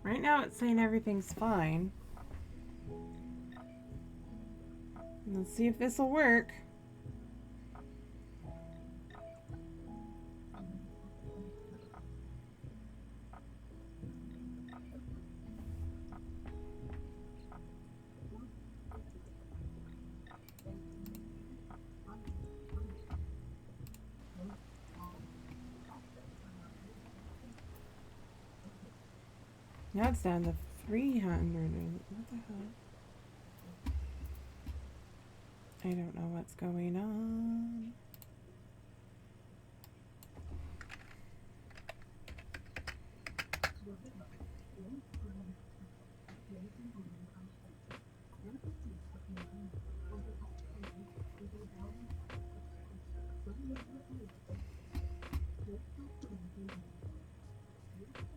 Right now it's saying everything's fine. Let's see if this will work. Now it's down to 300. What the hell? I don't know what's going on.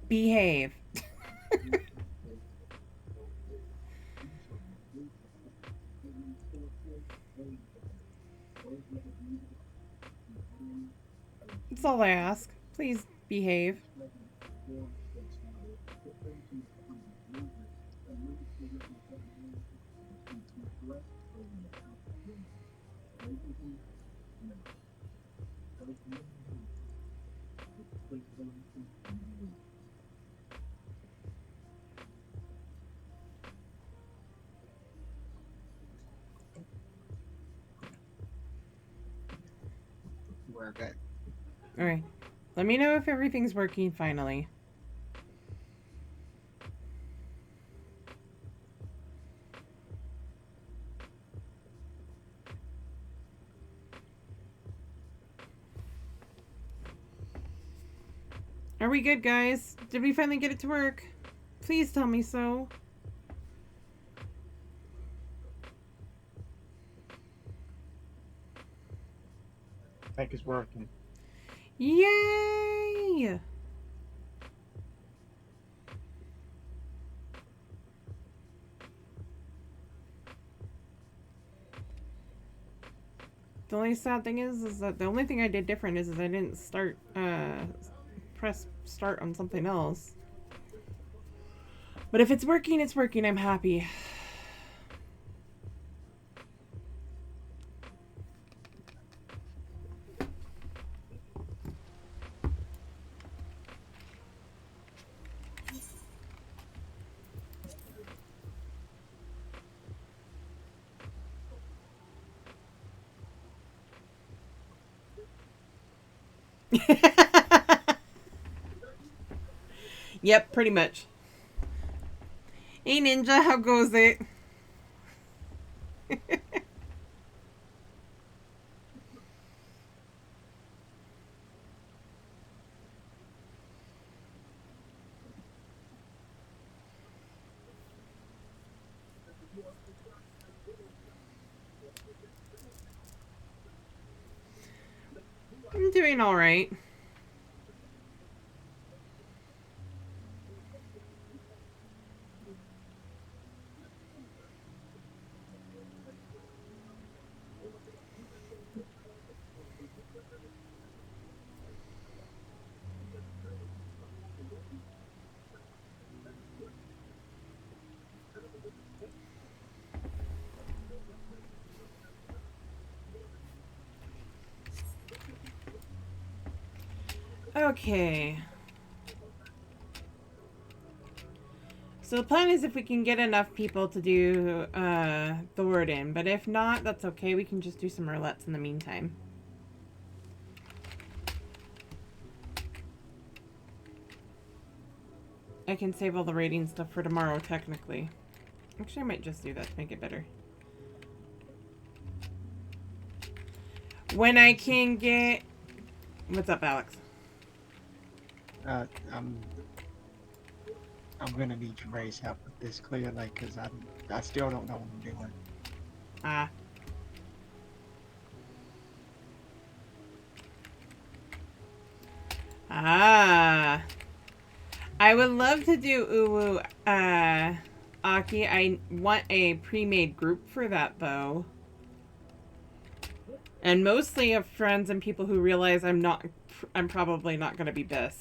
Behave. That's all I ask. Please behave. We're good. Alright. Let me know if everything's working finally. Are we good, guys? Did we finally get it to work? Please tell me so. I think it's working. Yay! The only sad thing is that the only thing I did different is I didn't press start on something else. But if it's working, it's working. I'm happy. Yep, pretty much. Hey Ninja, how goes it? I'm doing all right. Okay. So the plan is if we can get enough people to do Thornton, but if not, that's okay. We can just do some roulettes in the meantime. I can save all the rating stuff for tomorrow, technically. Actually, I might just do that to make it better. When I can get... What's up, Alex? I'm gonna need your Ray's help with this clearly because I still don't know what I'm doing. Ah. Ah. I would love to do Uwu, Aki. I want a pre-made group for that, though. And mostly of friends and people who realize I'm probably not going to be Biss.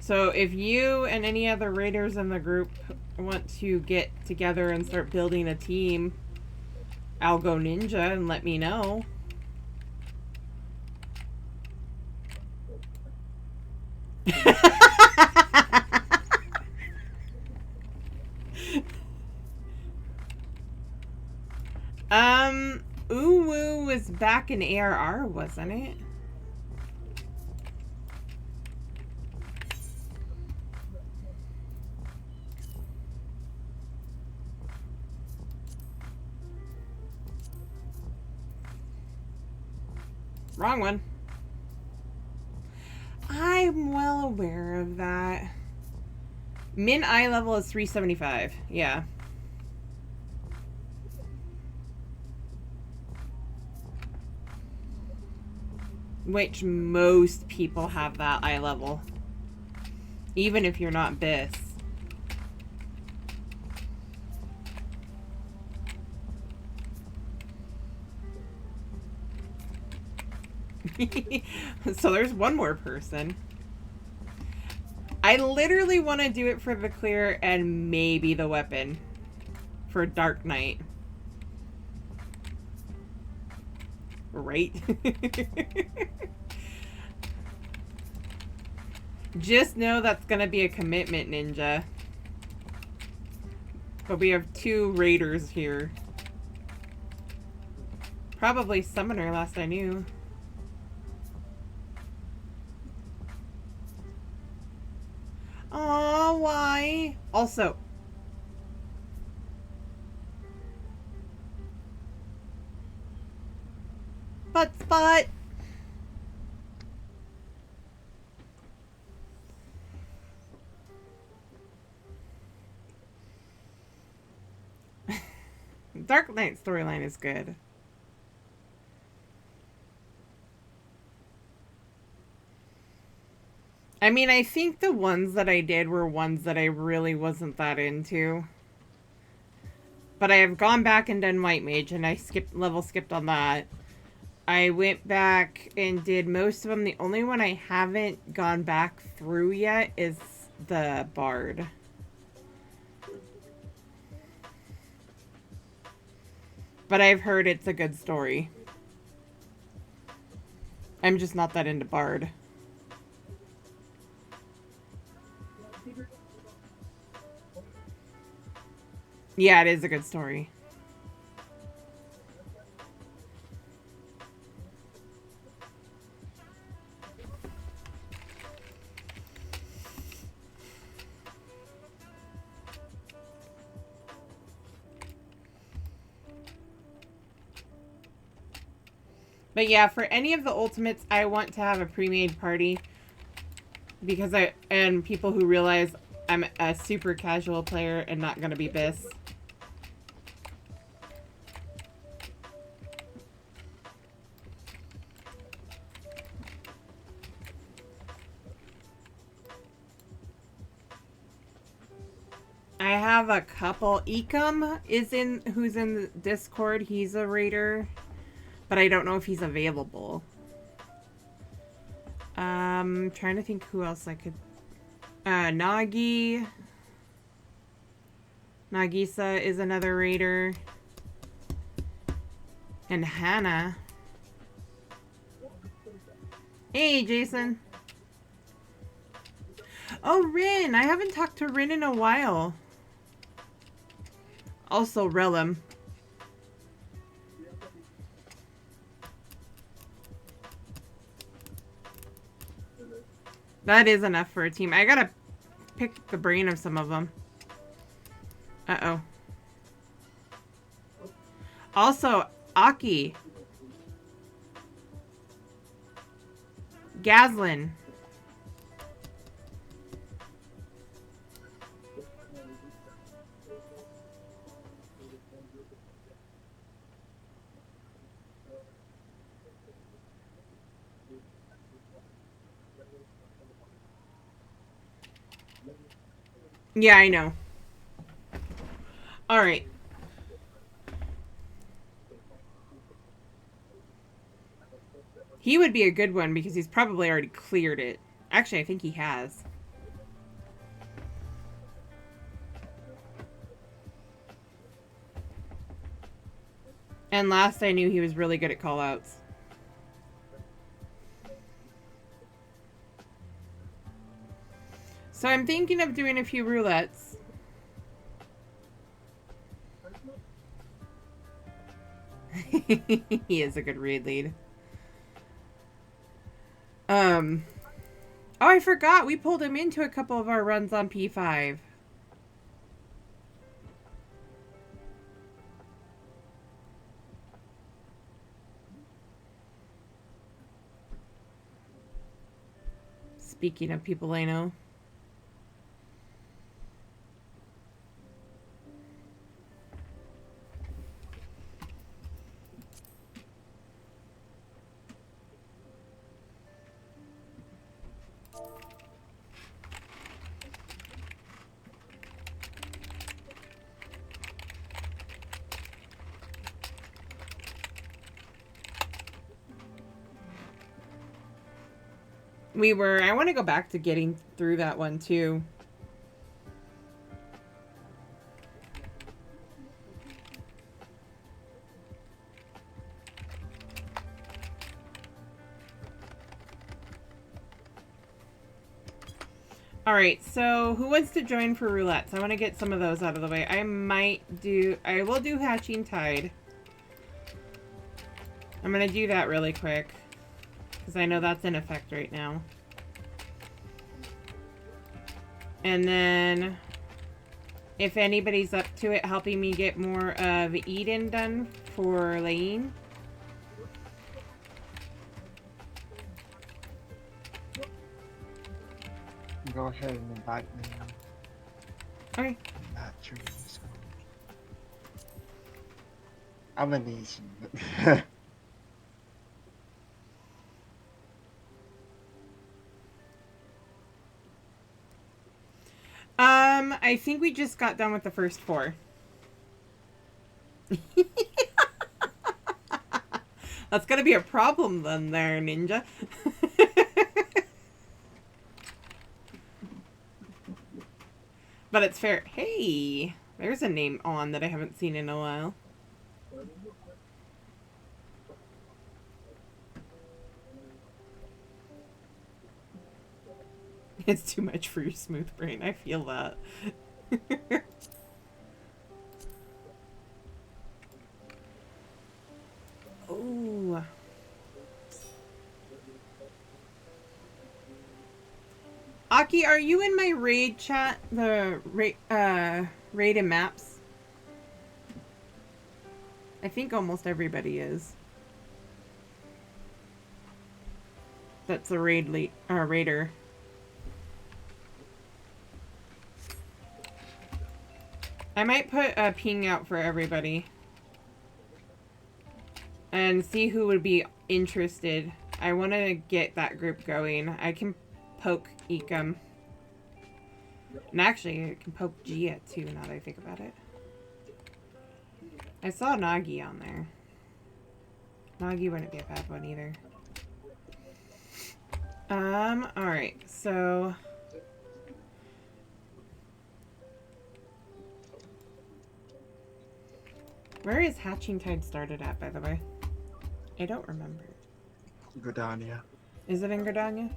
So if you and any other raiders in the group want to get together and start building a team, I'll go ninja and let me know. Uwu was back in ARR, wasn't it? Wrong one. I'm well aware of that. Min eye level is 375. Yeah. Which most people have that eye level. Even if you're not Bis. So there's one more person. I literally want to do it for the clear and maybe the weapon for Dark Knight. Right? Just know that's gonna be a commitment, Ninja. But we have 2 raiders here. Probably Summoner, last I knew. Aw, why? Also, Spot. Dark Knight storyline is good. I mean, I think the ones that I did were ones that I really wasn't that into. But I have gone back and done White Mage, and I level skipped on that. I went back and did most of them. The only one I haven't gone back through yet is the Bard. But I've heard it's a good story. I'm just not that into Bard. Yeah, it is a good story. But yeah, for any of the ultimates, I want to have a pre-made party. Because and people who realize I'm a super casual player and not gonna be Bis. I have a couple. Ecom who's in the Discord. He's a raider. But I don't know if he's available. Trying to think who else I could... Nagi. Nagisa is another raider. And Hannah. Hey, Jason. Oh, Rin. I haven't talked to Rin in a while. Also, Relum. That is enough for a team. I gotta pick the brain of some of them. Uh-oh. Also, Aki. Gazlin. Yeah, I know. All right. He would be a good one because he's probably already cleared it. Actually, I think he has. And last I knew, he was really good at callouts. So I'm thinking of doing a few roulettes. He is a good raid lead. Oh, I forgot. We pulled him into a couple of our runs on P5. Speaking of people I know. I want to go back to getting through that one too. Alright, so who wants to join for roulettes? I want to get some of those out of the way. I will do Hatching Tide. I'm going to do that really quick. Because I know that's in effect right now. And then, if anybody's up to it, helping me get more of Eden done for laying. Go ahead and invite me. Okay. Not sure. I'm gonna need some. I think we just got done with the first 4. That's gonna be a problem then there, Ninja. But it's fair. Hey, there's a name on that I haven't seen in a while. It's too much for your smooth brain. I feel that. Oh. Aki, are you in my raid chat? The raid and maps? I think almost everybody is. That's a raider. I might put a ping out for everybody. And see who would be interested. I want to get that group going. I can poke Ecom. And actually, I can poke Gia too, now that I think about it. I saw Nagi on there. Nagi wouldn't be a bad one either. Alright, so... Where is Hatching Tide started at, by the way? I don't remember. Gridania. Is it in Gridania?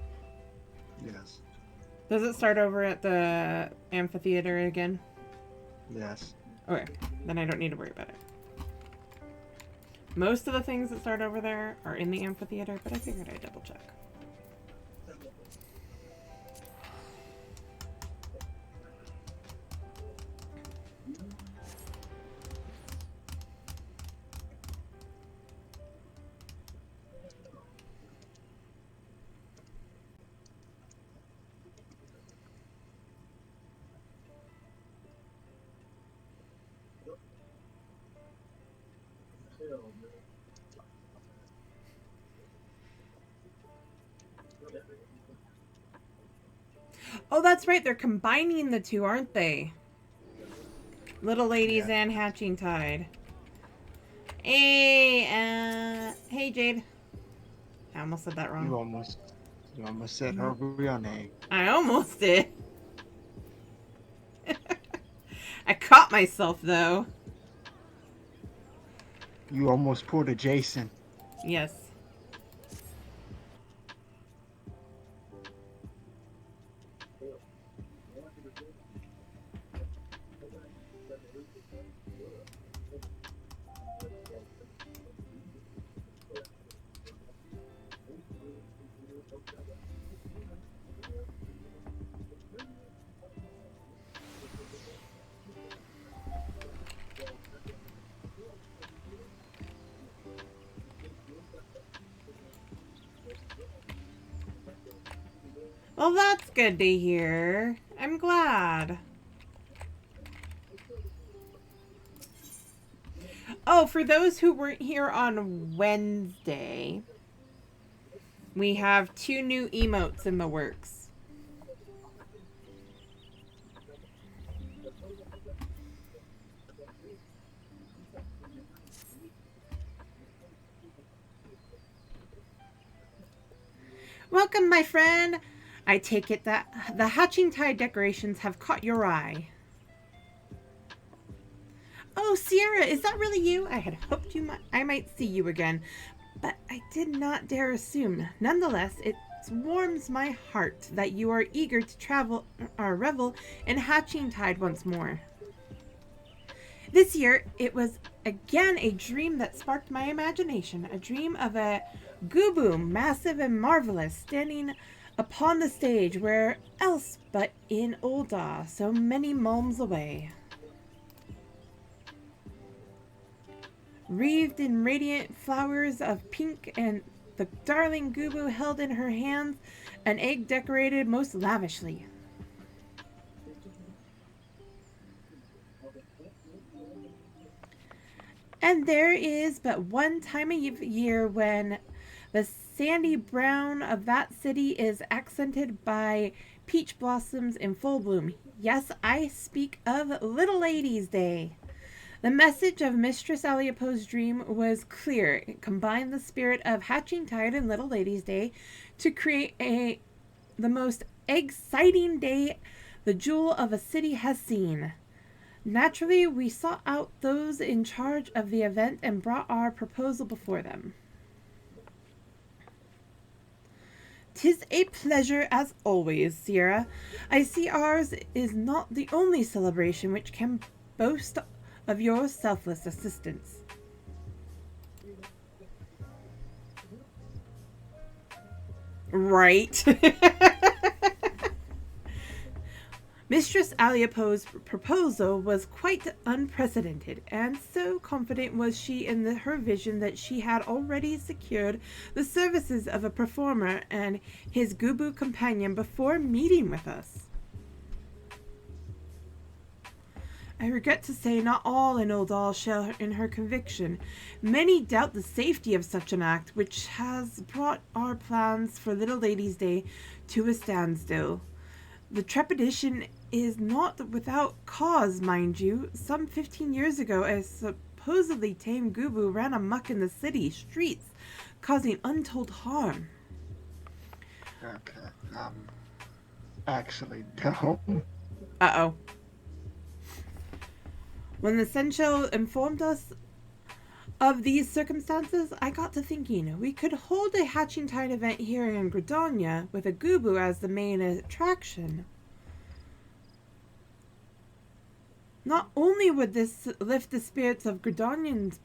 Yes. Does it start over at the amphitheater again? Yes. Okay, then I don't need to worry about it. Most of the things that start over there are in the amphitheater, but I figured I'd double check. Oh, that's right. They're combining the two, aren't they? Little Ladies and Hatching Tide. Hey, hey, Jade. I almost said that wrong. You almost said her real name. I almost did. I caught myself, though. You almost pulled a Jason. Yes. Well, that's good to hear. I'm glad. Oh, for those who weren't here on Wednesday, we have 2 new emotes in the works. Welcome, my friend. I take it that the hatching tide decorations have caught your eye. Oh, Sierra, is that really you? I had hoped I might see you again, but I did not dare assume. Nonetheless, it warms my heart that you are eager to travel or revel in hatching tide once more. This year, it was again a dream that sparked my imagination, a dream of a Goobu, massive and marvelous, standing upon the stage, where else but in Ul'dah, so many malms away. Wreathed in radiant flowers of pink, and the darling Goobu held in her hands an egg decorated most lavishly. And there is but one time of year when the sandy brown of that city is accented by peach blossoms in full bloom. Yes, I speak of Little Ladies' Day. The message of Mistress Aliapo's dream was clear. It combined the spirit of Hatching Tide and Little Ladies' Day to create the most exciting day the jewel of a city has seen. Naturally, we sought out those in charge of the event and brought our proposal before them. 'Tis a pleasure as always, Sierra. I see ours is not the only celebration which can boast of your selfless assistance. Right. Mistress Aliapo's proposal was quite unprecedented, and so confident was she in her vision that she had already secured the services of a performer and his Goobu companion before meeting with us. I regret to say not all in Ul'dah share in her conviction. Many doubt the safety of such an act, which has brought our plans for Little Ladies' Day to a standstill. The trepidation is not without cause, mind you. Some 15 years ago, a supposedly tame Goobu ran amok in the city streets, causing untold harm. Okay. Actually, no. Uh-oh. When the Sencho informed us of these circumstances, I got to thinking we could hold a Hatching Tide event here in Gridania with a Goobu as the main attraction. Not only would this lift the spirits of Gridania's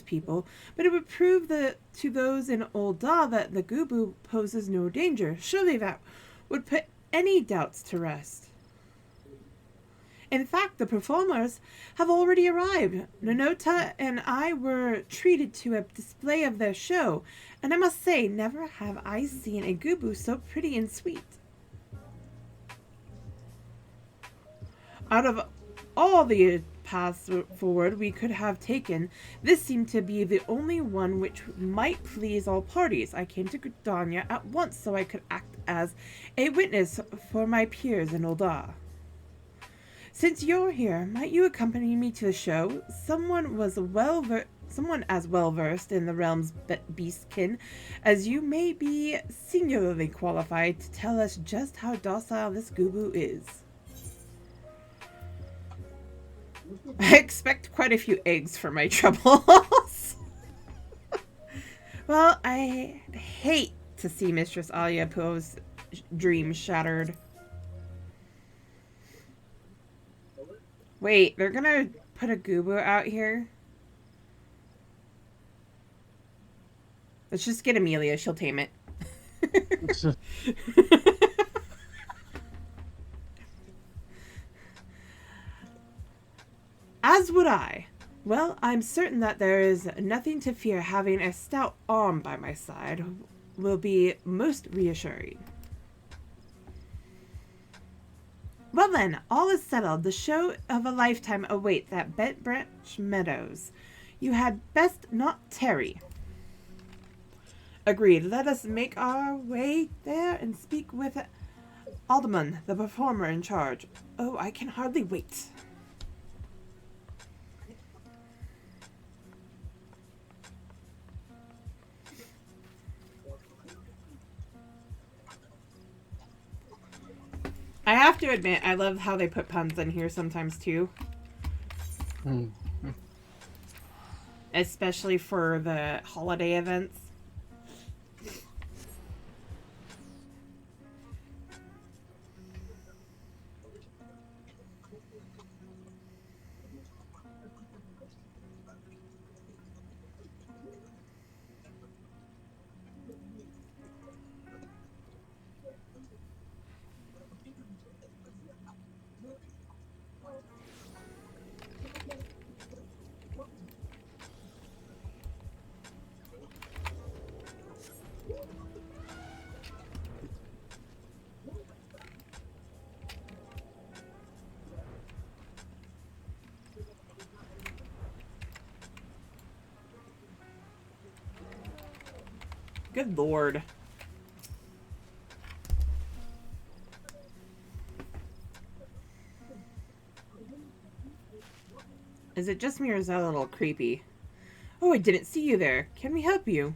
people, but it would prove to those in Ul'dah that the Goobu poses no danger. Surely that would put any doubts to rest. In fact, the performers have already arrived. Nonota and I were treated to a display of their show, and I must say, never have I seen a Goobu so pretty and sweet. Out of all the paths forward we could have taken, this seemed to be the only one which might please all parties. I came to Gridania at once so I could act as a witness for my peers in Ul'dah. Since you're here, might you accompany me to the show? Someone was well someone as well versed in the realm's beastkin as you may be singularly qualified to tell us just how docile this Gubu is. I expect quite a few eggs for my troubles. Well, I hate to see Mistress Aliapo's dreams shattered. Wait, they're gonna put a Gubu out here? Let's just get Amelia. She'll tame it. As would I. Well, I'm certain that there is nothing to fear. Having a stout arm by my side will be most reassuring. Well then, all is settled. The show of a lifetime awaits at Bent Branch Meadows. You had best not tarry. Agreed. Let us make our way there and speak with Alderman, the performer in charge. Oh, I can hardly wait. I have to admit, I love how they put puns in here sometimes too. Especially for the holiday events. Good lord. Is it just me or is that a little creepy? Oh, I didn't see you there. Can we help you?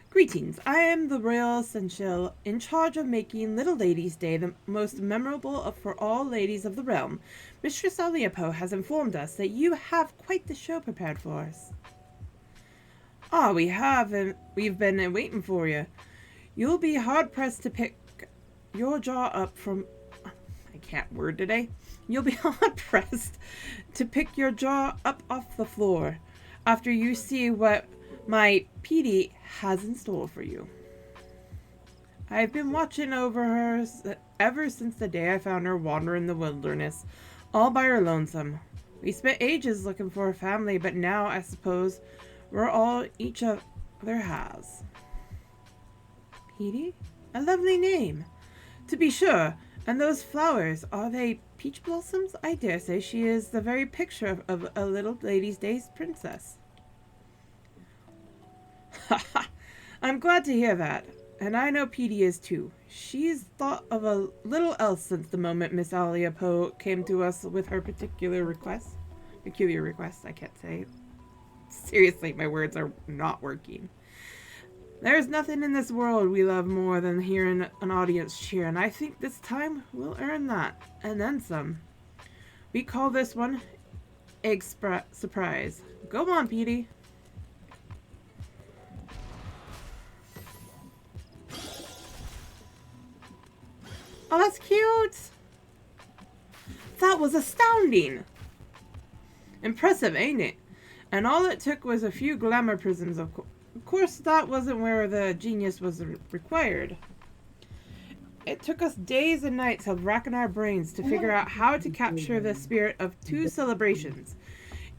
Greetings. I am the Royal Essential, in charge of making Little Ladies' Day the most memorable for all ladies of the realm. Mistress Aliapo has informed us that you have quite the show prepared for us. Ah, we have, and we've been waiting for you. You'll be hard-pressed to pick your jaw up from... I can't word today. You'll be hard-pressed to pick your jaw up off the floor after you see what my PD has in store for you. I've been watching over her ever since the day I found her wandering the wilderness, all by her lonesome. We spent ages looking for a family, but now, I suppose, we're all each other has. Petey? A lovely name. To be sure. And those flowers, are they peach blossoms? I dare say she is the very picture of a little lady's day princess. Ha ha! I'm glad to hear that. And I know Petey is too. She's thought of a little else since the moment Miss Aliapo came to us with her peculiar request, I can't say. Seriously, my words are not working. There's nothing in this world we love more than hearing an audience cheer, and I think this time we'll earn that, and then some. We call this one Egg Surprise. Go on, Petey. Oh, that's cute! That was astounding! Impressive, ain't it? And all it took was a few glamour prisms, of course, that wasn't where the genius was required. It took us days and nights of racking our brains to figure out how to capture the spirit of two celebrations.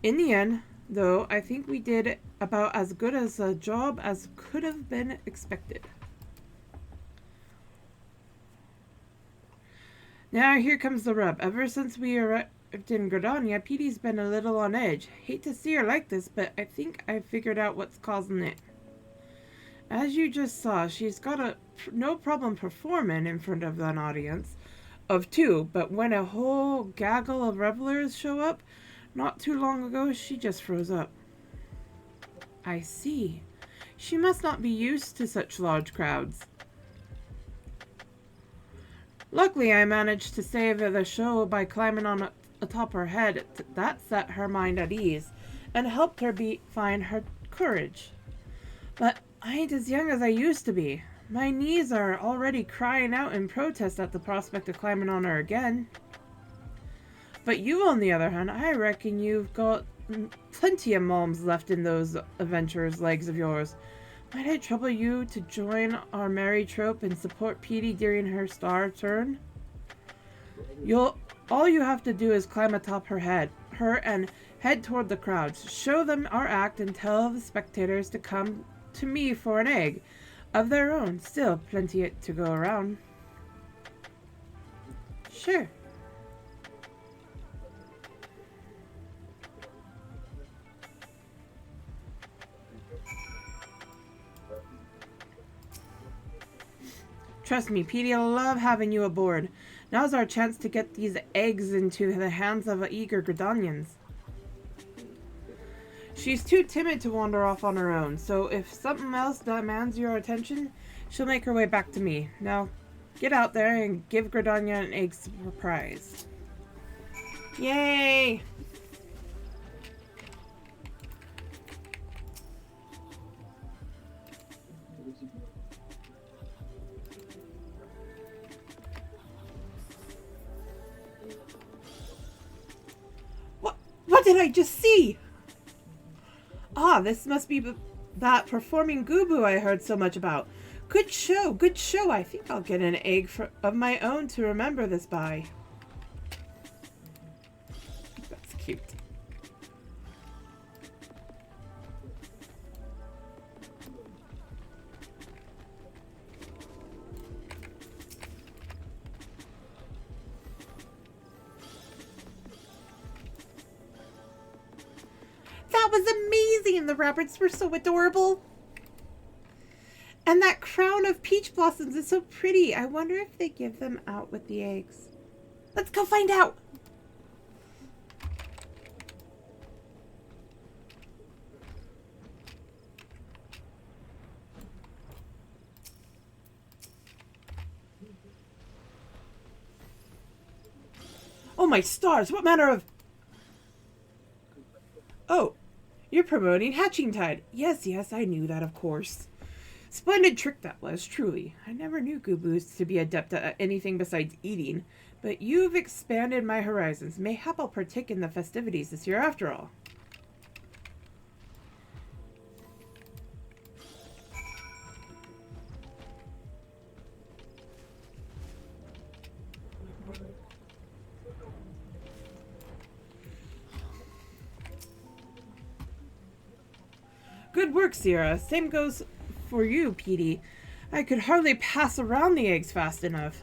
In the end, though, I think we did about as good as a job as could have been expected. Now here comes the rub. Ever since we arrived in Gridania, Petey's been a little on edge. Hate to see her like this, but I think I figured out what's causing it. As you just saw, she's got no problem performing in front of an audience of two, but when a whole gaggle of revelers show up, Not too long ago, she just froze up. I see. She must not be used to such large crowds. Luckily, I managed to save the show by climbing on atop her head. That set her mind at ease and helped her find her courage. But I ain't as young as I used to be. My knees are already crying out in protest at the prospect of climbing on her again. But you, on the other hand, I reckon you've got plenty of moms left in those adventurers' legs of yours. Might I trouble you to join our merry trope and support Petey during her star turn? All you have to do is climb atop her and head toward the crowds. Show them our act and tell the spectators to come to me for an egg of their own. Still plenty to go around. Sure. Trust me, Petey'll love having you aboard. Now's our chance to get these eggs into the hands of eager Gridanians. She's too timid to wander off on her own, so if something else demands your attention, she'll make her way back to me. Now, get out there and give Gridania an egg surprise. Yay! What did I just see? Ah, this must be that performing Gubu I heard so much about. Good show, good show. I think I'll get an egg of my own to remember this by. That's cute. That was amazing! The rabbits were so adorable. And that crown of peach blossoms is so pretty. I wonder if they give them out with the eggs. Let's go find out! Oh my stars, what manner of... Oh, you're promoting Hatching Tide. Yes, I knew that, of course. Splendid trick that was, truly. I never knew Goobus to be adept at anything besides eating, but you've expanded my horizons. Mayhap I'll partake in the festivities this year after all. Good work, Sierra. Same goes for you, Petey. I could hardly pass around the eggs fast enough.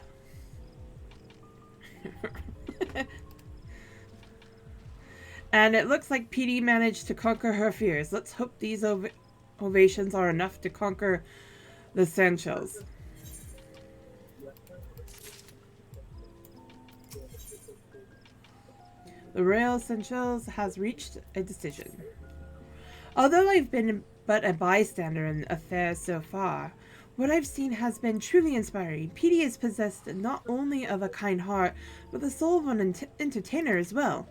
And it looks like Petey managed to conquer her fears. Let's hope these ovations are enough to conquer the Sandshells. The Royal Sandshells has reached a decision. Although I've been but a bystander in the affair so far, what I've seen has been truly inspiring. Petey is possessed not only of a kind heart, but the soul of an entertainer as well.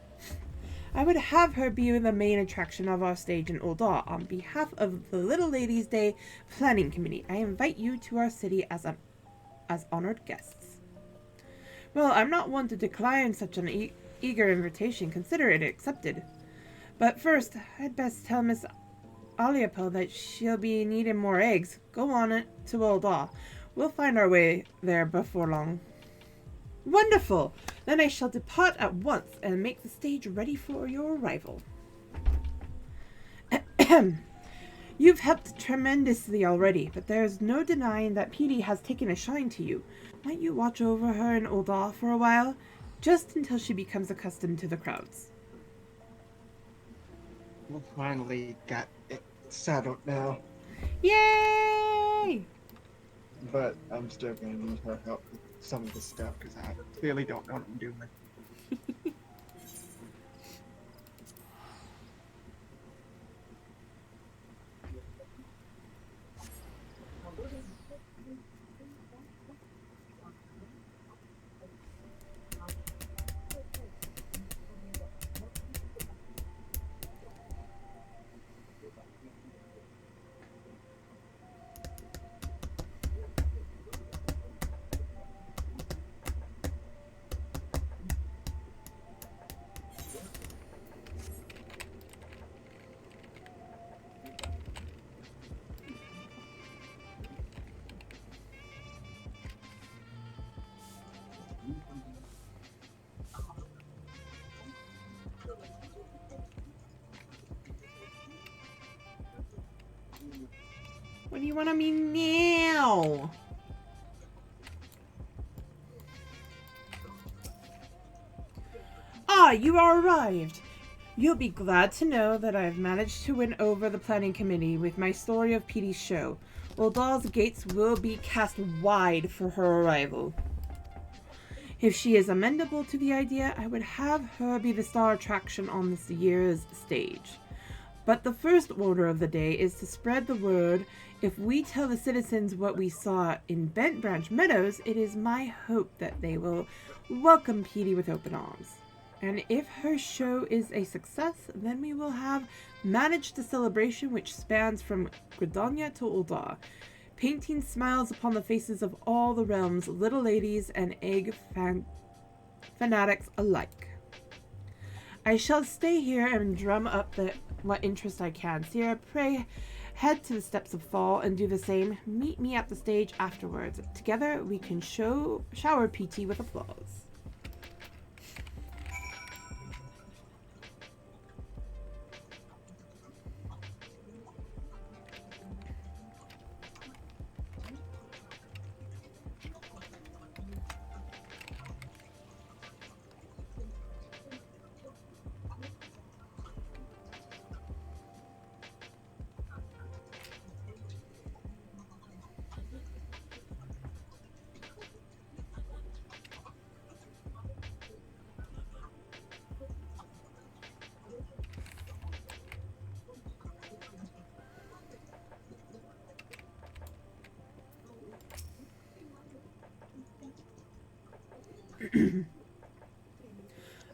I would have her be the main attraction of our stage in Ul'dah. On behalf of the Little Ladies' Day Planning Committee, I invite you to our city as honored guests. Well, I'm not one to decline such an eager invitation. Consider it accepted. But first, I'd best tell Miss Aliapel that she'll be needing more eggs. Go on it to Ul'dah. We'll find our way there before long. Wonderful! Then I shall depart at once and make the stage ready for your arrival. You've helped tremendously already, but there's no denying that Petey has taken a shine to you. Might you watch over her in Ul'dah for a while, just until she becomes accustomed to the crowds? We finally got it settled now. Yay! But I'm still gonna need her help with some of the stuff because I clearly don't know what I'm doing. What do you want of me now? Ah, you are arrived. You'll be glad to know that I have managed to win over the planning committee with my story of Petey's show. Uldal's gates will be cast wide for her arrival. If she is amenable to the idea, I would have her be the star attraction on this year's stage. But the first order of the day is to spread the word. If we tell the citizens what we saw in Bent Branch Meadows, it is my hope that they will welcome Petey with open arms. And if her show is a success, then we will have managed a celebration which spans from Gridania to Uldar, painting smiles upon the faces of all the realms, little ladies and egg fanatics alike. I shall stay here and drum up what interest I can. Sierra, pray head to the steps of Fall and do the same. Meet me at the stage afterwards. Together we can shower PT with applause.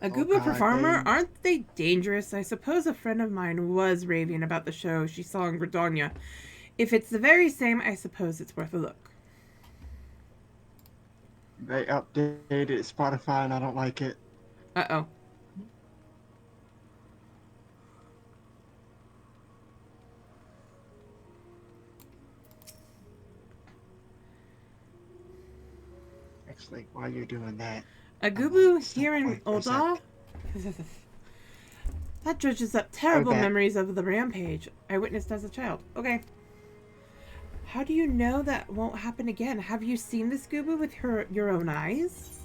A Gooba performer? Aren't they dangerous? I suppose a friend of mine was raving about the show she saw in Gridonia. If it's the very same, I suppose it's worth a look. They updated Spotify and I don't like it. Uh-oh. Actually, while you're doing that... A Gubu here in Uldar? That dredges up terrible memories of the rampage I witnessed as a child. Okay. How do you know that won't happen again? Have you seen this Gubu with your own eyes?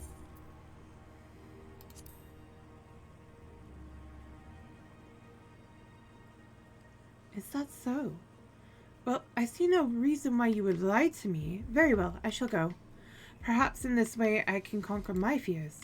Is that so? Well, I see no reason why you would lie to me. Very well, I shall go. Perhaps in this way I can conquer my fears.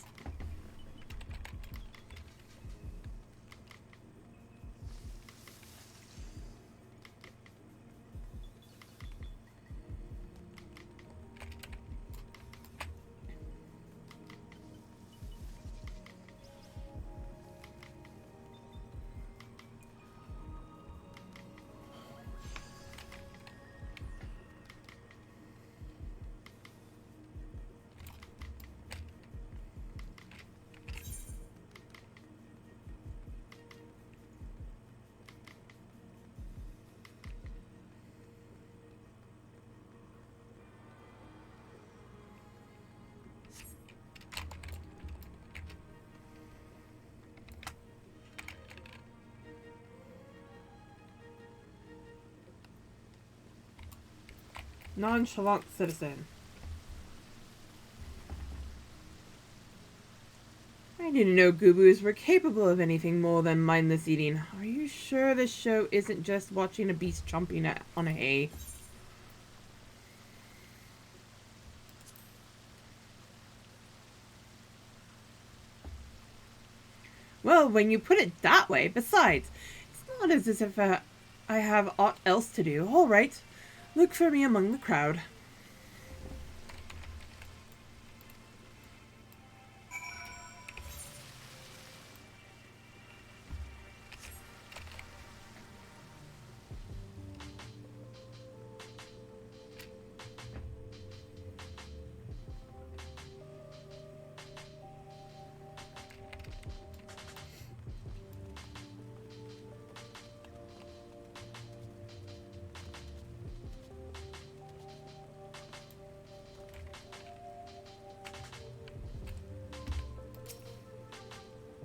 Nonchalant citizen. I didn't know Gubus were capable of anything more than mindless eating. Are you sure this show isn't just watching a beast chomping on a hay? Well, when you put it that way, besides, it's not as if I have aught else to do. All right. Look for me among the crowd.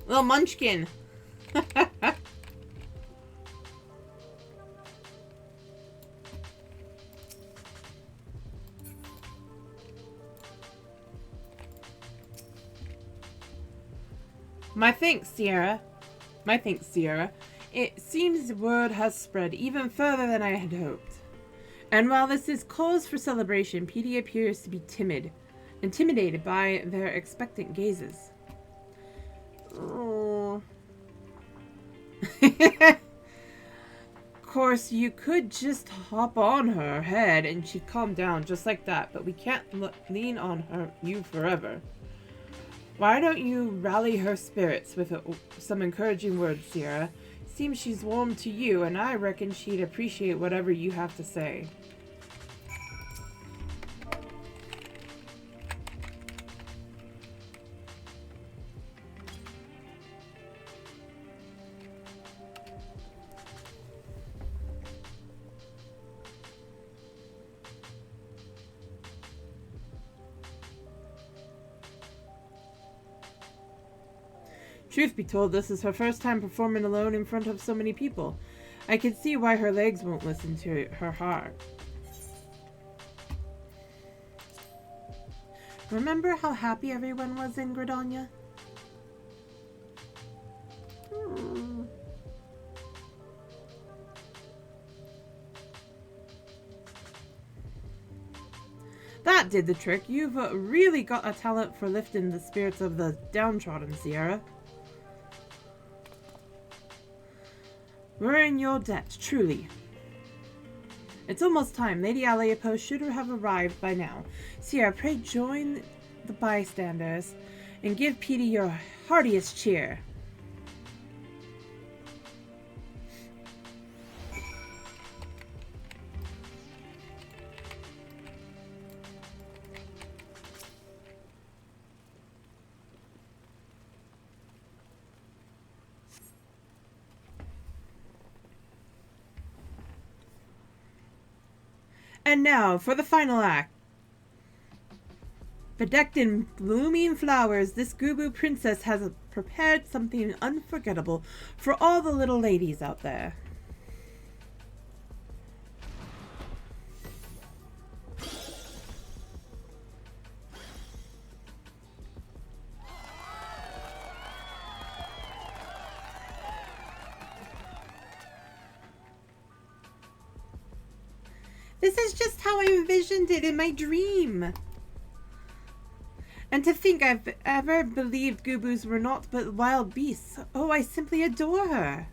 Little munchkin. My thanks, Sierra. My thanks, Sierra. It seems the word has spread even further than I had hoped. And while this is cause for celebration, Petey appears to be intimidated by their expectant gazes. Oh. Of course, you could just hop on her head and she'd calm down just like that, but we can't lean on you forever. Why don't you rally her spirits with some encouraging words, Sierra? Seems she's warm to you, and I reckon she'd appreciate whatever you have to say. Truth be told, this is her first time performing alone in front of so many people. I can see why her legs won't listen to her heart. Remember how happy everyone was in Gridania? That did the trick. You've really got a talent for lifting the spirits of the downtrodden, Sierra. We're in your debt, truly. It's almost time. Lady Aleopo should have arrived by now. Sierra, pray join the bystanders and give Petey your heartiest cheer. And now, for the final act. Bedecked in blooming flowers, this Gubu princess has prepared something unforgettable for all the little ladies out there. This is just how I envisioned it in my dream. And to think I've ever believed Gubus were naught but wild beasts. Oh, I simply adore her.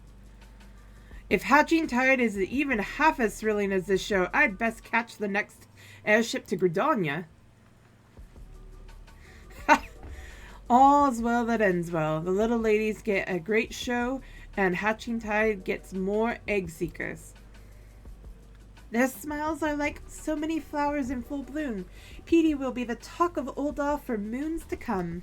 If Hatching Tide is even half as thrilling as this show, I'd best catch the next airship to Gridania. All's well that ends well. The little ladies get a great show, and Hatching Tide gets more egg seekers. Their smiles are like so many flowers in full bloom. Petey will be the talk of Ul'dah for moons to come.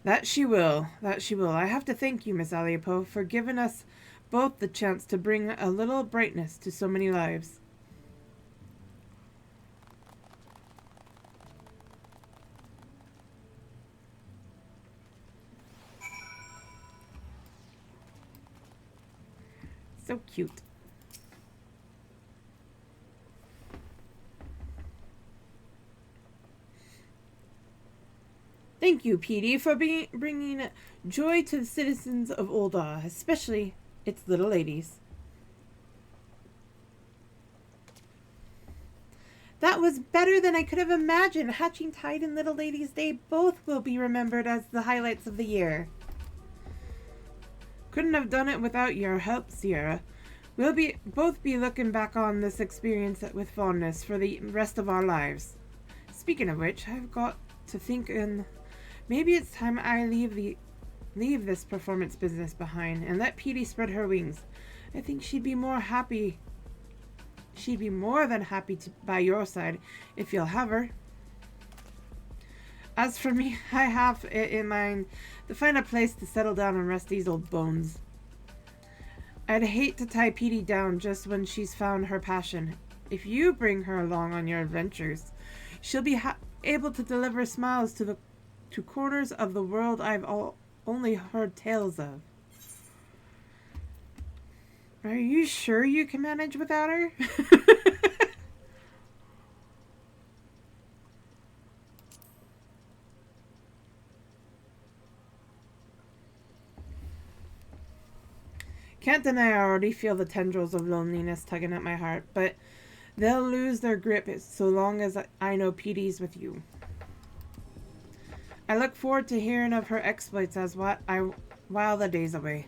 That she will. That she will. I have to thank you, Miss Aleopo, for giving us both the chance to bring a little brightness to so many lives. So cute. Thank you, Petey, for bringing joy to the citizens of Ul'dah, especially its little ladies. That was better than I could have imagined. Hatching Tide and Little Ladies Day both will be remembered as the highlights of the year. Couldn't have done it without your help, Sierra. We'll both be looking back on this experience with fondness for the rest of our lives. Speaking of which, I've got to think, and maybe it's time I leave this performance business behind and let Petey spread her wings. I think she'd be more than happy by your side if you'll have her. As for me, I have it in mind to find a place to settle down and rest these old bones. I'd hate to tie Petey down just when she's found her passion. If you bring her along on your adventures, she'll be able to deliver smiles to corners of the world I've only heard tales of. Are you sure you can manage without her? Can't deny I already feel the tendrils of loneliness tugging at my heart, but they'll lose their grip so long as I know Petey's with you. I look forward to hearing of her exploits as I while the days away.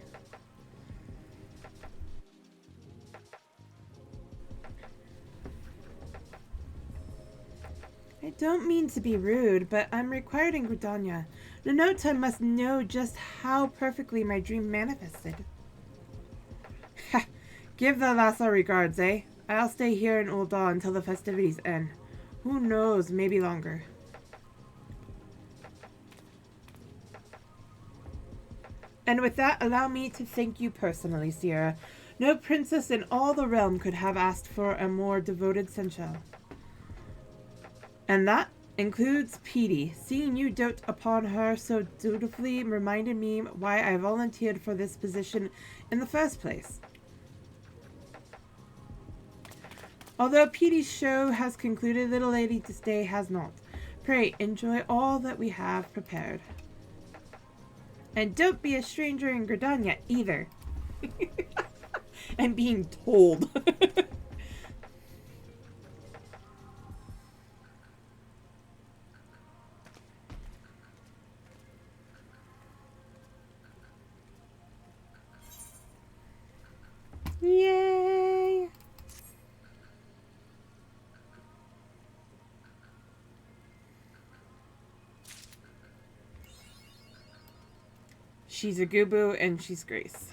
I don't mean to be rude, but I'm required in Gridania. Nanota must know just how perfectly my dream manifested. Ha! Give the lasso regards, eh? I'll stay here in Ul'dah until the festivities end. Who knows, maybe longer. And with that, allow me to thank you personally, Sierra. No princess in all the realm could have asked for a more devoted seneschal. And that includes Petey. Seeing you dote upon her so dutifully reminded me why I volunteered for this position in the first place. Although Petey's show has concluded, little lady to stay has not. Pray, enjoy all that we have prepared. And don't be a stranger in Gridania either. I'm being told. Yay! She's a Gubu and she's Grace.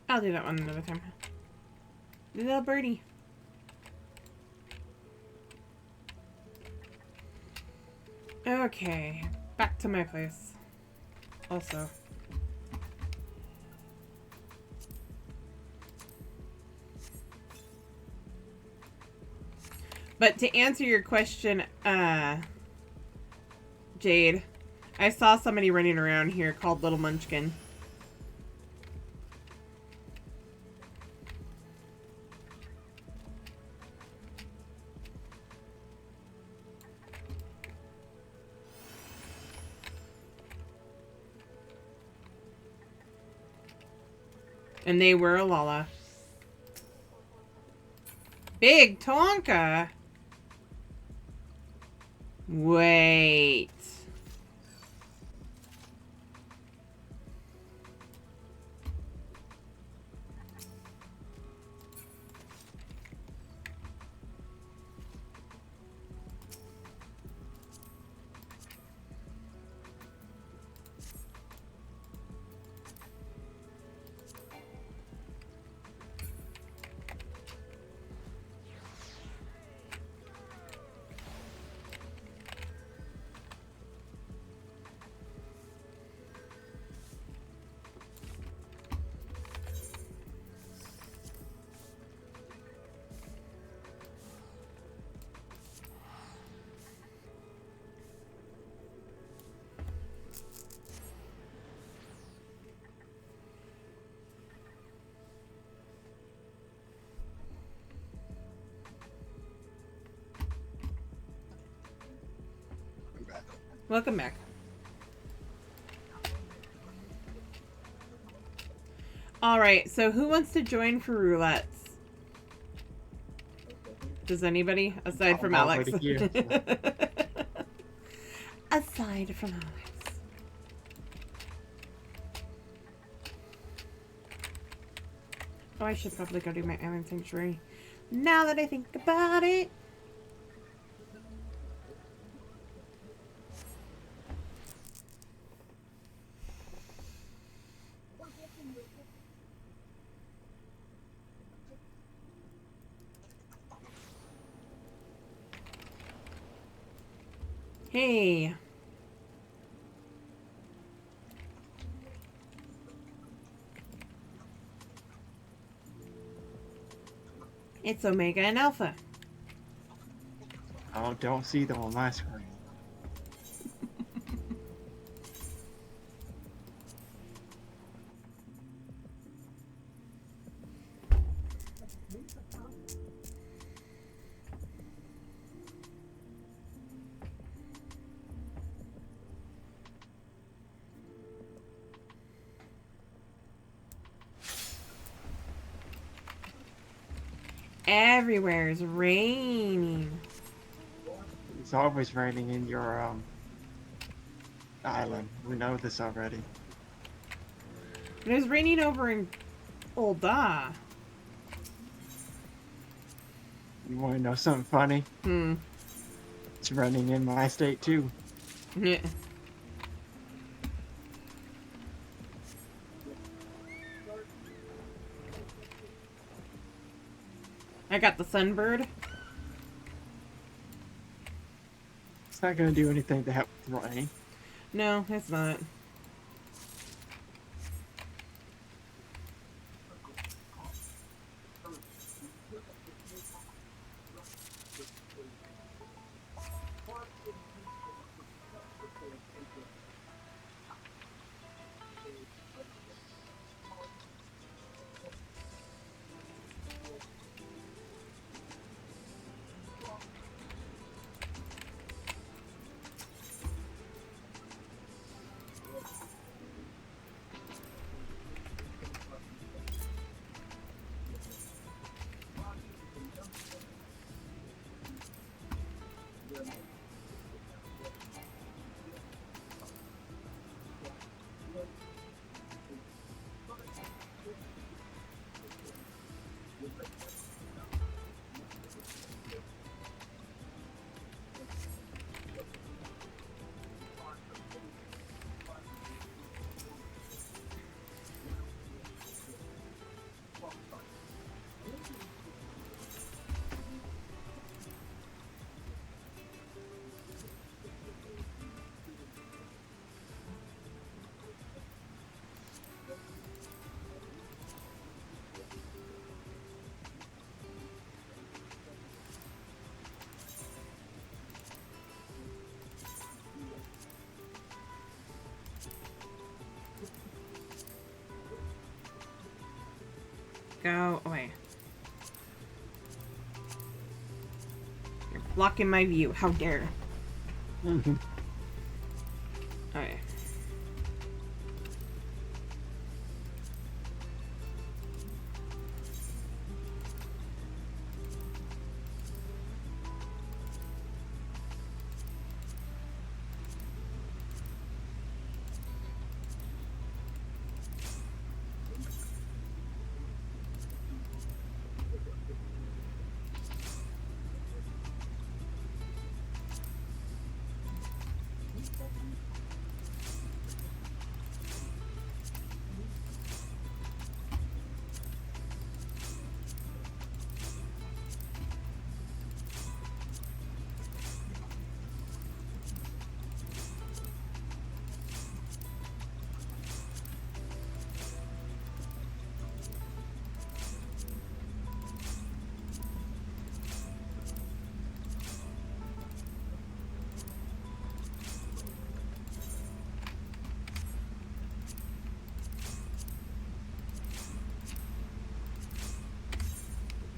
I'll do that one another time. Little birdie. Okay, back to my place. Also. But to answer your question, Jade, I saw somebody running around here called Little Munchkin. And they were a Lala. Big Tonka? Wait. Welcome back. Alright, so who wants to join for roulettes? Does anybody? Aside from Alex. Aside from Alex. Oh, I should probably go do my island sanctuary. Now that I think about it. Hey. It's Omega and Alpha. Oh, don't see them on my screen. Everywhere is raining. It's always raining in your island. We know this already. It was raining over in Olda. You want to know something funny? Hmm. It's raining in my state too. Yeah. I got the sunbird. It's not going to do anything to help with the rain. No, it's not. Go away. You're blocking my view. How dare. Okay.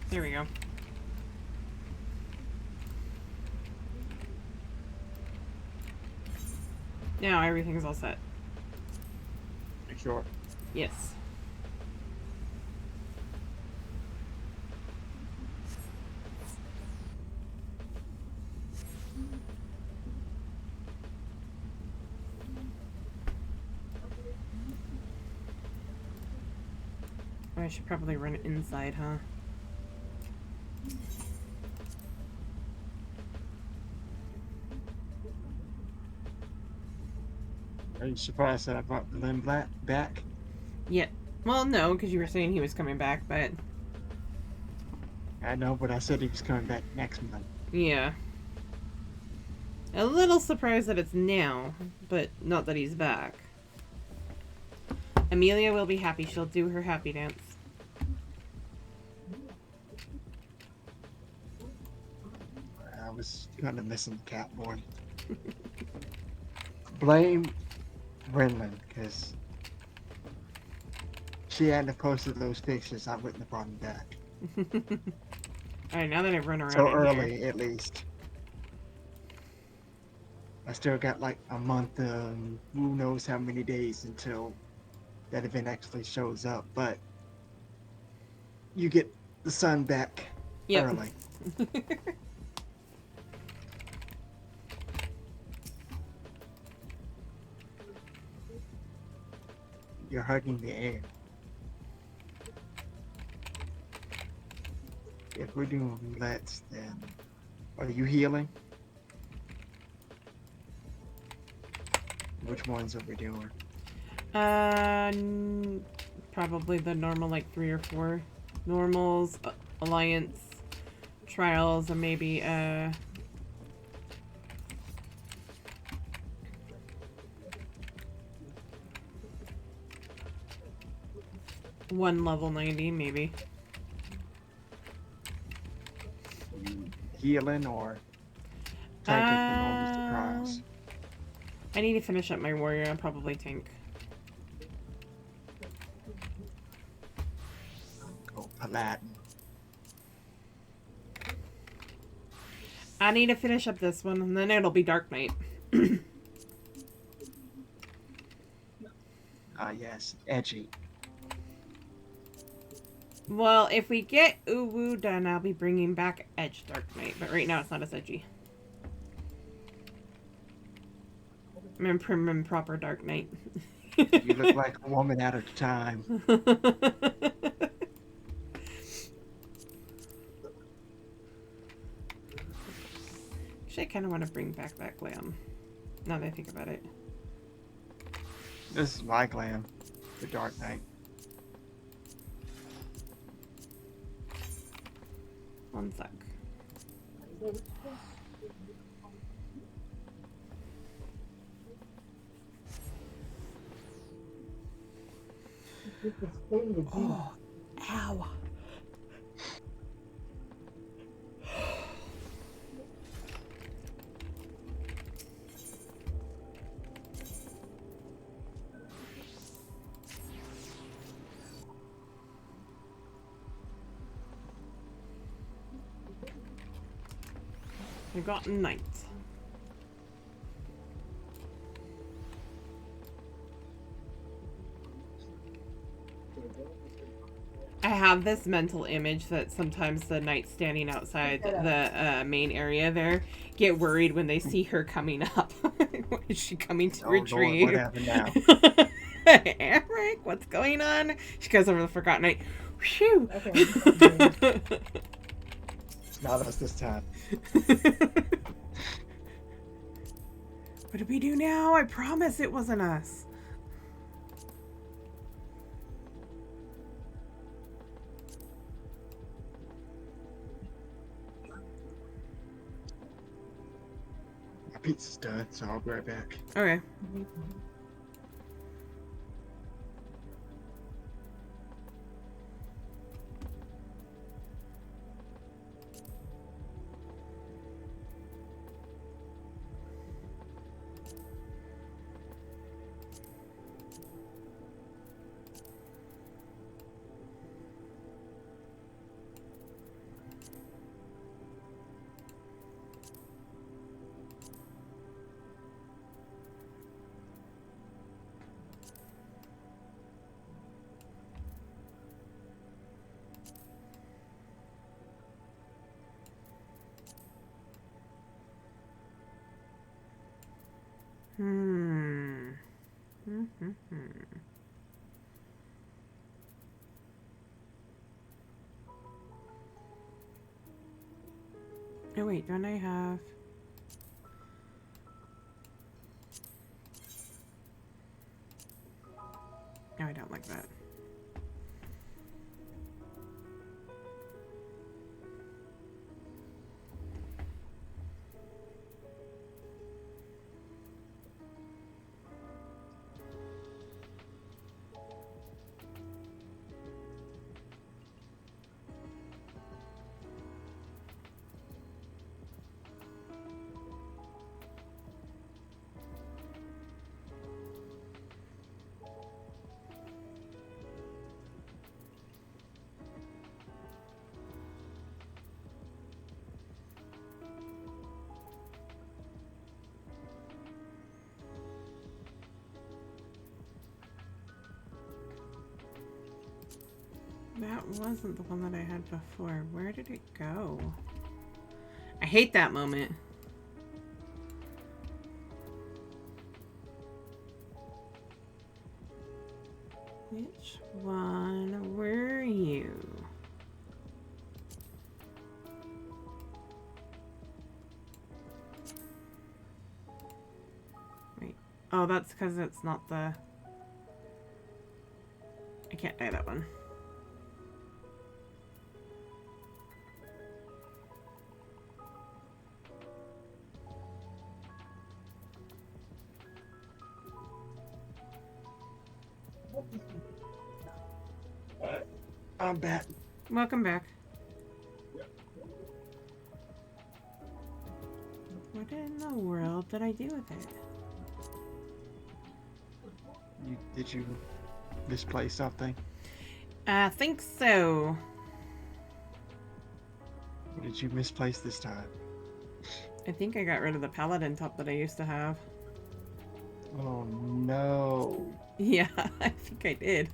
There we go. Now everything's all set. Sure. Yes. Oh, I should probably run it inside, huh? Are you surprised that I brought the limb back? Yeah. Well, no, because you were saying he was coming back, but I know, but I said he was coming back next month. yeah. A little surprised that it's now, but not that he's back. Amelia will be happy. She'll do her happy dance. I was kind of missing the cat more. Blame Brenlin, because she hadn't posted those pictures. I wouldn't have brought them back. Alright, now that I've run around So in early, here. at least. I still got like a month, who knows how many days until that event actually shows up. But you get the sun back early. You're hugging the air. If we're doing roulettes, then are you healing? Which ones are we doing? Probably the normal, like 3 or 4 normals, alliance, trials, and maybe one level 90, maybe. Healing or tanking for normal surprise? I need to finish up my warrior. I'll probably tank. Go Paladin. I need to finish up this one, and then it'll be Dark Knight. Yes, edgy. Well, if we get Uwu done, I'll be bringing back Edge Dark Knight, but right now it's not as edgy. I'm in prim and proper Dark Knight. You look like a woman out of time. Actually, I kind of want to bring back that glam, now that I think about it. This is my glam, the Dark Knight. One sec. Oh, ow. I got Knight. I have this mental image that sometimes the knights standing outside the main area there get worried when they see her coming up. Is she coming to retrieve? Lord, what happened now? Eric, what's going on? She goes over the Forgotten Knight. Whew. Okay. It's not us this time. What did we do now? I promise it wasn't us. My pizza's done, so I'll be right back. Okay. Oh wait, don't I have... No, I don't like that. That wasn't the one that I had before. Where did it go? I hate that moment. Which one were you? Wait. Oh, that's because it's not the... I can't dye that one. I'm back. Welcome back. What in the world did I do with it? Did you misplace something? I think so. What did you misplace this time? I think I got rid of the paladin top that I used to have. Oh no. Yeah, I think I did.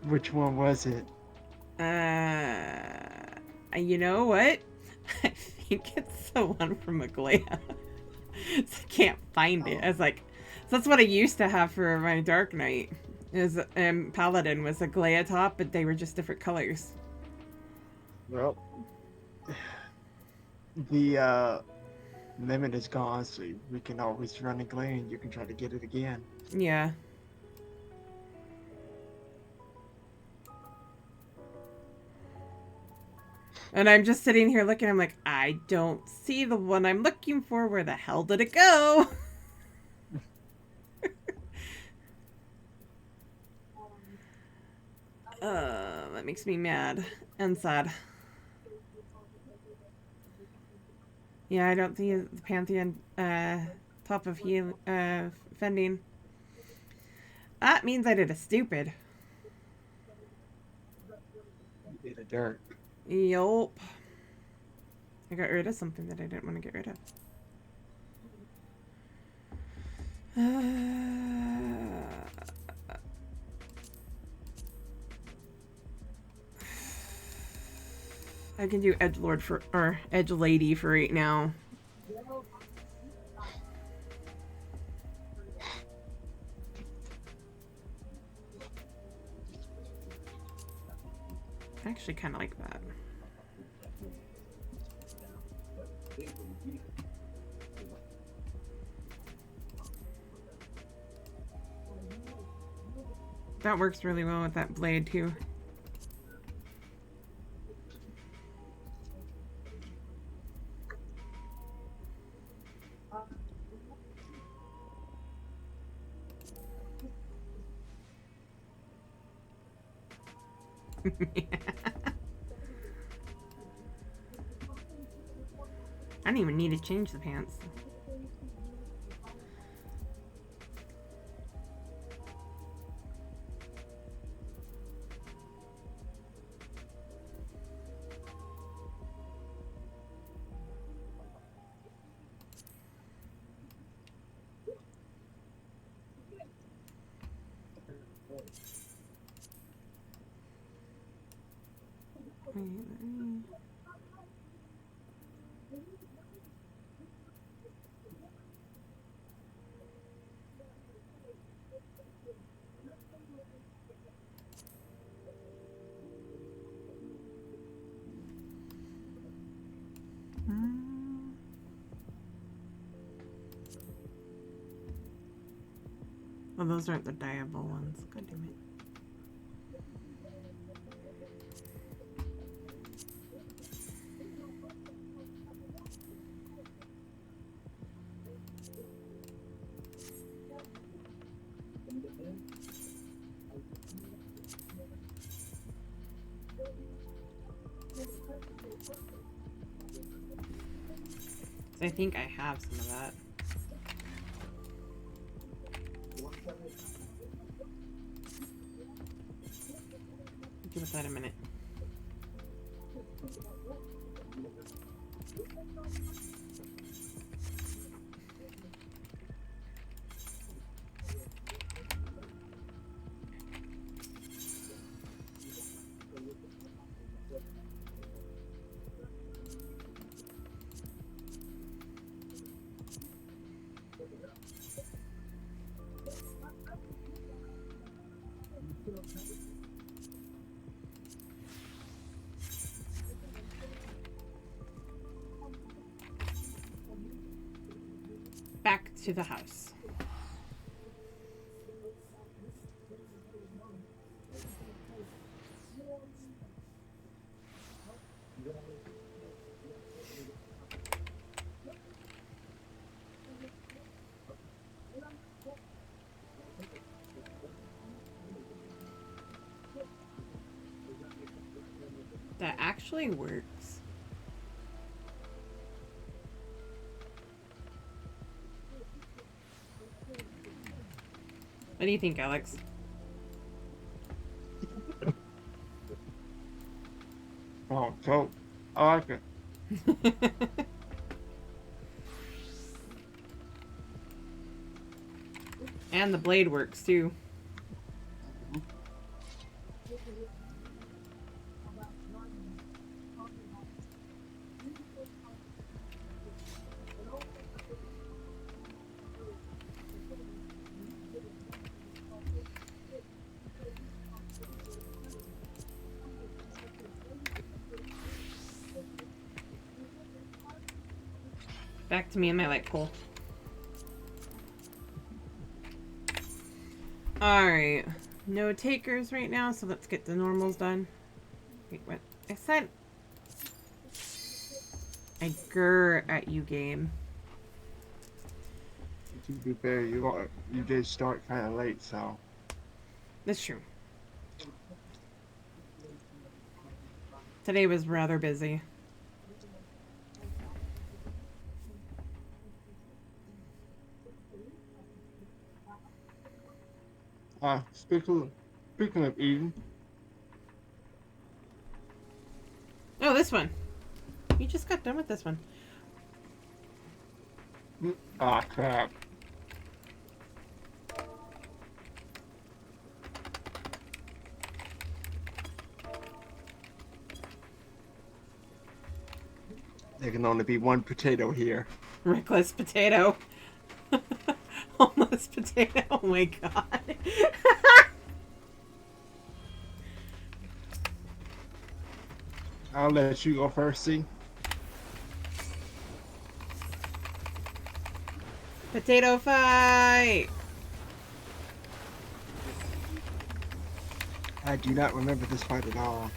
Which one was it? You know what? I think it's the one from Aglaya. So I can't find it. I was like, so that's what I used to have for my Dark Knight. Is Paladin was a Aglaya top, but they were just different colors. Well, the limit is gone, so we can always run a glare and you can try to get it again. Yeah. And I'm just sitting here looking, I'm like, I don't see the one I'm looking for. Where the hell did it go? That makes me mad and sad. Yeah, I don't see the Pantheon top of fending. That means I did a stupid. You did a dirt. Yup. I got rid of something that I didn't want to get rid of. I can do Edgelord for, or Edge Lady for right now. I actually kind of like that. That works really well with that blade too. I don't even need to change the pants. Well, those aren't the dyeable ones. God damn it. So I think I have some of that. Give that a minute. to the house. That actually works. What do you think, Alex? Oh, so I like it. And the blade works too. Back to me and my light pole. Alright. No takers right now, so let's get the normals done. Wait, what? I said... I grr at you, game. To be fair, you did start kind of late, so. That's true. Today was rather busy. Speaking of eating. Oh, this one. You just got done with this one. Ah, crap. There can only be one potato here. Reckless potato. Homeless potato. Oh my god. I'll let you go first, see? Potato fight! I do not remember this fight at all.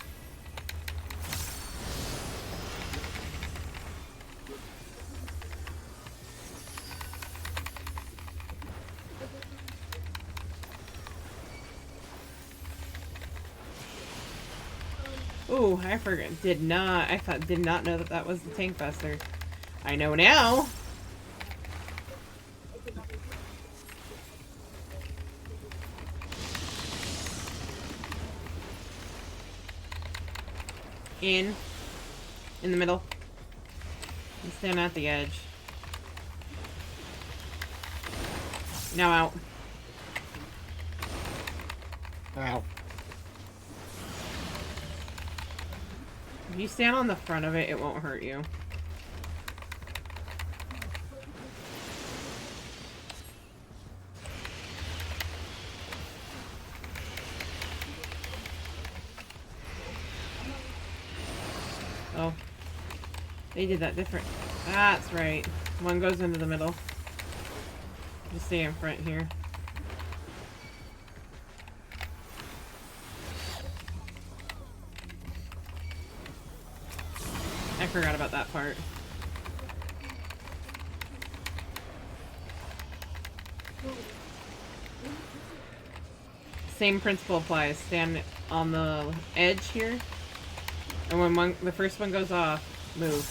Ooh, I forgot. Did not know that that was the tank buster. I know now. In the middle. And stand at the edge. Now out. Ow. If you stand on the front of it, it won't hurt you. Oh. They did that different. That's right. One goes into the middle. Just stay in front here. I forgot about that part. Same principle applies. Stand on the edge here. And when the first one goes off, move.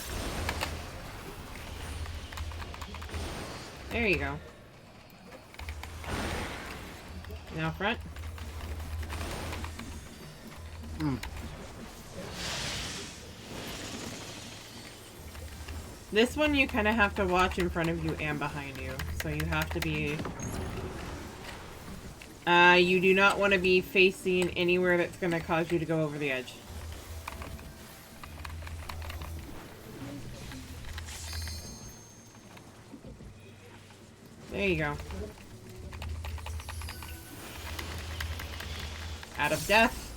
There you go. Now front. This one you kind of have to watch in front of you and behind you. So you have to be... you do not want to be facing anywhere that's going to cause you to go over the edge. There you go. Out of death.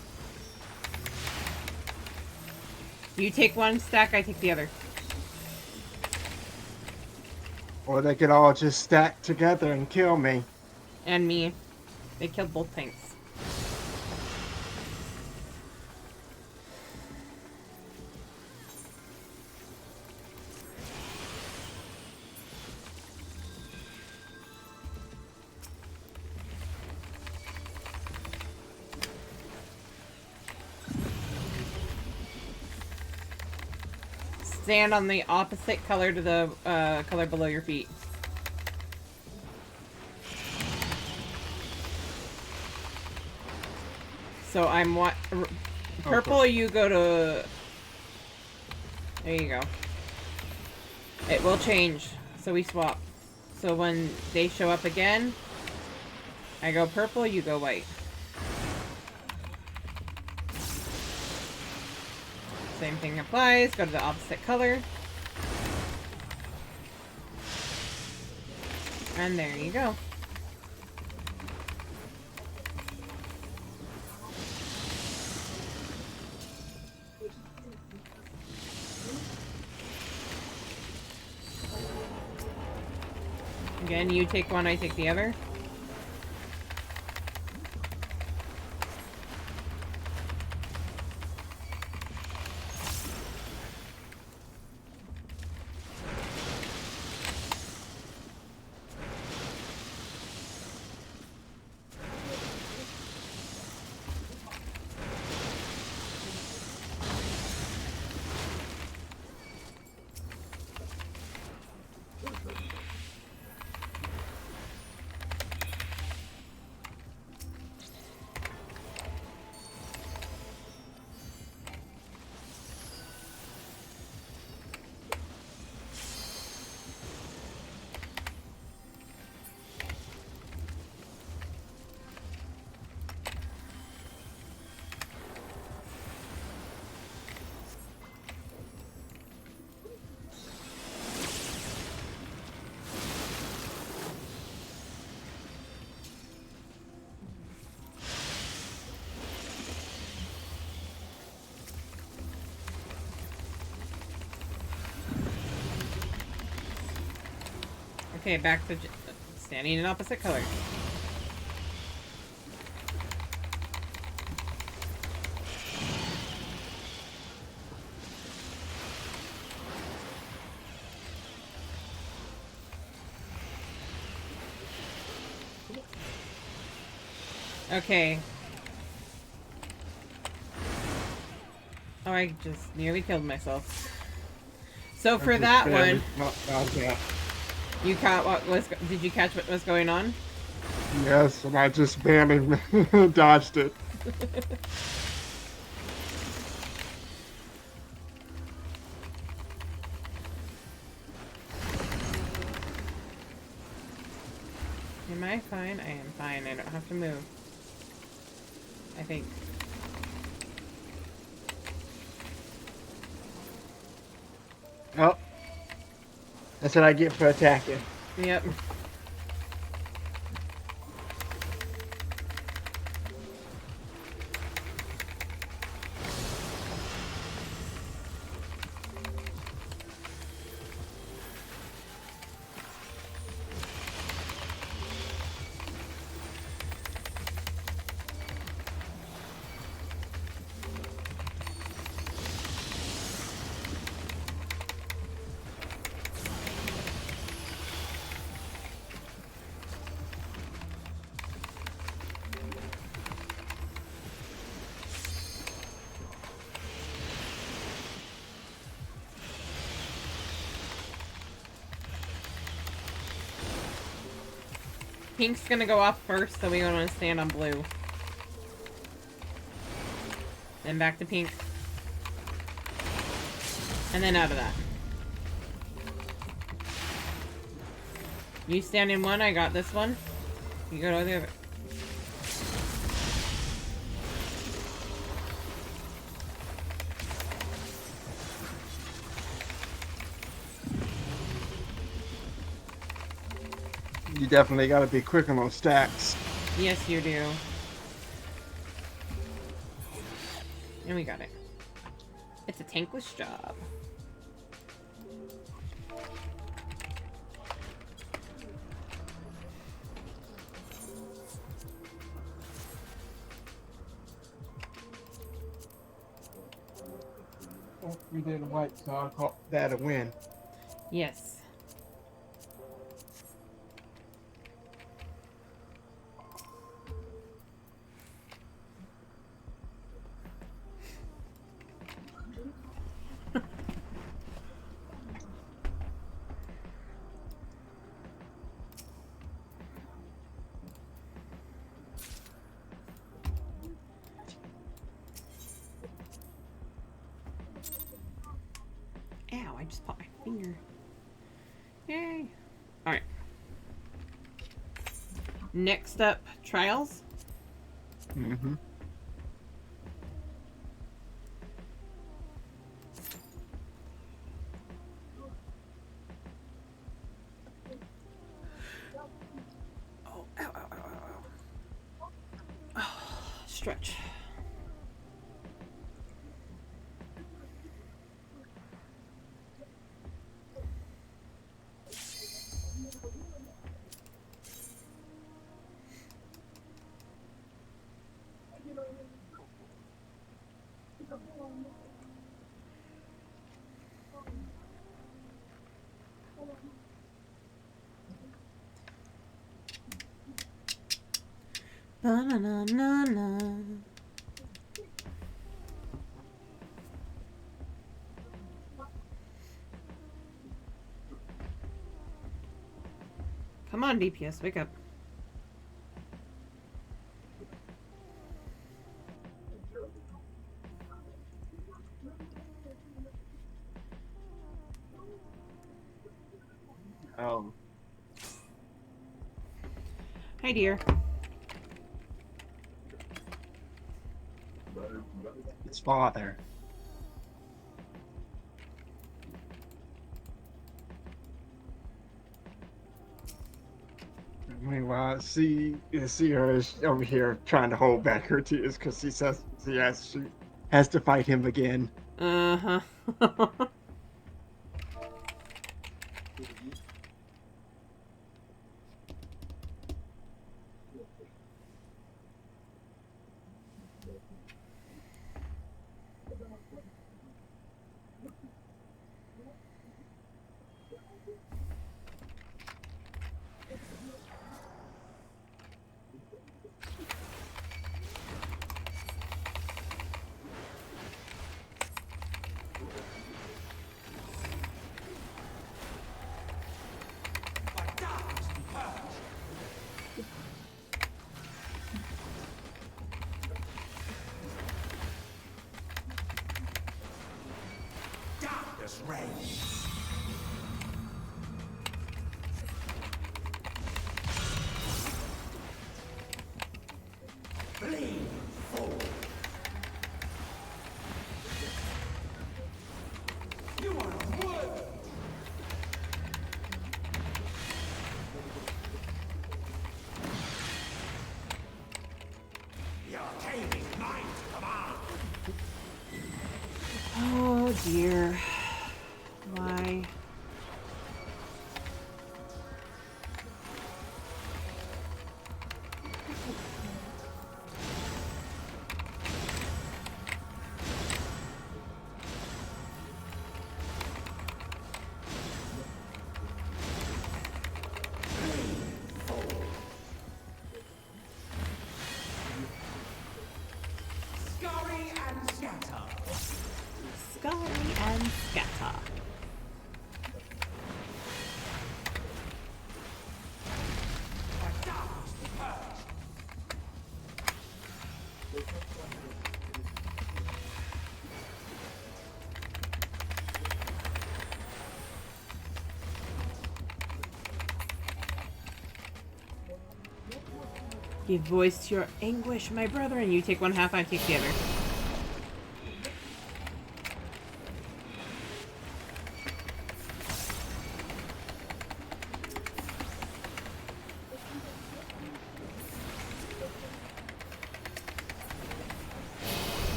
You take one stack, I take the other. Or they could all just stack together and kill me. And me. They killed both tanks. Stand on the opposite color to the color below your feet. So I'm what? Purple, okay. You go to... There you go. It will change. So we swap. So when they show up again, I go purple, you go white. Same thing applies. Go to the opposite color. And there you go. Again, you take one, I take the other. Okay, back to standing in opposite colors. Okay. Oh, I just nearly killed myself. So for that one... Yeah. You caught what was... Did you catch what was going on? Yes, and I just barely dodged it. Am I fine? I am fine. I don't have to move. I think. Oh. That's what I get for attacking. Yep. Pink's gonna go off first, so we want to stand on blue. Then back to pink. And then out of that. You stand in one, I got this one. You go to the other. You definitely gotta be quick on those stacks. Yes, you do. And we got it. It's a tankless job. We didn't wipe, so I'll call that a win. Yes. Ow, I just popped my finger. Yay. Alright. Next up, trials. Mm-hmm. Oh, ow, ow, ow, ow, ow. Oh, stretch. Ba-na-na-na-na. Come on, DPS, wake up. Oh, Hi, dear. it's father. Meanwhile, see her over here trying to hold back her tears because she says she has to fight him again. Uh-huh. Darkness reigns. Bleed forward. You are wood. The arcane is mine to command. Oh, dear. Why? Scurry and scatter. Scurry and scatter. The darkness be purged. Give voice to your anguish, my brother, and you take one half, I take the other.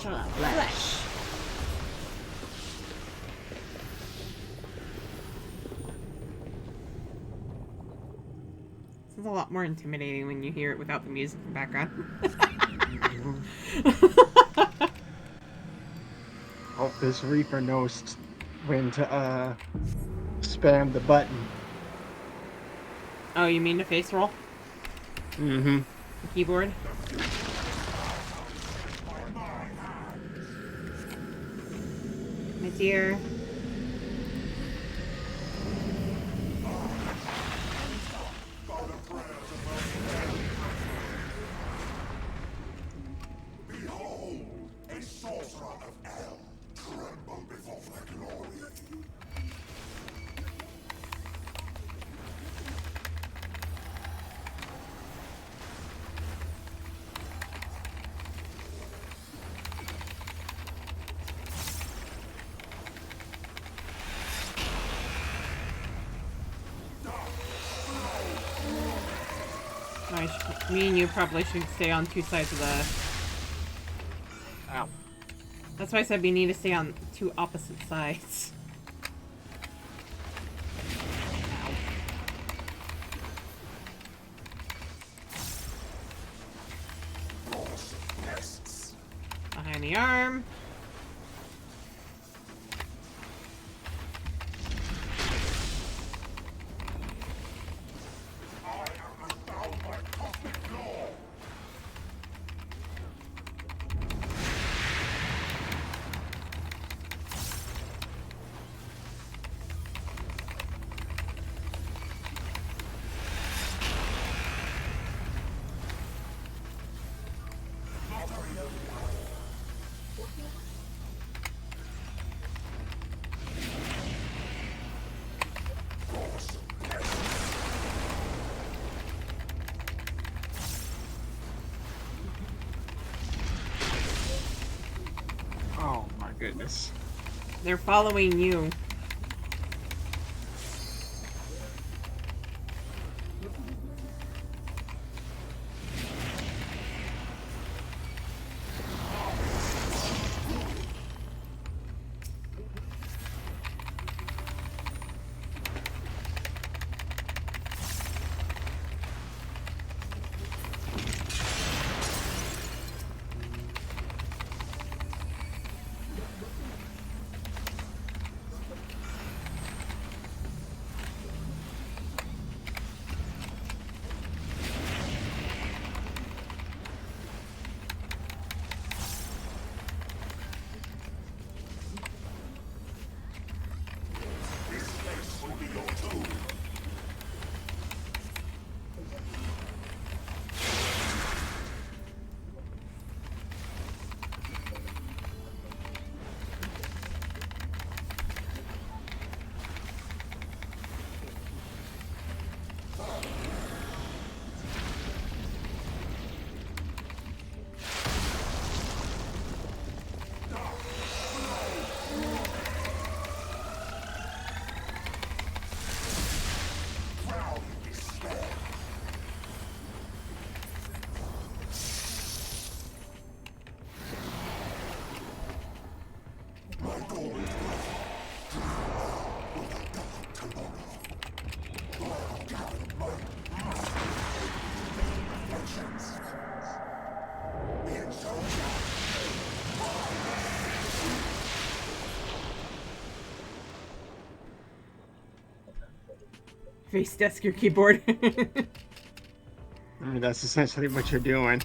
Flesh. This is a lot more intimidating when you hear it without the music in the background. Hope this Reaper knows when to spam the button. Oh, you mean the face roll? Mm-hmm. The keyboard? My dear. Behold, a sorcerer of El, tremble before my glory. Me and you probably should stay on two sides of the... Ow. That's why I said we need to stay on two opposite sides. Behind the arm. Oh my goodness. They're following you. Face desk your keyboard. I mean, that's essentially what you're doing.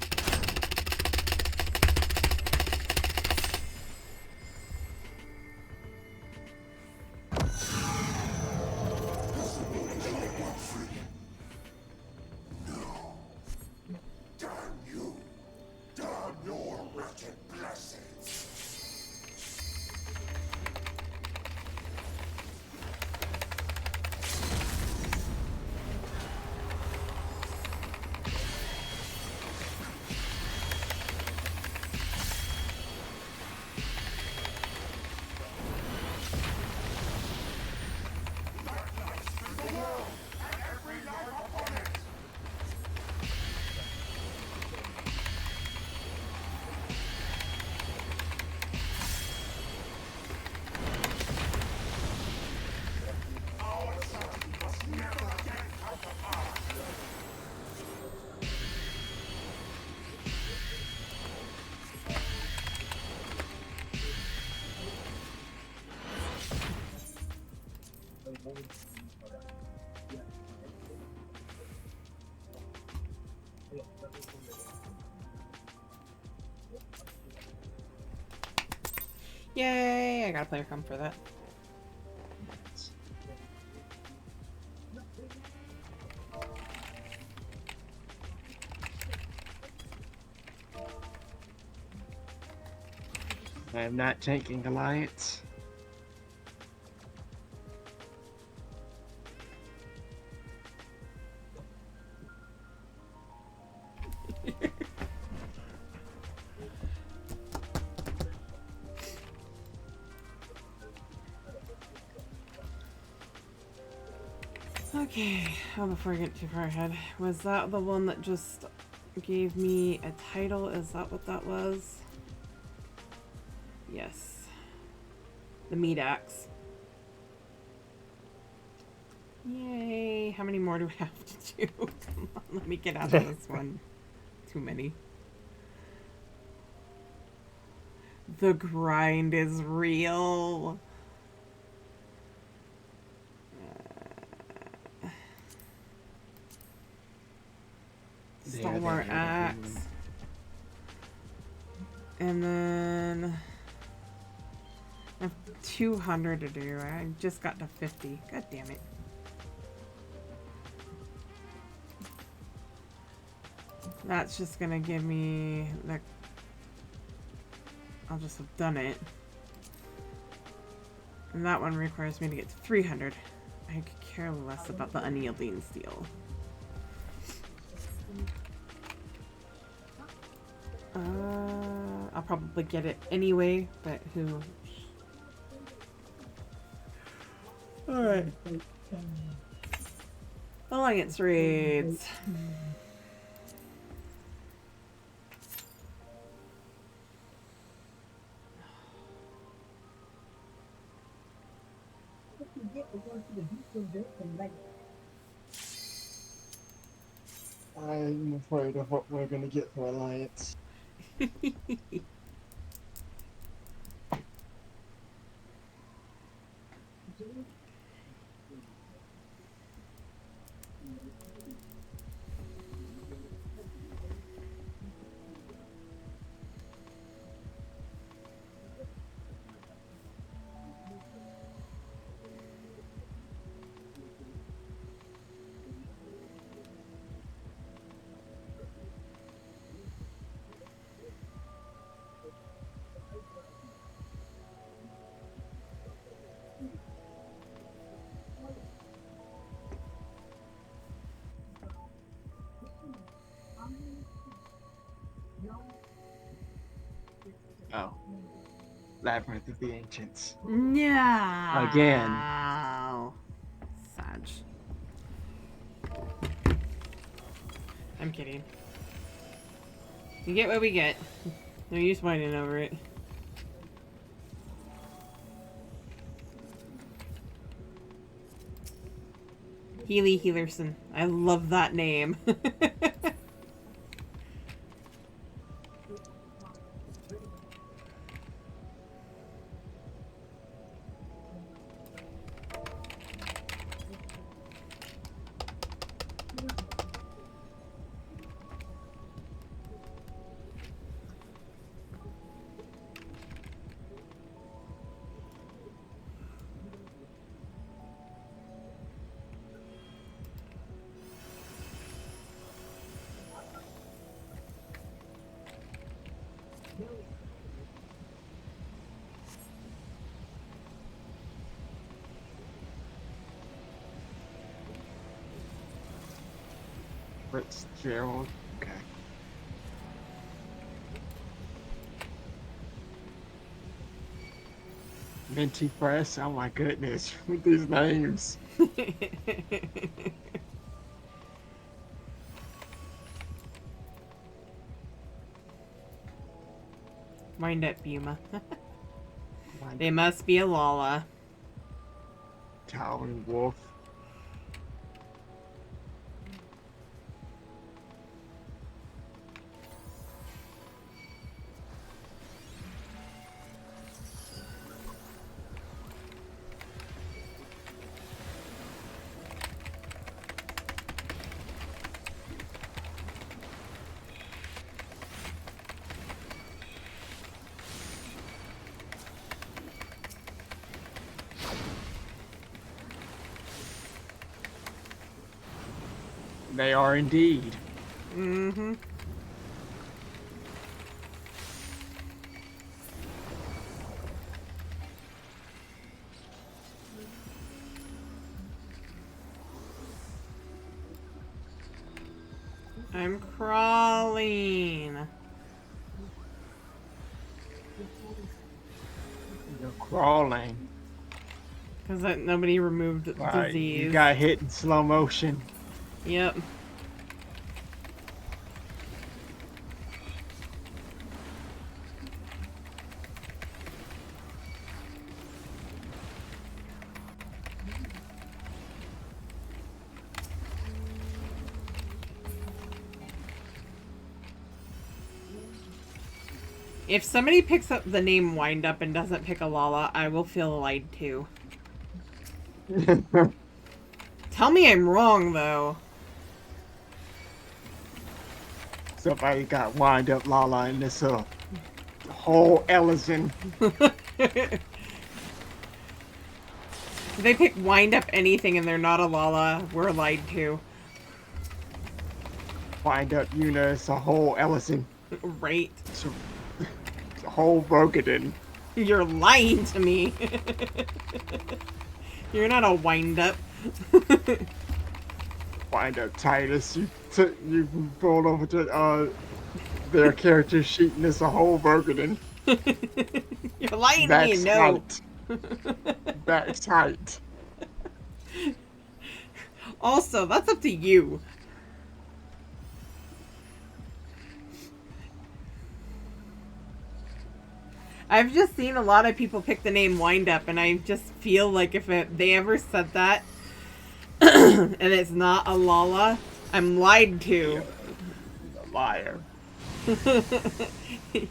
Yay! I got a player come for that. I am not taking Alliance. Okay, oh, before I get too far ahead, was that the one that just gave me a title? Is that what that was? Yes. The meat axe. Yay! How many more do I have to do? Come on, let me get out of this one. Too many. The grind is real. Stalwart axe. And then I have 200 to do. I just got to 50. God damn it. That's just gonna give me the... I'll just have done it. And that one requires me to get to 300. I could care less about the unyielding steel. I'll probably get it anyway, but who... Alright. Alliance raids. I'm afraid of what we're gonna get for Alliance. Oh. Labyrinth of the Ancients. No. Again. Sag. I'm kidding. You get what we get. No use whining over it. Healy Healerson. I love that name. Fitzgerald. Okay. Minty Press. Oh my goodness. With these names. Wind up, Yuma. They must be a Lala. Towering Wolf. They are indeed. Mm-hmm. I'm crawling. You're crawling. Because nobody removed You disease. got hit in slow motion. Yep. If somebody picks up the name Wind Up and doesn't pick a Lala, I will feel lied to. Tell me I'm wrong, though. Somebody got wind up Lala in this whole Ellison. If they pick Wind Up anything and they're not a Lala, we're lied to. Wind up Una, it's a whole Ellison. Right. It's a whole Rogaden. You're lying to me. You're not a Wind Up. Wind up Titus. You rolled over to their character sheet and it's a whole Rogaden. You're lying to me, no. That's tight. Also, that's up to you. I've just seen a lot of people pick the name Wind Up, and I just feel like if they ever said that, and it's not a Lala, I'm lied to. A liar.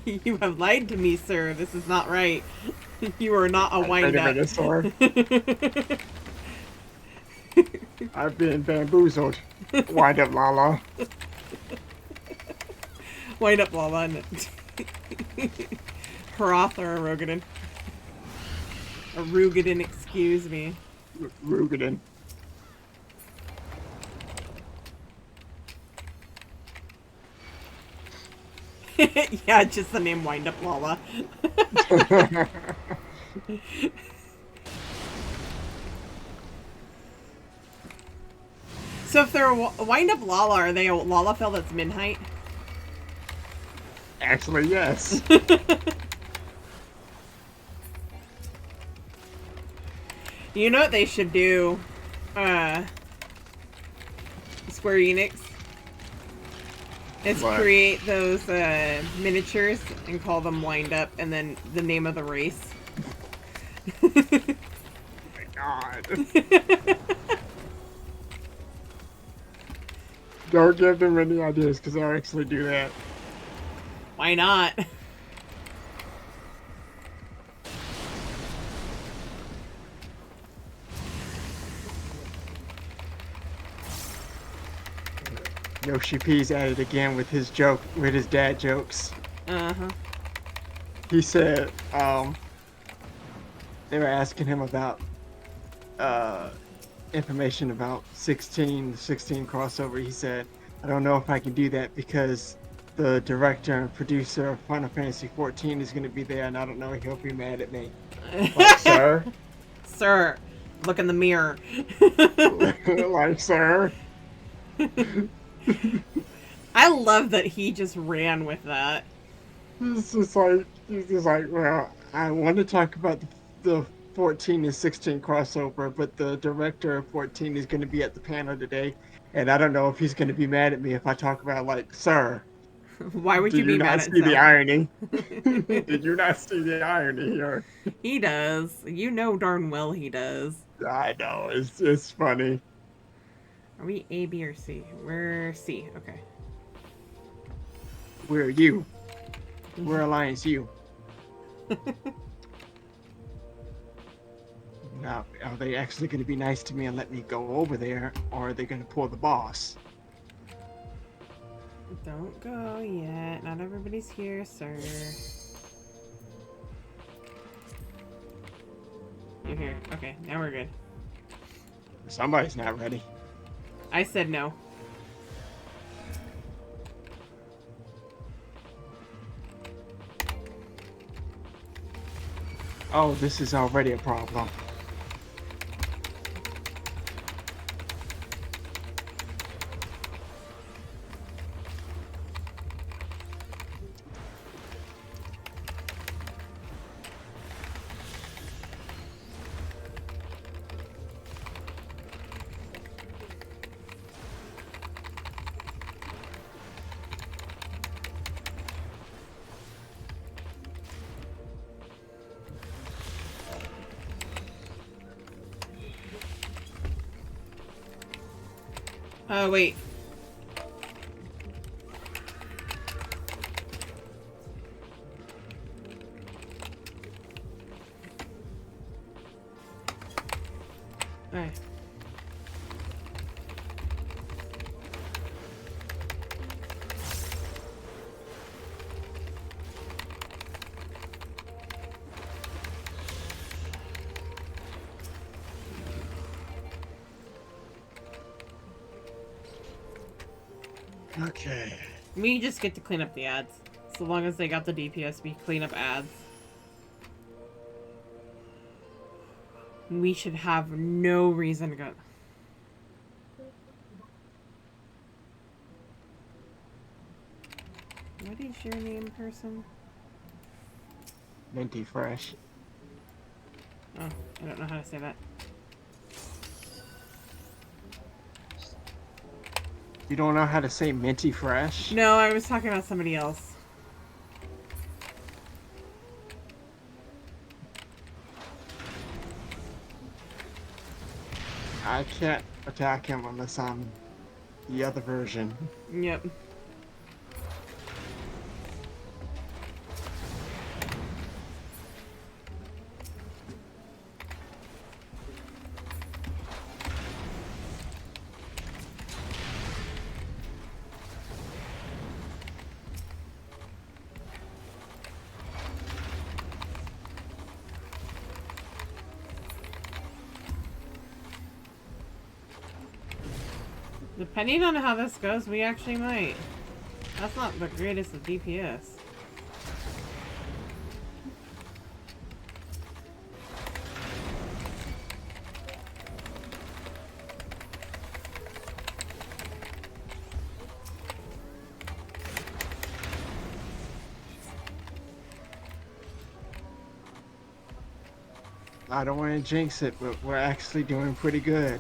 You have lied to me, sir. This is not right. You are not a Wind Up. Wait a minute, sir. I've been bamboozled. Wind up, Lala. Wind Up, Lala. Hroth or a Rogaden. A Rugaden, excuse me. Rugaden. Yeah, just the name Wind Up Lala. So if they're a Wind Up Lala, are they a Lalafell that's mid-height? Actually, yes. You know what they should do? Square Enix? Is What? create those miniatures and call them Wind Up and then the name of the race. Oh my God. Don't give them any ideas because they'll actually do that. Why not? Yoshi P's at it again with his dad jokes. Uh-huh. He said, they were asking him about information about the 16 crossover. He said, I don't know if I can do that because the director and producer of Final Fantasy 14 is going to be there, and I don't know if he'll be mad at me. Like, sir? Sir, look in the mirror. Like, sir? I love that he just ran with that. He's just like, well, I want to talk about the 14 and 16 crossover, but the director of 14 is going to be at the panel today, and I don't know if he's going to be mad at me if I talk about, like, sir. Why would you be mad at Did you not see the Zelda? irony? Did you not see the irony here? He does. You know darn well he does. I know, it's funny. Are we A, B, or C? We're C. Okay. We're you. We're Alliance U. Now, are they actually going to be nice to me and let me go over there, or are they going to pull the boss? Don't go yet. Not everybody's here, sir. You're here. Okay, now we're good. Somebody's not ready. I said no. Oh, this is already a problem. Oh, wait. Alright. Okay. We just get to clean up the ads. So long as they got the DPS, we clean up ads. We should have no reason to go. What is your name, person? Minty fresh. Oh, I don't know how to say that. You don't know how to say minty fresh? No, I was talking about somebody else. I can't attack him unless I'm the other version. Yep. Depending on how this goes, we actually might. That's not the greatest of DPS. I don't want to jinx it, but we're actually doing pretty good.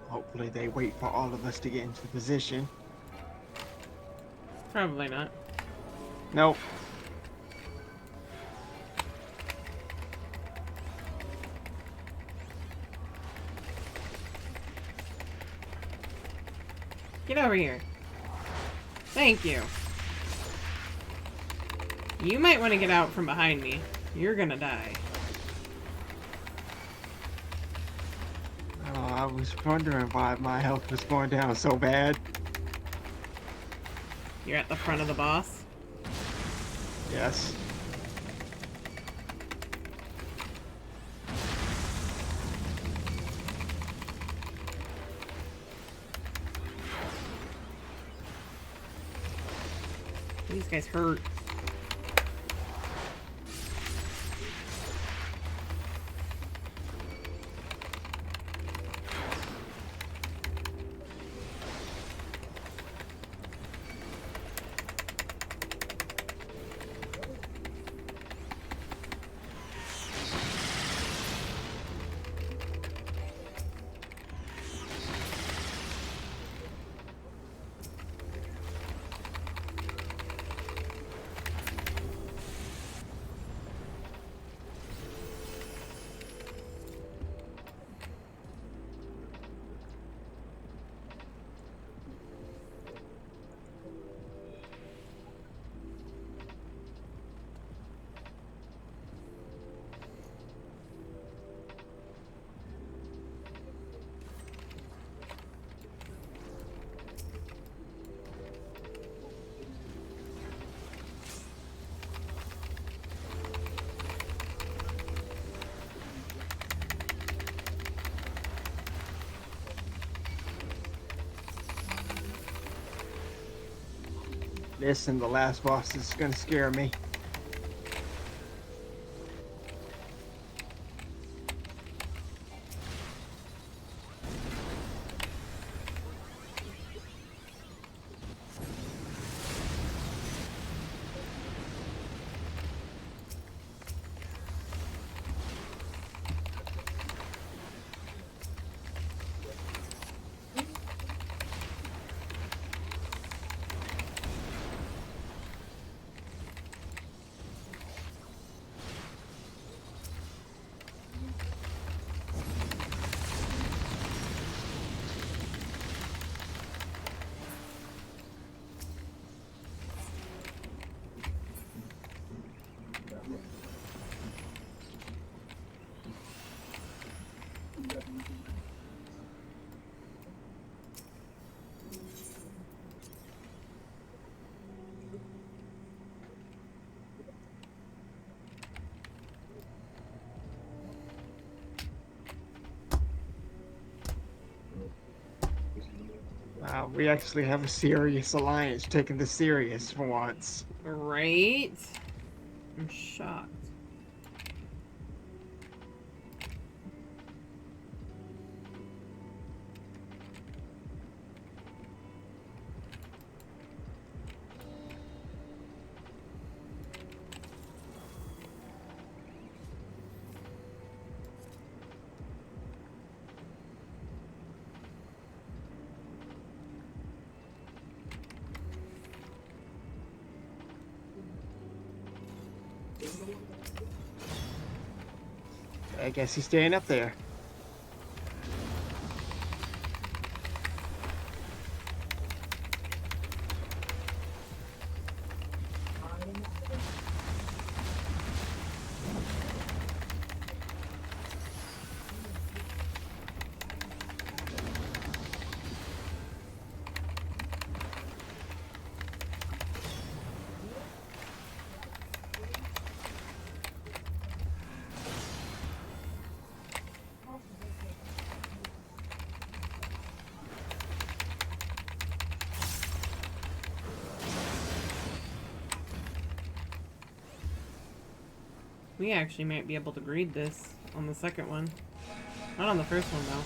Hopefully they wait for all of us to get into position. Probably not. Nope. Get over here. Thank you. You might want to get out from behind me. You're gonna die. Oh, I was wondering why my health was going down so bad. You're at the front of the boss. Yes. These guys hurt. This and the last boss is gonna scare me. Wow, we actually have a serious alliance taking this serious for once. Right? I'm shocked. I guess he's staying up there. We actually might be able to greed this on the second one. Not on the first one, though.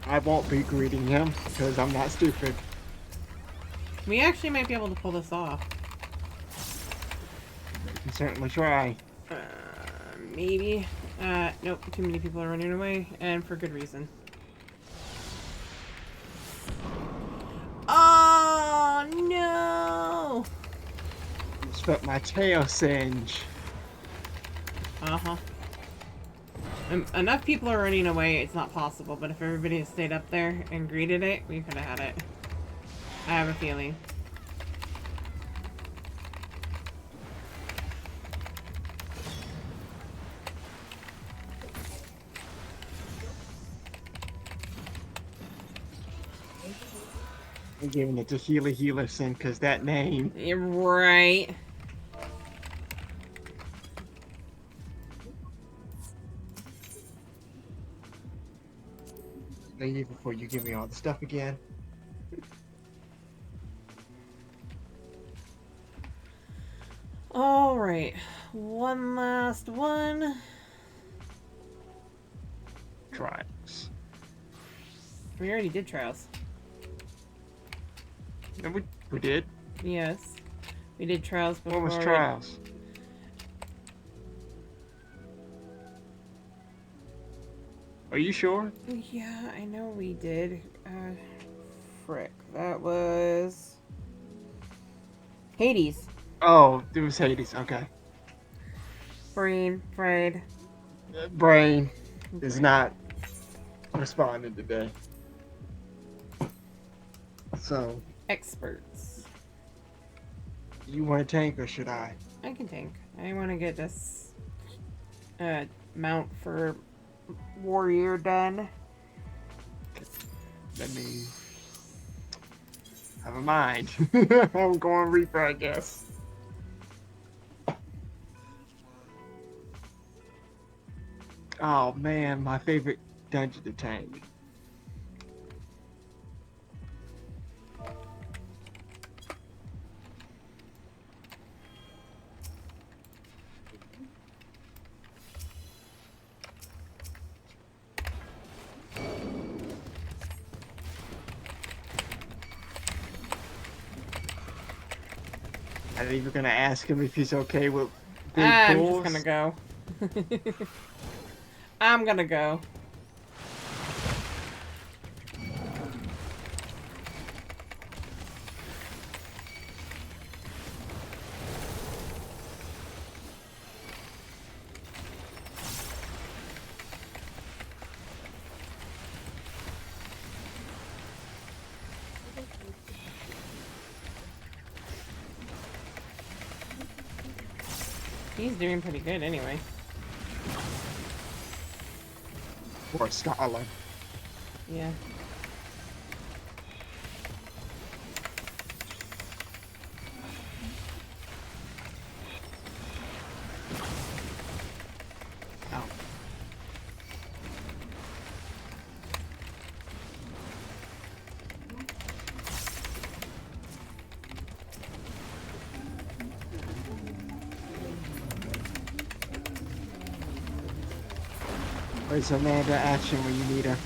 I won't be greeting him because I'm not stupid. We actually might be able to pull this off. You can certainly try. Maybe. Nope. Too many people are running away, and for good reason. Oh, no! Just felt my tail singe. Uh-huh. Enough people are running away, it's not possible, but if everybody had stayed up there and greeted it, we could have had it. I have a feeling. I'm giving it to Sheila Healerson because that name. You're right. Leave before you give me all the stuff again. Alright. One last one. Trials. We already did trials. No, we did. Yes. We did trials before. What was trials? Are you sure? Yeah, I know we did. Frick. That was... Hades. Oh, it was Hades. Okay. Brain. Fried. Brain is not responding today. So, Experts. You want a tank or should I? I can tank. I want to get this mount for warrior done. Let me. Never mind. I'm going Reaper, I guess. Oh man, my favorite dungeon to tank. I'm even gonna ask him if he's okay with big I'm just bulls. gonna go. I'm gonna go. He's doing pretty good anyway. Or a scholar. Yeah. Oh. Where's Amanda action when you need her?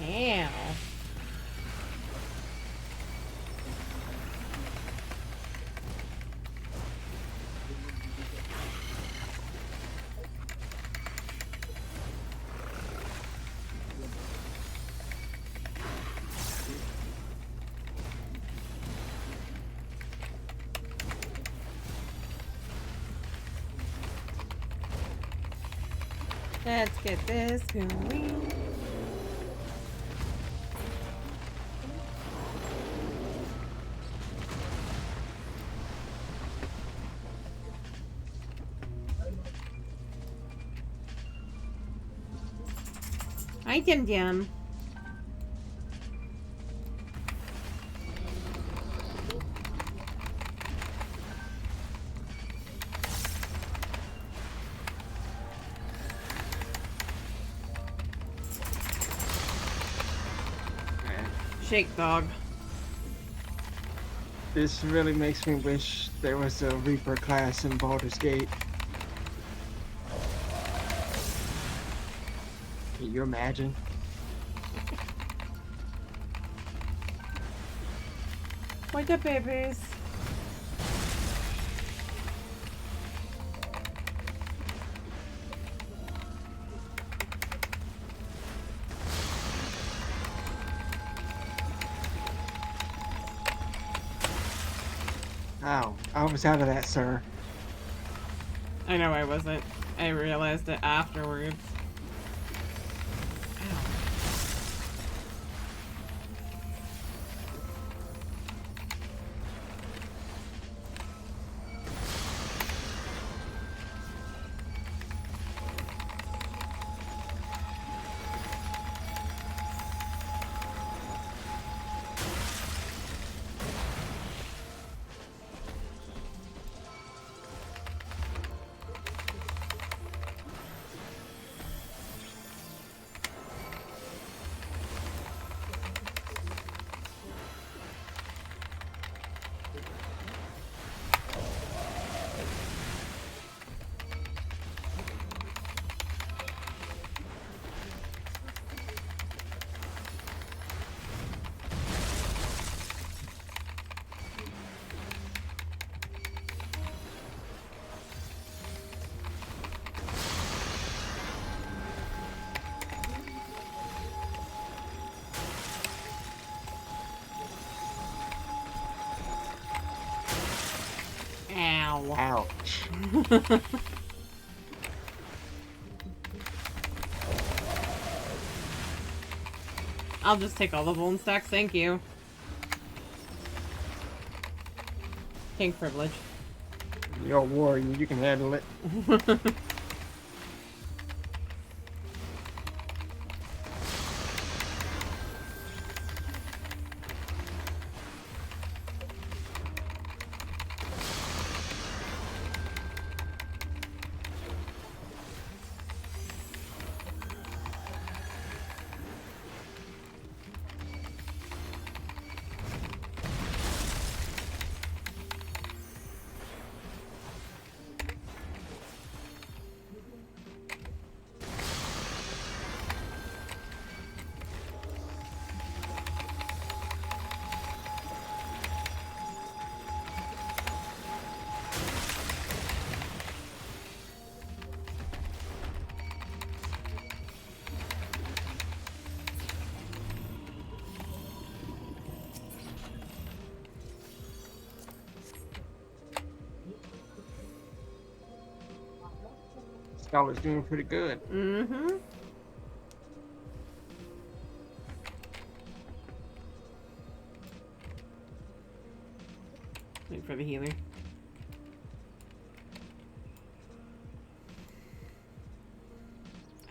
Damn. Let's get this going. Hi, Dim Dim. Man, Shake dog. this really makes me wish there was a Reaper class in Baldur's Gate. Can you imagine? Wake up, babies. Ow, I was out of that, sir. I know I wasn't. I realized it afterwards. Ow. Ow. Ouch. I'll just take all the bone stacks, thank you. King privilege. You're a warrior, you can handle it. Scholar's doing pretty good. Mm-hmm. Wait for the healer.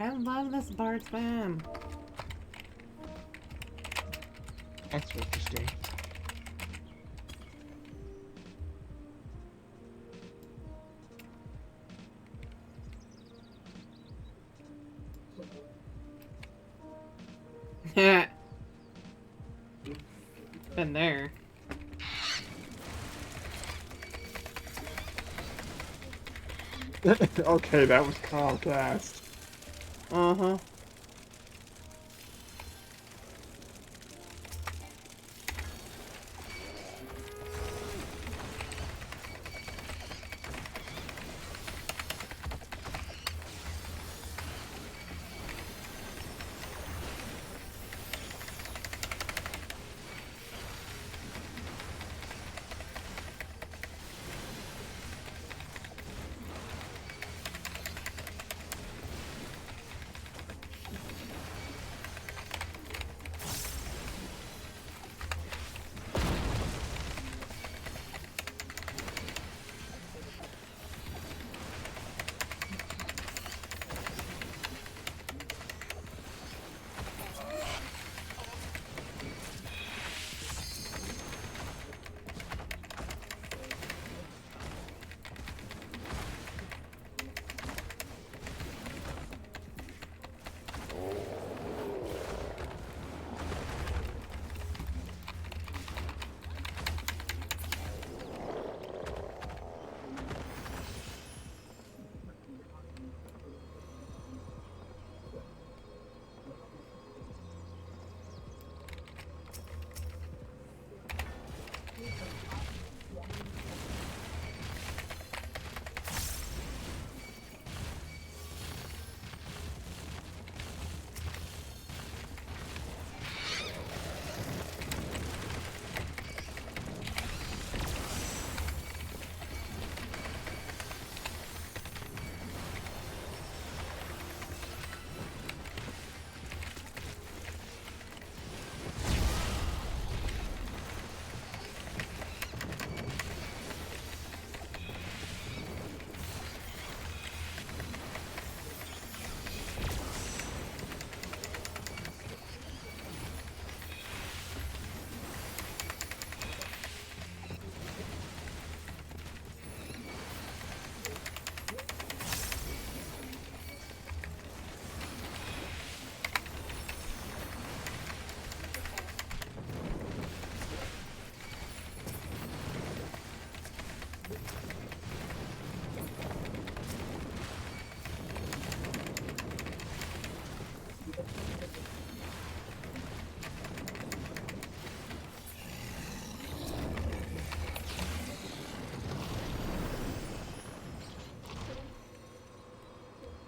I love this bard spam. That's interesting. Been there. Okay, that was calm fast. Uh-huh.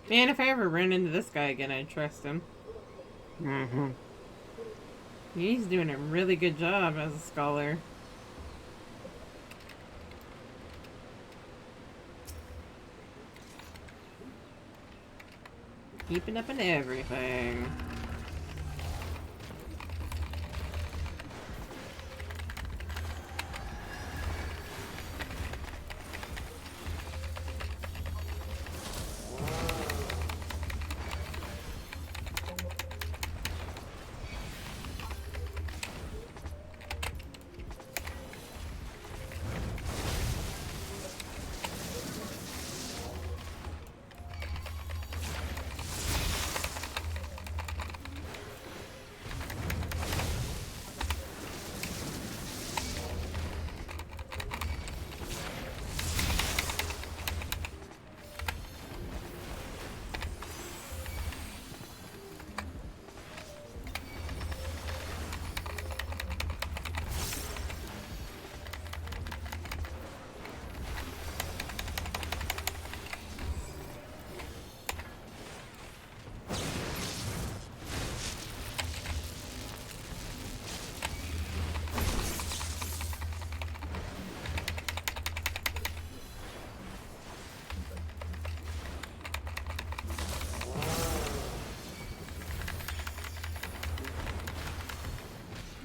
Man, if I ever ran into this guy again, I'd trust him. Mm-hmm. He's doing a really good job as a scholar. Keeping up in everything.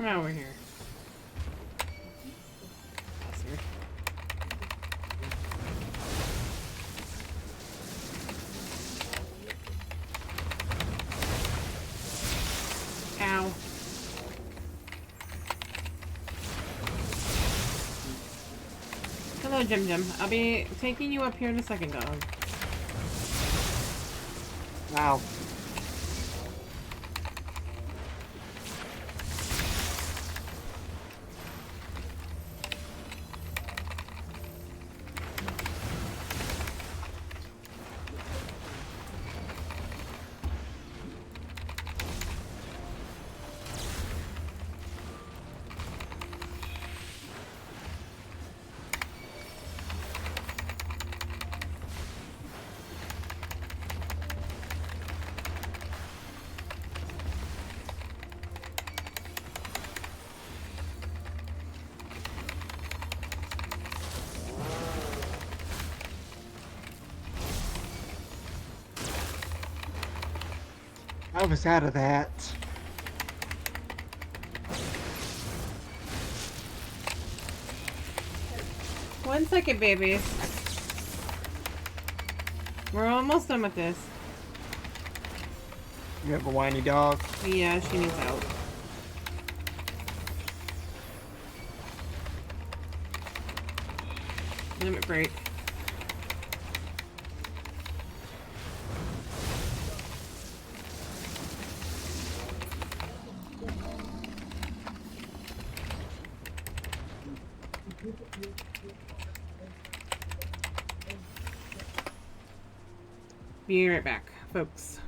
Come over here. Bastard. Ow. Hello, Jim Jim. I'll be taking you up here in a second, dog. Wow. I was out of that. One second, babies. We're almost done with this. You have a whiny dog. Yeah, she needs out. Limit break. Be right back, folks.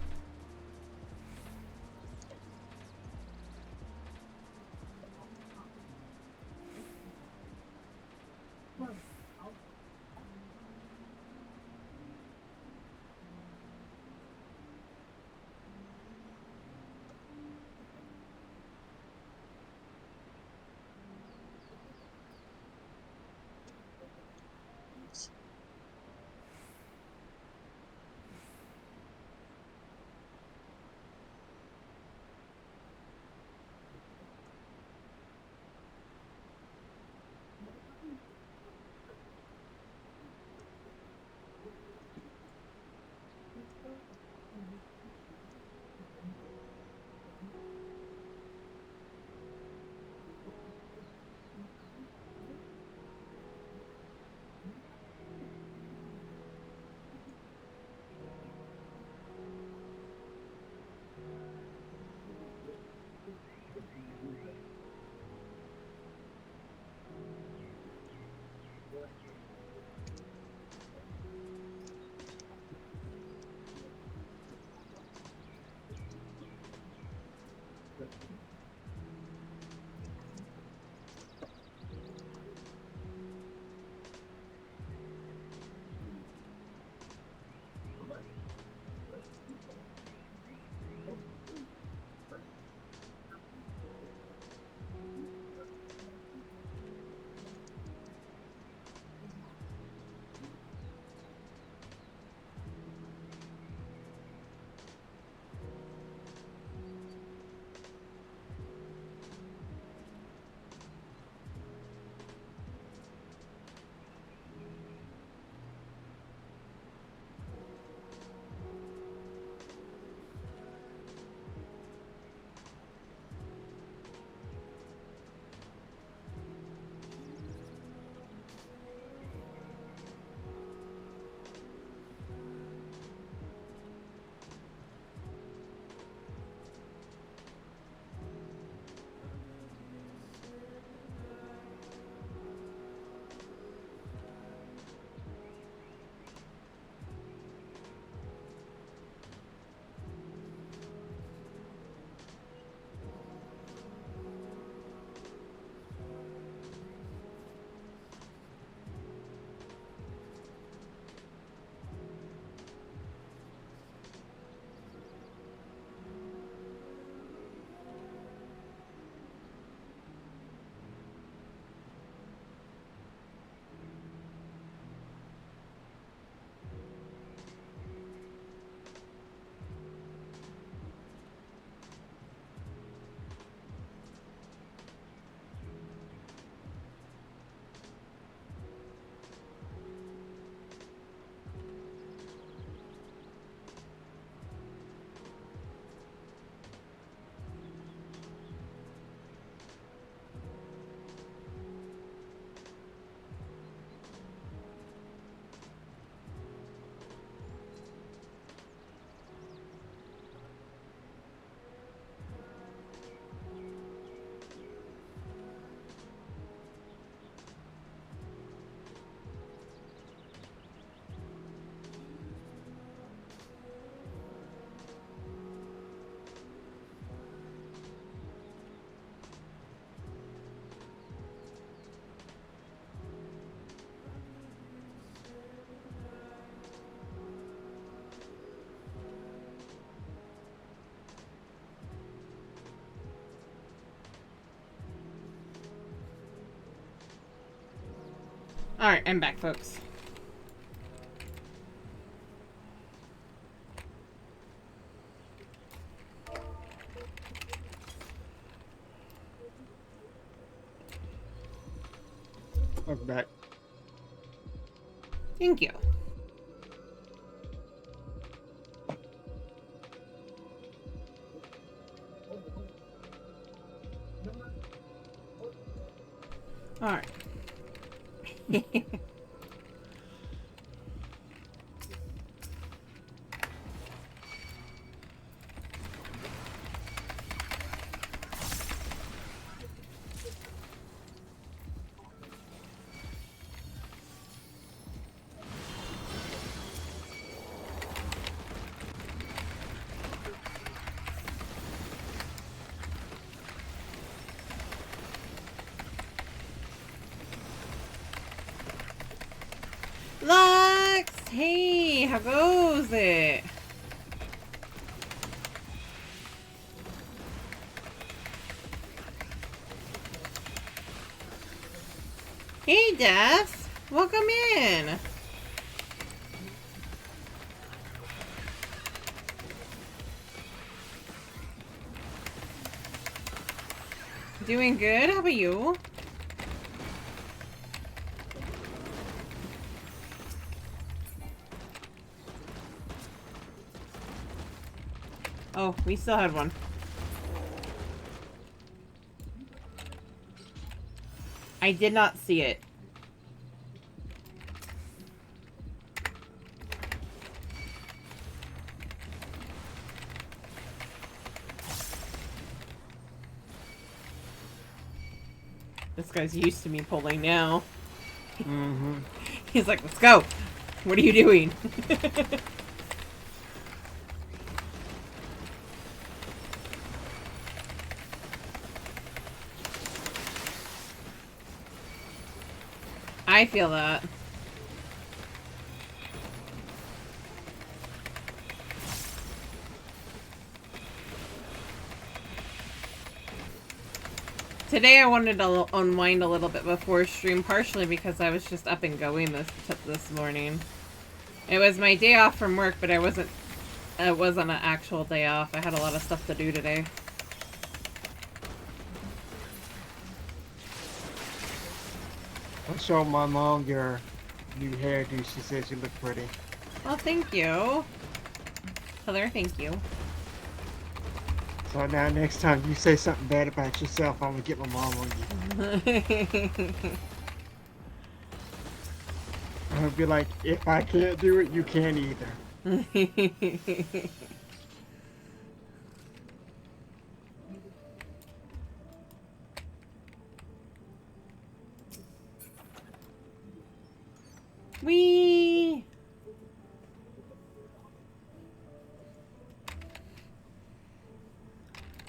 Alright, I'm back, folks. Welcome back. Thank you. Alright. Lux! Hey, how goes it? Hey, Des! Welcome in! Doing good? How about you? Oh, we still had one. I did not see it. This guy's used to me pulling now. Mm-hmm. He's like, let's go. What are you doing? I feel that. Today I wanted to unwind a little bit before stream, partially because I was just up and going this morning. It was my day off from work, but it wasn't an actual day off. I had a lot of stuff to do today. I showed my mom your new hairdo. She says you look pretty. Well, thank you. Tell her thank you. So now next time you say something bad about yourself, I'm gonna get my mom on you. I'm gonna be like, if I can't do it, you can't either. Wee.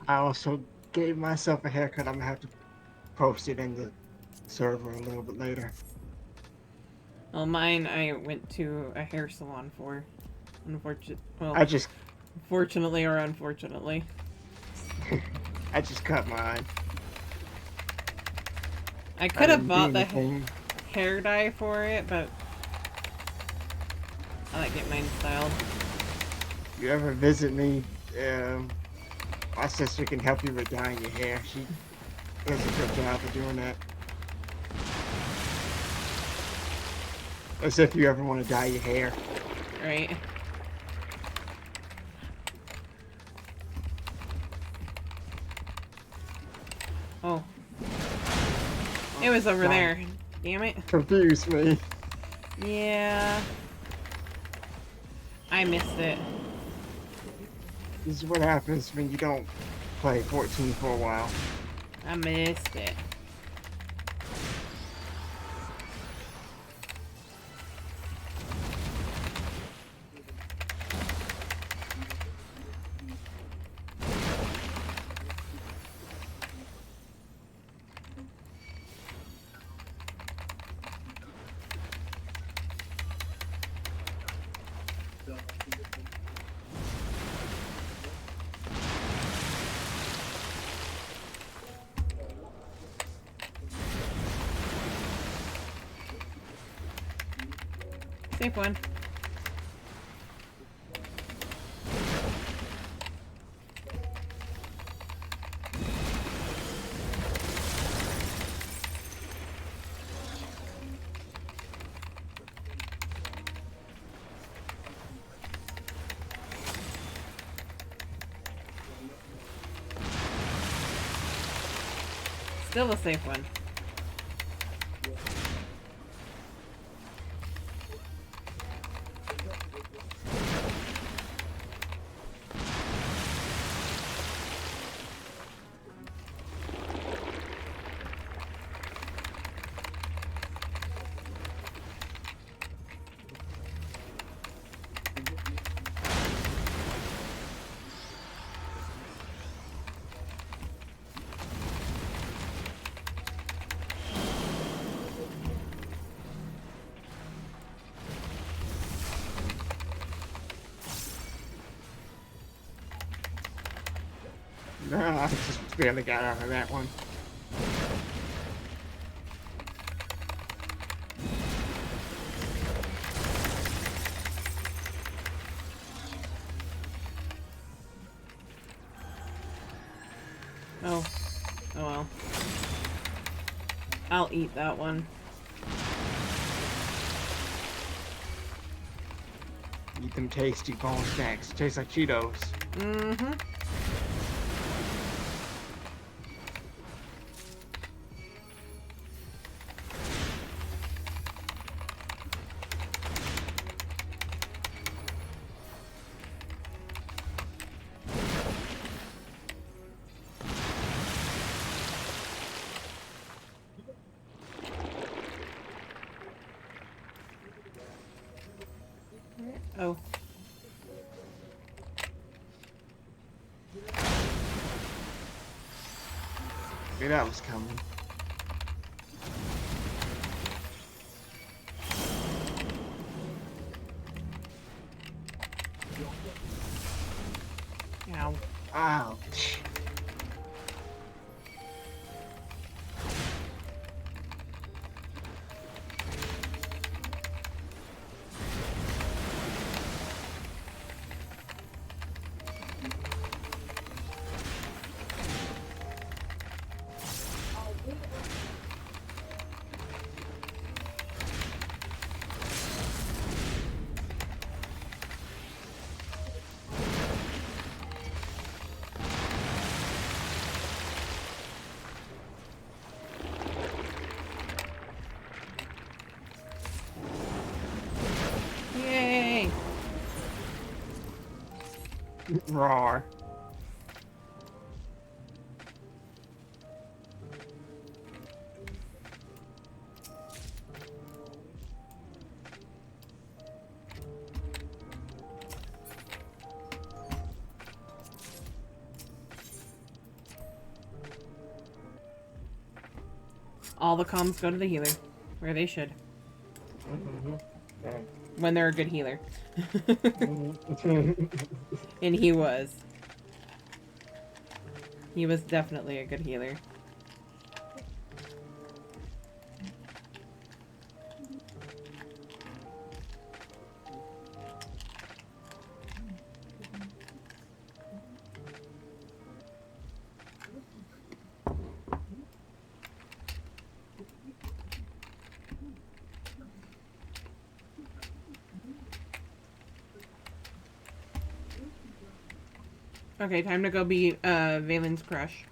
I also gave myself a haircut. I'm gonna have to post it in the server a little bit later. Well, mine I went to a hair salon for. Well, fortunately or unfortunately. I just cut mine. I could have bought the anything. hair dye for it, but I like get mine styled. If you ever visit me, my sister can help you with dyeing your hair. She does a good job of doing that. As if you ever want to dye your hair. Right. Oh. It was over there. Damn it. Confused me. Yeah. I missed it. This is what happens when you don't play 14 for a while. I missed it. Safe one. Still a safe one. No, I just barely got out of that one. Oh. Oh well. I'll eat that one. Eat them tasty bone snacks. Taste like Cheetos. Mm-hmm. Oh. Maybe that was coming. Ow. Ouch. Yay! Roar. All the comms go to the healer. Where they should. Okay. When they're a good healer. Mhm. And he was. He was definitely a good healer. Okay, time to go be Valen's crush.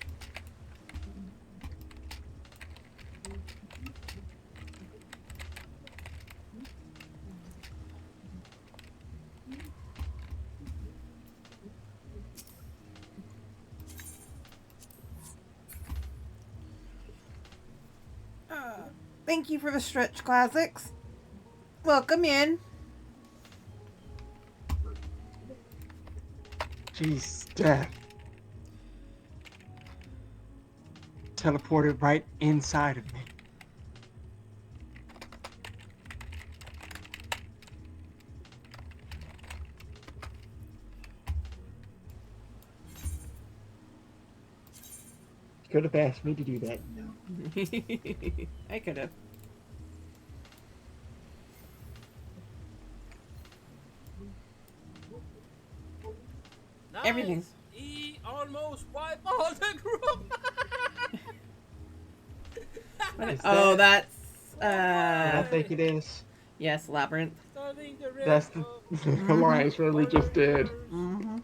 Thank you for the stretch classics. Welcome in. Jeez, death. Teleported right inside of me. Could have asked me to do that, you know. I could have. Everything. Nice. He almost wiped all the group. Oh, that's What I think it is. yes, labyrinth. Starting the rest That's the of alliance where we just did. Mm-hmm.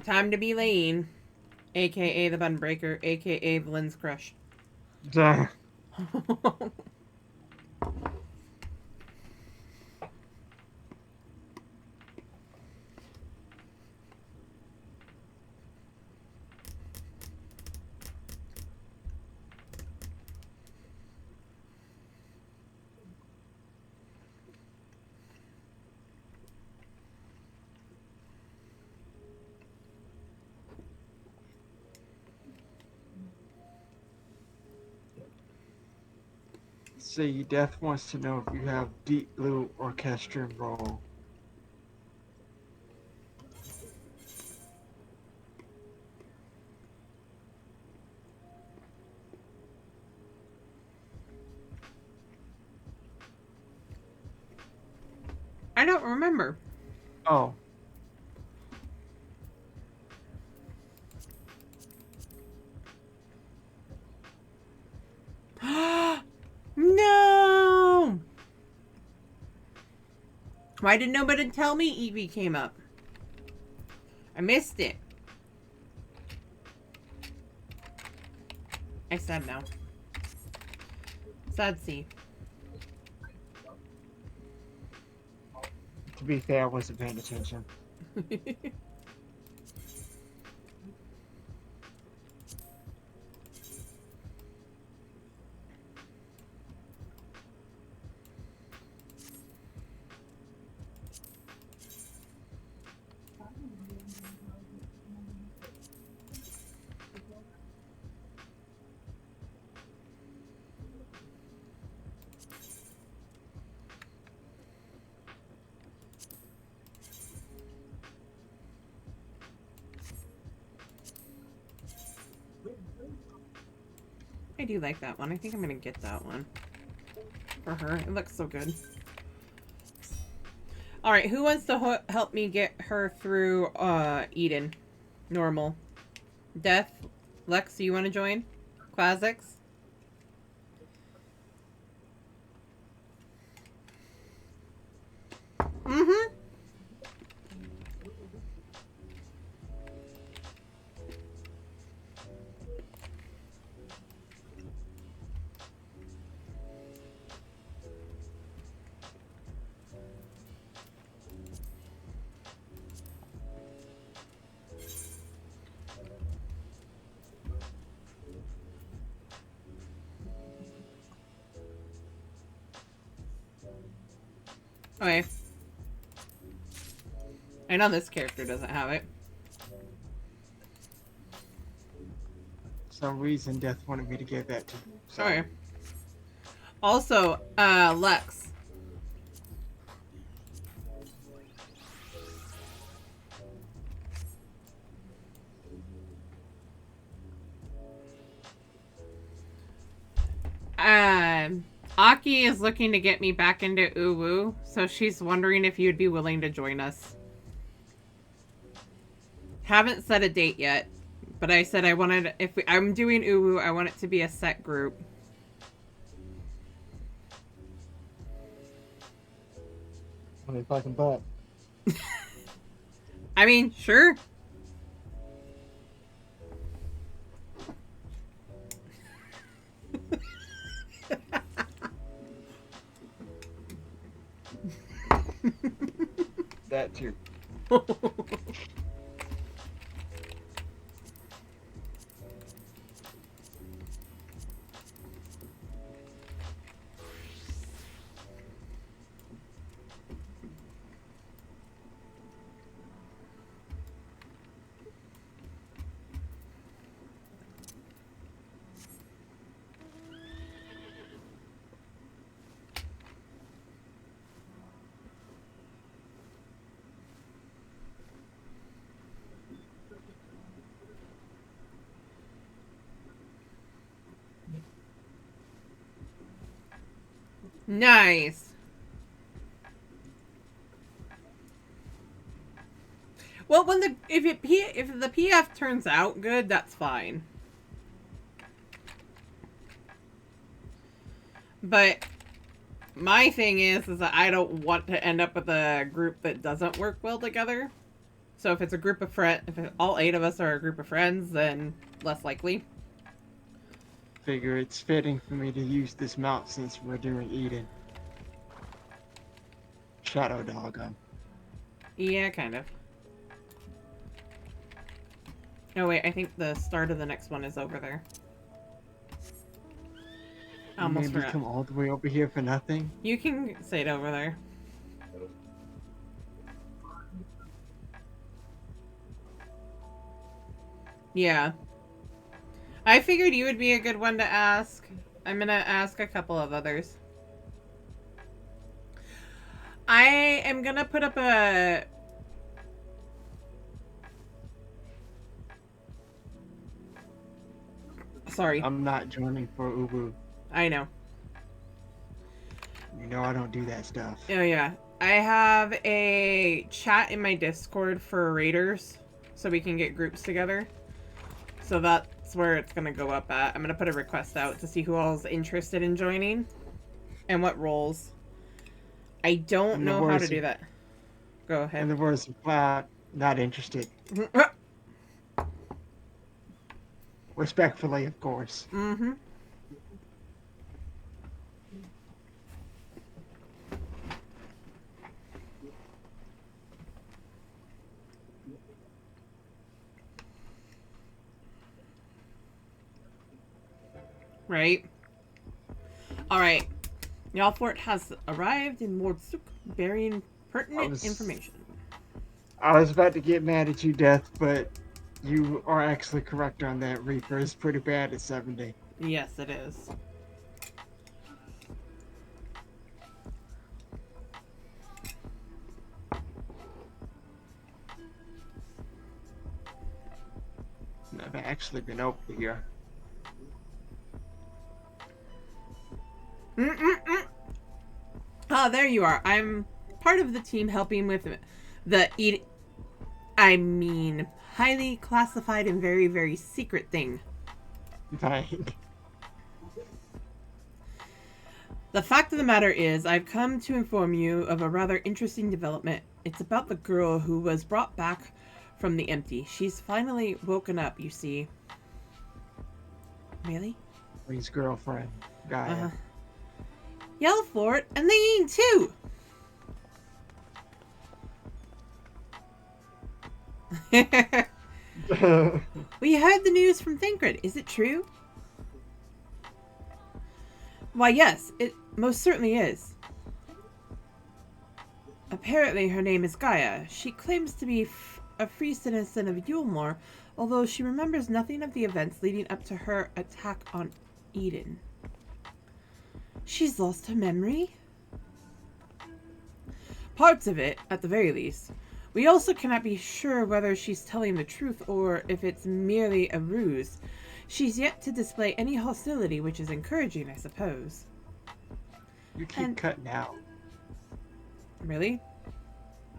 Time to be laying, aka the bun breaker, aka the lens crush. Duh. See, Death wants to know if you have Deep Blue Orchestrion roll. I don't remember. Oh, No! Why did nobody tell me Eevee came up? I missed it. I said no. Sad C. to be fair, I wasn't paying attention. I do like that one. I think I'm gonna get that one for her. It looks so good. Alright, who wants to help me get her through Eden? Normal. Death? Lex, do you want to join? Quazix? Mm-hmm. Okay. I know this character doesn't have it. For some reason, Death wanted me to give that to you. So. Okay. Also, Lex. Aki is looking to get me back into Uwu, so she's wondering if you'd be willing to join us. Haven't set a date yet, but I said I wanted, if I'm doing Uwu, I want it to be a set group. Only fucking butt. I mean, sure. That too. Nice. Well, if the PF turns out good, that's fine. But my thing is that I don't want to end up with a group that doesn't work well together. So if it's a group of friends, if all 8 of us are a group of friends, then less likely. Figure it's fitting for me to use this mount since we're doing Eden. Shadow Dog. Yeah, kind of. Oh wait, I think the start of the next one is over there. I almost Maybe forgot. come all the way over here for nothing. You can say it over there. Yeah. I figured you would be a good one to ask. I'm gonna ask a couple of others. I am gonna put up a... Sorry. I'm not joining for Ubu. I know. You know I don't do that stuff. Oh yeah. I have a chat in my Discord for raiders, so we can get groups together. So that's where it's gonna go up at. I'm gonna put a request out to see who all's interested in joining and what roles. I don't know how to do that. Go ahead. In the words of Cloud, not interested. Respectfully, of course. Mm-hmm. Right. Alright. Y'all fort has arrived in Mordsuk, bearing pertinent information. I was about to get mad at you, Death, but you are actually correct on that. Reaper is pretty bad at 70. Yes, it is. I've actually been over here. Ah, there you are. I'm part of the team helping with the highly classified and very, very secret thing. Fine. The fact of the matter is, I've come to inform you of a rather interesting development. It's about the girl who was brought back from the empty. She's finally woken up, you see. Really? His girlfriend, Gaia. Yell for it, and they ain't too! We heard the news from Thancred. Is it true? Why, yes, it most certainly is. Apparently her name is Gaia. She claims to be a free citizen of Yulmore, although she remembers nothing of the events leading up to her attack on Eden. She's lost her memory? Parts of it, at the very least. We also cannot be sure whether she's telling the truth or if it's merely a ruse. She's yet to display any hostility, which is encouraging, I suppose. You keep cutting out. Really?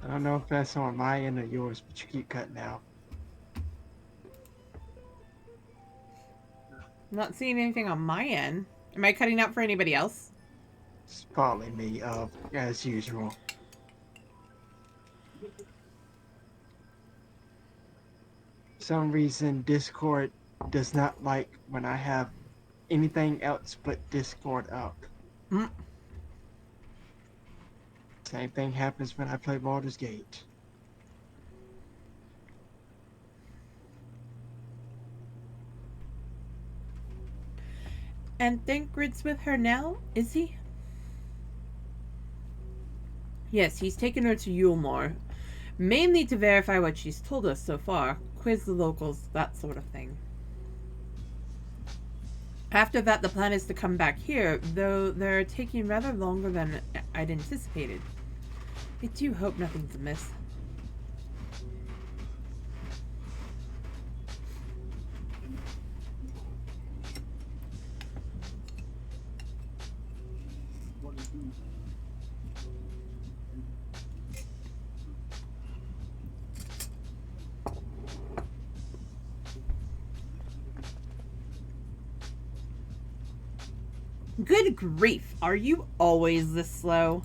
I don't know if that's on my end or yours, but you keep cutting out. I'm not seeing anything on my end. Am I cutting out for anybody else? It's probably me, as usual. For some reason, Discord does not like when I have anything else but Discord up. Same thing happens when I play Baldur's Gate. And Thancred's with her now, is he? Yes, he's taken her to Yulmore. Mainly to verify what she's told us so far, quiz the locals, that sort of thing. After that, the plan is to come back here, though they're taking rather longer than I'd anticipated. I do hope nothing's amiss. Good grief, are you always this slow?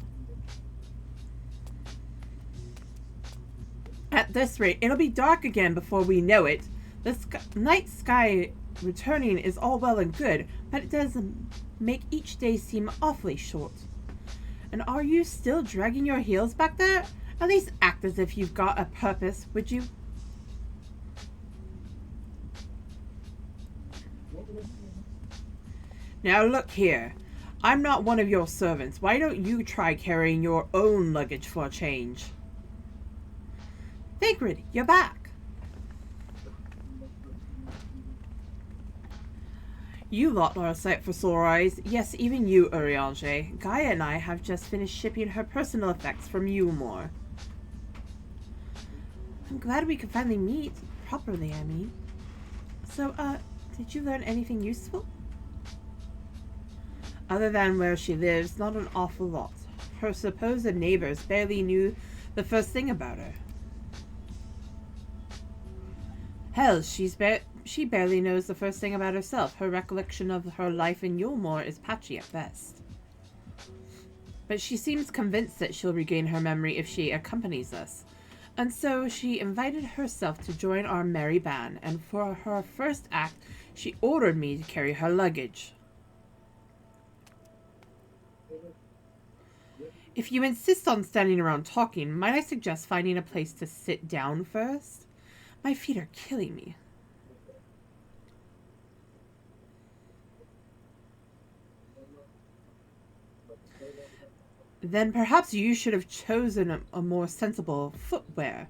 At this rate, it'll be dark again before we know it. The night sky returning is all well and good, but it does make each day seem awfully short. And are you still dragging your heels back there? At least act as if you've got a purpose, would you? Now look here. I'm not one of your servants. Why don't you try carrying your own luggage for a change? Thancred, you're back. You lot are a sight for sore eyes. Yes, even you, Eorzea. Gaia and I have just finished shipping her personal effects from Eulmore. I'm glad we could finally meet. Properly, I mean. So, did you learn anything useful? Other than where she lives, not an awful lot. Her supposed neighbors barely knew the first thing about her. Hell, she barely knows the first thing about herself. Her recollection of her life in Eulmore is patchy at best. But she seems convinced that she'll regain her memory if she accompanies us. And so she invited herself to join our merry band, and for her first act, she ordered me to carry her luggage. If you insist on standing around talking, might I suggest finding a place to sit down first? My feet are killing me. Then perhaps you should have chosen a more sensible footwear.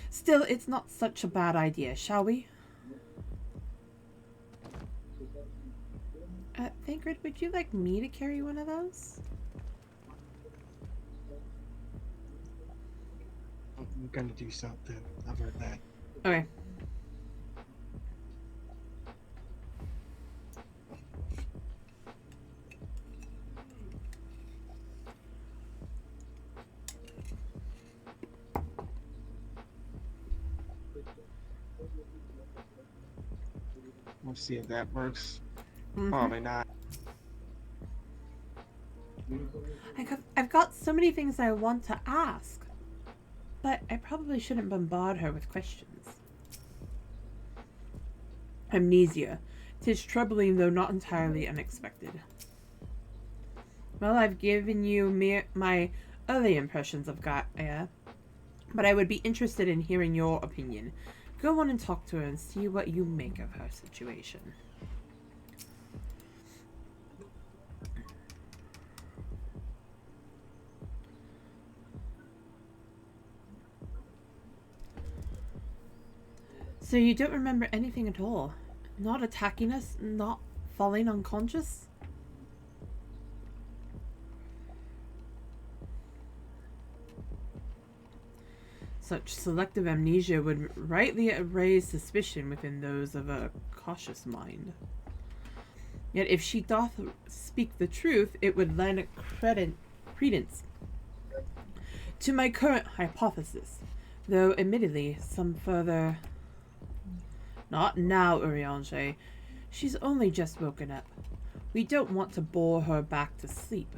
Still, it's not such a bad idea, shall we? Thancred, would you like me to carry one of those? I'm gonna do something about that. Okay. We'll see if that works. Mm-hmm. Probably not. I've got so many things I want to ask. But I probably shouldn't bombard her with questions. Amnesia. 'Tis troubling, though not entirely unexpected. Well, I've given you my early impressions of Gaia, but I would be interested in hearing your opinion. Go on and talk to her and see what you make of her situation. So you don't remember anything at all? Not attacking us? Not falling unconscious? Such selective amnesia would rightly raise suspicion within those of a cautious mind. Yet if she doth speak the truth, it would lend credence to my current hypothesis, though admittedly some further... Not now, Eorzea. She's only just woken up. We don't want to bore her back to sleep.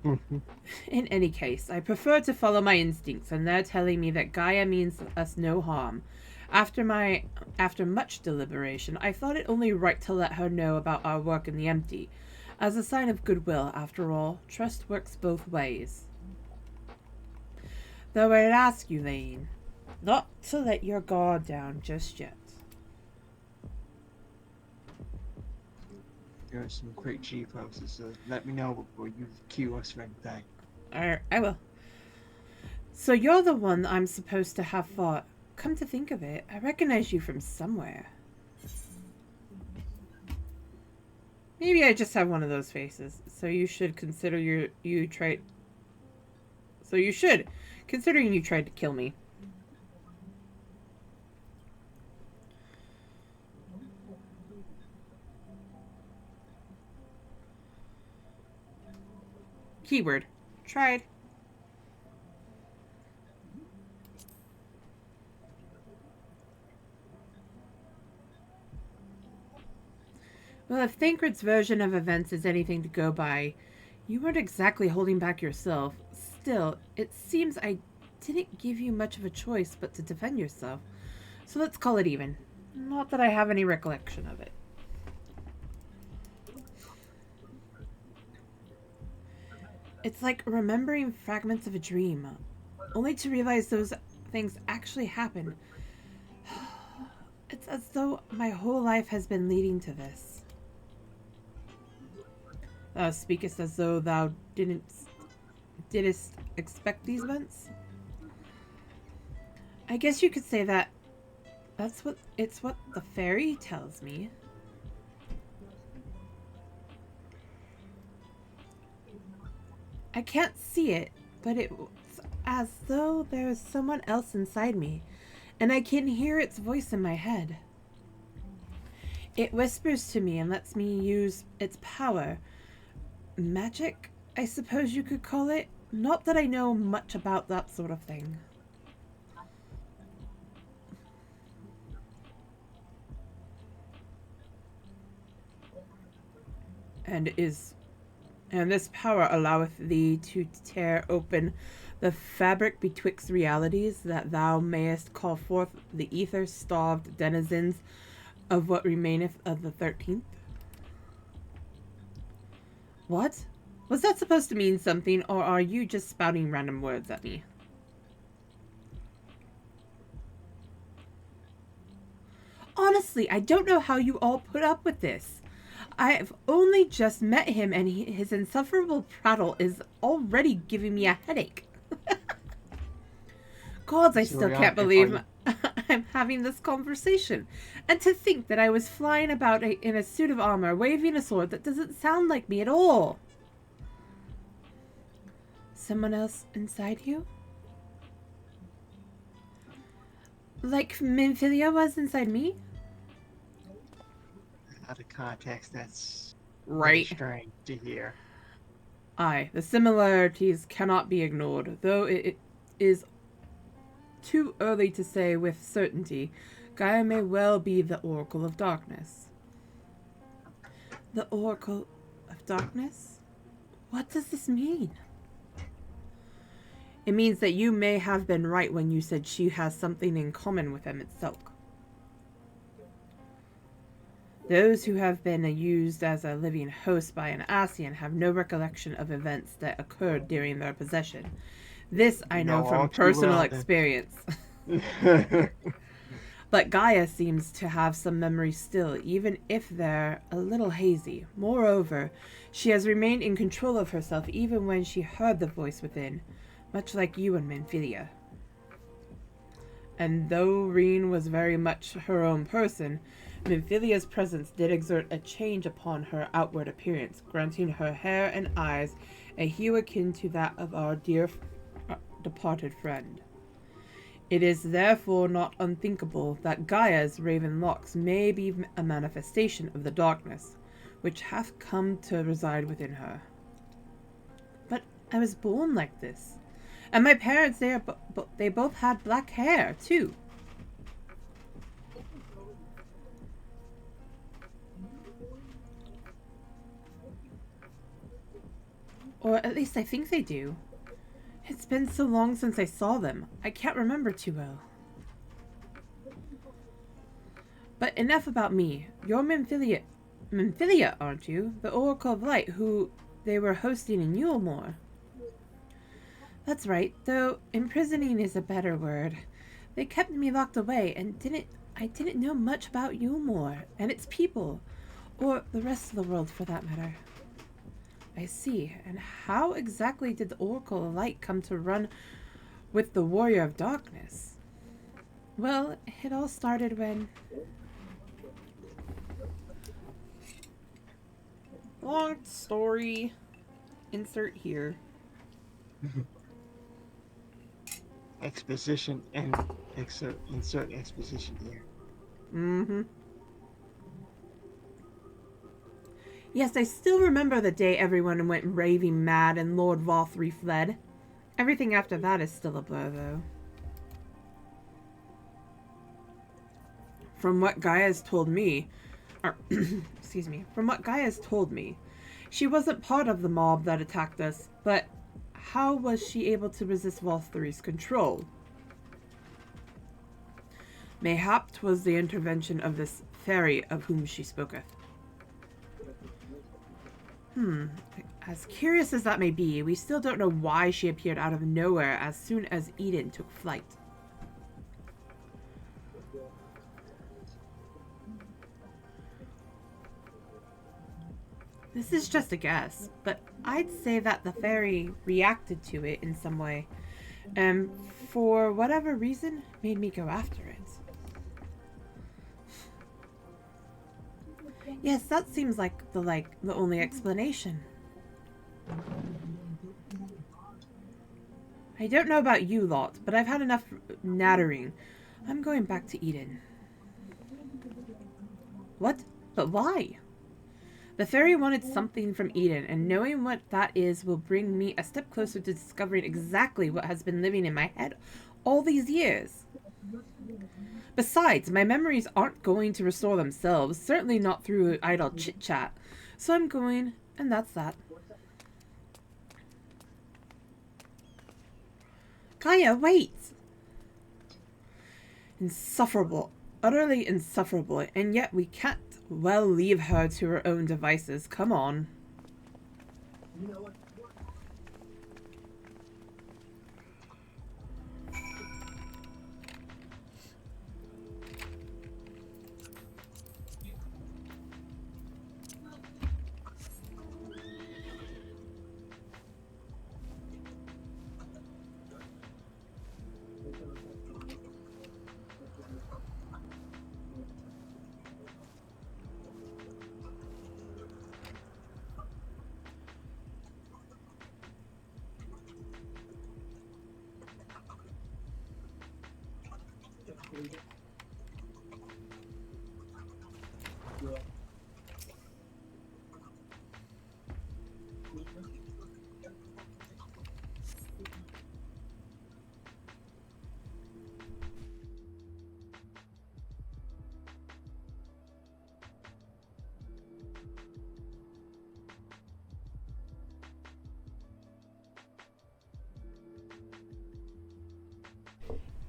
In any case, I prefer to follow my instincts, and they're telling me that Gaia means us no harm. After much deliberation, I thought it only right to let her know about our work in the empty. As a sign of goodwill, after all, trust works both ways. Though I'd ask you, Lane, not to let your guard down just yet. There's some quick G poses, so let me know before you cue us for anything. I will. So you're the one I'm supposed to have fought. Come to think of it, I recognize you from somewhere. Maybe I just have one of those faces. So you should consider considering you tried to kill me. Keyword. Tried. Well, if Thancred's version of events is anything to go by, you weren't exactly holding back yourself. Still, it seems I didn't give you much of a choice but to defend yourself. So let's call it even. Not that I have any recollection of it. It's like remembering fragments of a dream, only to realize those things actually happen. It's as though my whole life has been leading to this. Thou speakest as though thou didst expect these events? I guess you could say that. It's what the fairy tells me. I can't see it, but it's as though there is someone else inside me, and I can hear its voice in my head. It whispers to me and lets me use its power. Magic, I suppose you could call it. Not that I know much about that sort of thing. And this power alloweth thee to tear open the fabric betwixt realities, that thou mayest call forth the ether-starved denizens of what remaineth of the 13th? What? Was that supposed to mean something, or are you just spouting random words at me? Honestly, I don't know how you all put up with this. I've only just met him, and his insufferable prattle is already giving me a headache. Gods, I still can't believe I'm having this conversation. And to think that I was flying about in a suit of armor, waving a sword that doesn't sound like me at all. Someone else inside you? Like Minfilia was inside me? Out of context, that's Right. strange to hear. Aye, the similarities cannot be ignored, though it is too early to say with certainty. Gaia may well be the Oracle of Darkness. The Oracle of Darkness? What does this mean? It means that you may have been right when you said she has something in common with him itself. Those who have been used as a living host by an Asian have no recollection of events that occurred during their possession. This I know from personal experience. But Gaia seems to have some memories still, even if they're a little hazy. Moreover, she has remained in control of herself even when she heard the voice within, much like you and Minfilia. And though Reen was very much her own person, Minfilia's presence did exert a change upon her outward appearance, granting her hair and eyes a hue akin to that of our dear departed friend. It is therefore not unthinkable that Gaia's raven locks may be a manifestation of the darkness, which hath come to reside within her. But I was born like this, and my parents, they both had black hair, too. Or at least I think they do. It's been so long since I saw them, I can't remember too well. But enough about me. You're Minfilia, aren't you? The Oracle of Light, who they were hosting in Yulemore. That's right, though imprisoning is a better word. They kept me locked away, and I didn't know much about Yulemore and its people, or the rest of the world for that matter. I see. And how exactly did the Oracle of Light come to run with the Warrior of Darkness? Well, it all started when... Long story. Insert here. Exposition and insert exposition here. Mm-hmm. Yes, I still remember the day everyone went raving mad and Lord Valthree fled. Everything after that is still a blur, though. From what Gaia's told me, or, excuse me, from what Gaia's told me, she wasn't part of the mob that attacked us, but how was she able to resist Valthry's control? Mayhap 'twas the intervention of this fairy of whom she speaketh. As curious as that may be, we still don't know why she appeared out of nowhere as soon as Eden took flight. This is just a guess, but I'd say that the fairy reacted to it in some way, and for whatever reason, made me go after it. Yes, that seems like the only explanation. I don't know about you lot, but I've had enough nattering. I'm going back to Eden. What? But why? The fairy wanted something from Eden, and knowing what that is will bring me a step closer to discovering exactly what has been living in my head all these years. Besides, my memories aren't going to restore themselves, certainly not through idle chit-chat. So I'm going, and that's that. Gaia, wait! Insufferable. Utterly insufferable, and yet we can't well leave her to her own devices. Come on.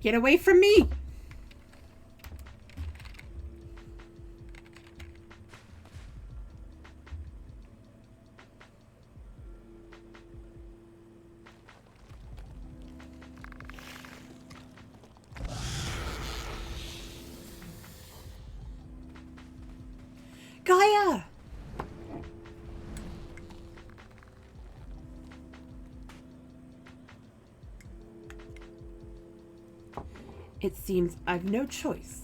Get away from me! Gaia! It seems I've no choice.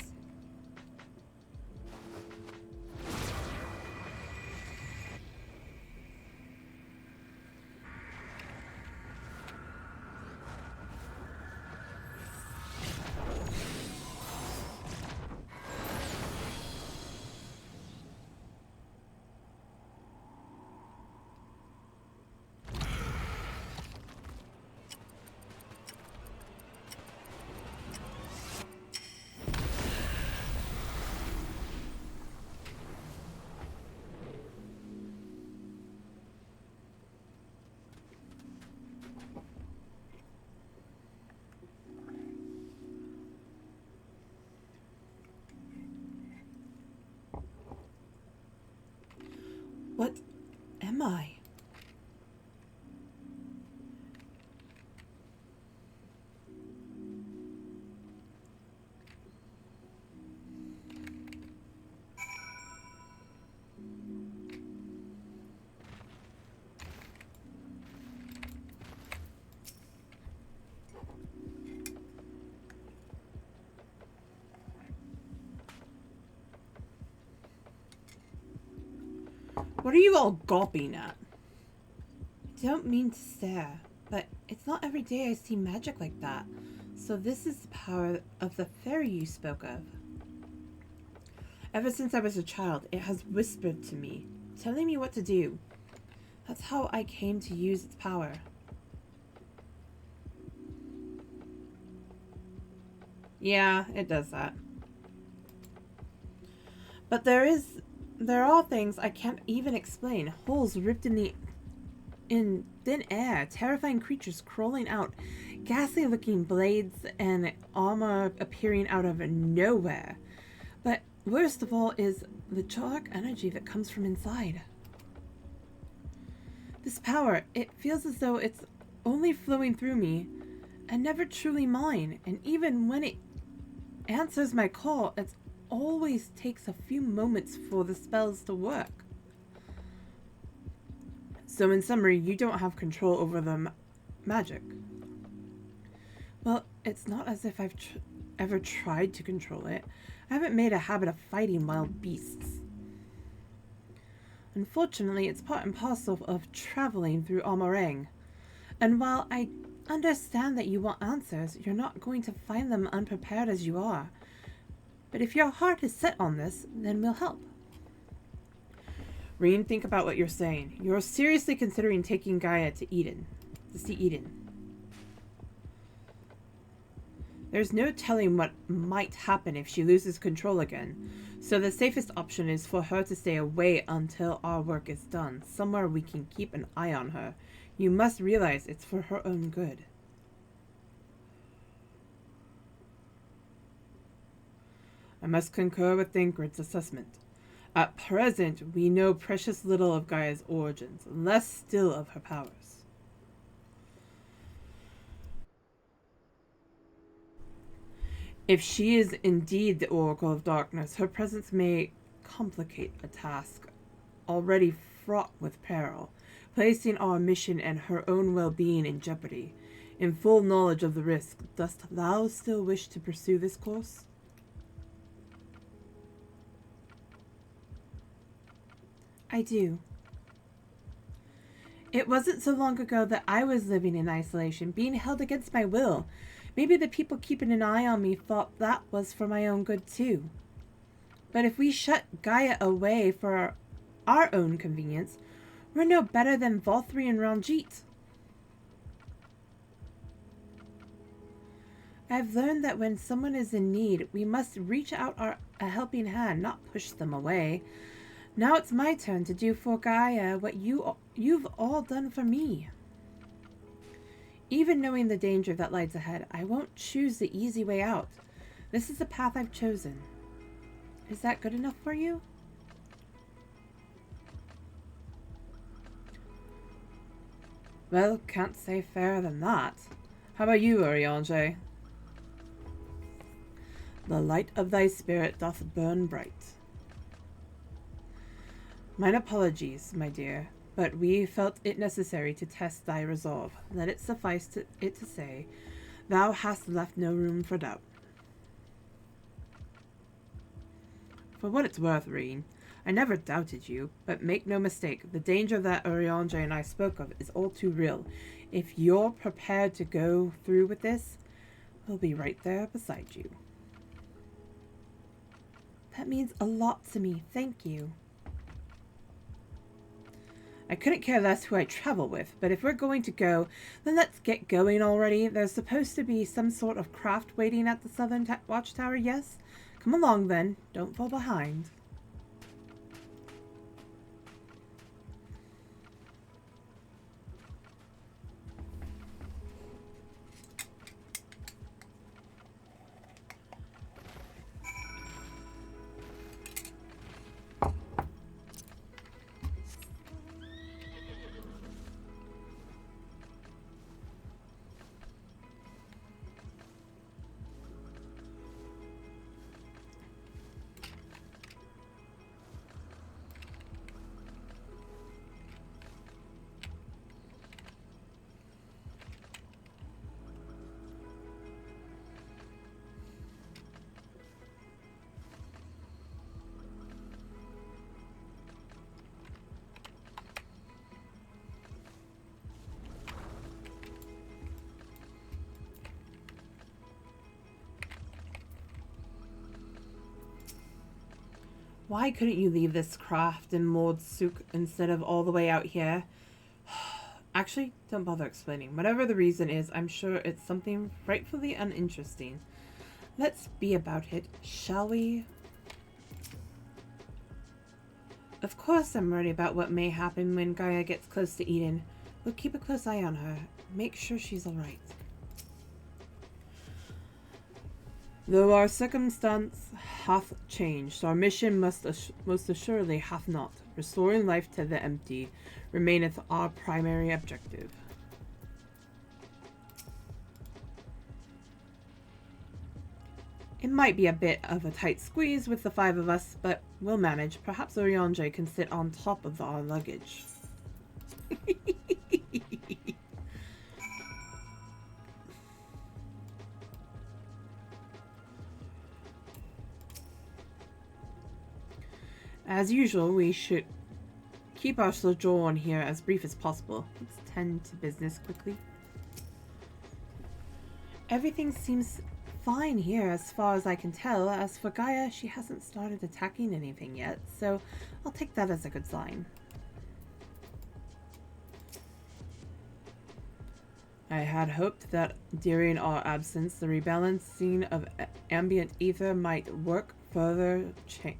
What am I? What are you all gawping at? I don't mean to stare, but it's not every day I see magic like that. So this is the power of the fairy you spoke of. Ever since I was a child, it has whispered to me. telling me what to do. That's how I came to use its power. Yeah, it does that. But there are things I can't even explain. Holes ripped in thin air, terrifying creatures crawling out, ghastly looking blades and armor appearing out of nowhere. But worst of all is the dark energy that comes from inside. This power, it feels as though it's only flowing through me and never truly mine. And even when it answers my call, it always takes a few moments for the spells to work. So in summary, you don't have control over the magic. Well, it's not as if I've ever tried to control it. I haven't made a habit of fighting wild beasts. Unfortunately, it's part and parcel of traveling through Almarang. And while I understand that you want answers, you're not going to find them unprepared as you are. But if your heart is set on this, then we'll help. Reem, think about what you're saying. You're seriously considering taking Gaia to see Eden. There's no telling what might happen if she loses control again, so the safest option is for her to stay away until our work is done, somewhere we can keep an eye on her. You must realize it's for her own good. I must concur with Thancred's assessment. At present, we know precious little of Gaia's origins, less still of her powers. If she is indeed the Oracle of Darkness, her presence may complicate a task already fraught with peril, placing our mission and her own well-being in jeopardy. In full knowledge of the risk, dost thou still wish to pursue this course? I do. It wasn't so long ago that I was living in isolation, being held against my will. Maybe the people keeping an eye on me thought that was for my own good too. But if we shut Gaia away for our own convenience, we're no better than Volthri and Ranjit. I've learned that when someone is in need, we must reach out a helping hand, not push them away. Now it's my turn to do for Gaia what you've all done for me. Even knowing the danger that lies ahead, I won't choose the easy way out. This is the path I've chosen. Is that good enough for you? Well, can't say fairer than that. How about you, Eorzea? The light of thy spirit doth burn bright. Mine apologies, my dear, but we felt it necessary to test thy resolve. Let it suffice it to say, thou hast left no room for doubt. For what it's worth, Reen, I never doubted you, but make no mistake, the danger that Eorzea and I spoke of is all too real. If you're prepared to go through with this, we'll be right there beside you. That means a lot to me, thank you. I couldn't care less who I travel with, but if we're going to go, then let's get going already. There's supposed to be some sort of craft waiting at the southern watchtower, yes? Come along then, don't fall behind. Why couldn't you leave this craft in Mordsuk instead of all the way out here? Actually, don't bother explaining. Whatever the reason is, I'm sure it's something frightfully uninteresting. Let's be about it, shall we? Of course I'm worried about what may happen when Gaia gets close to Eden. We'll keep a close eye on her. Make sure she's alright. Though our circumstance hath changed, our mission most assuredly hath not. Restoring life to the empty remaineth our primary objective. It might be a bit of a tight squeeze with the 5 of us, but we'll manage. Perhaps Eorzea can sit on top of our luggage. As usual, we should keep our sojourn here as brief as possible. Let's tend to business quickly. Everything seems fine here as far as I can tell. As for Gaia, she hasn't started attacking anything yet, so I'll take that as a good sign. I had hoped that during our absence, the rebalancing of ambient ether might work further change.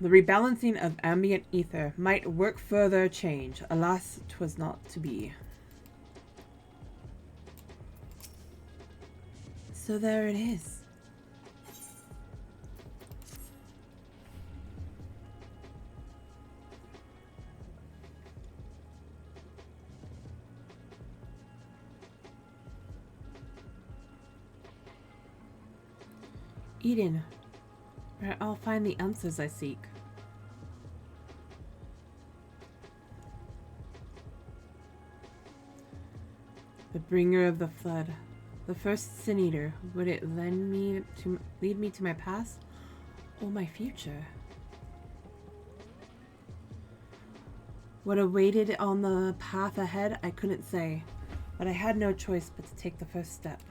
The rebalancing of ambient ether might work further change. Alas, 'twas not to be. So there it is. Eden, where I'll find the answers I seek. The bringer of the flood, the first sin eater. Would it lead me to my past or my future? What awaited on the path ahead, I couldn't say, but I had no choice but to take the first step.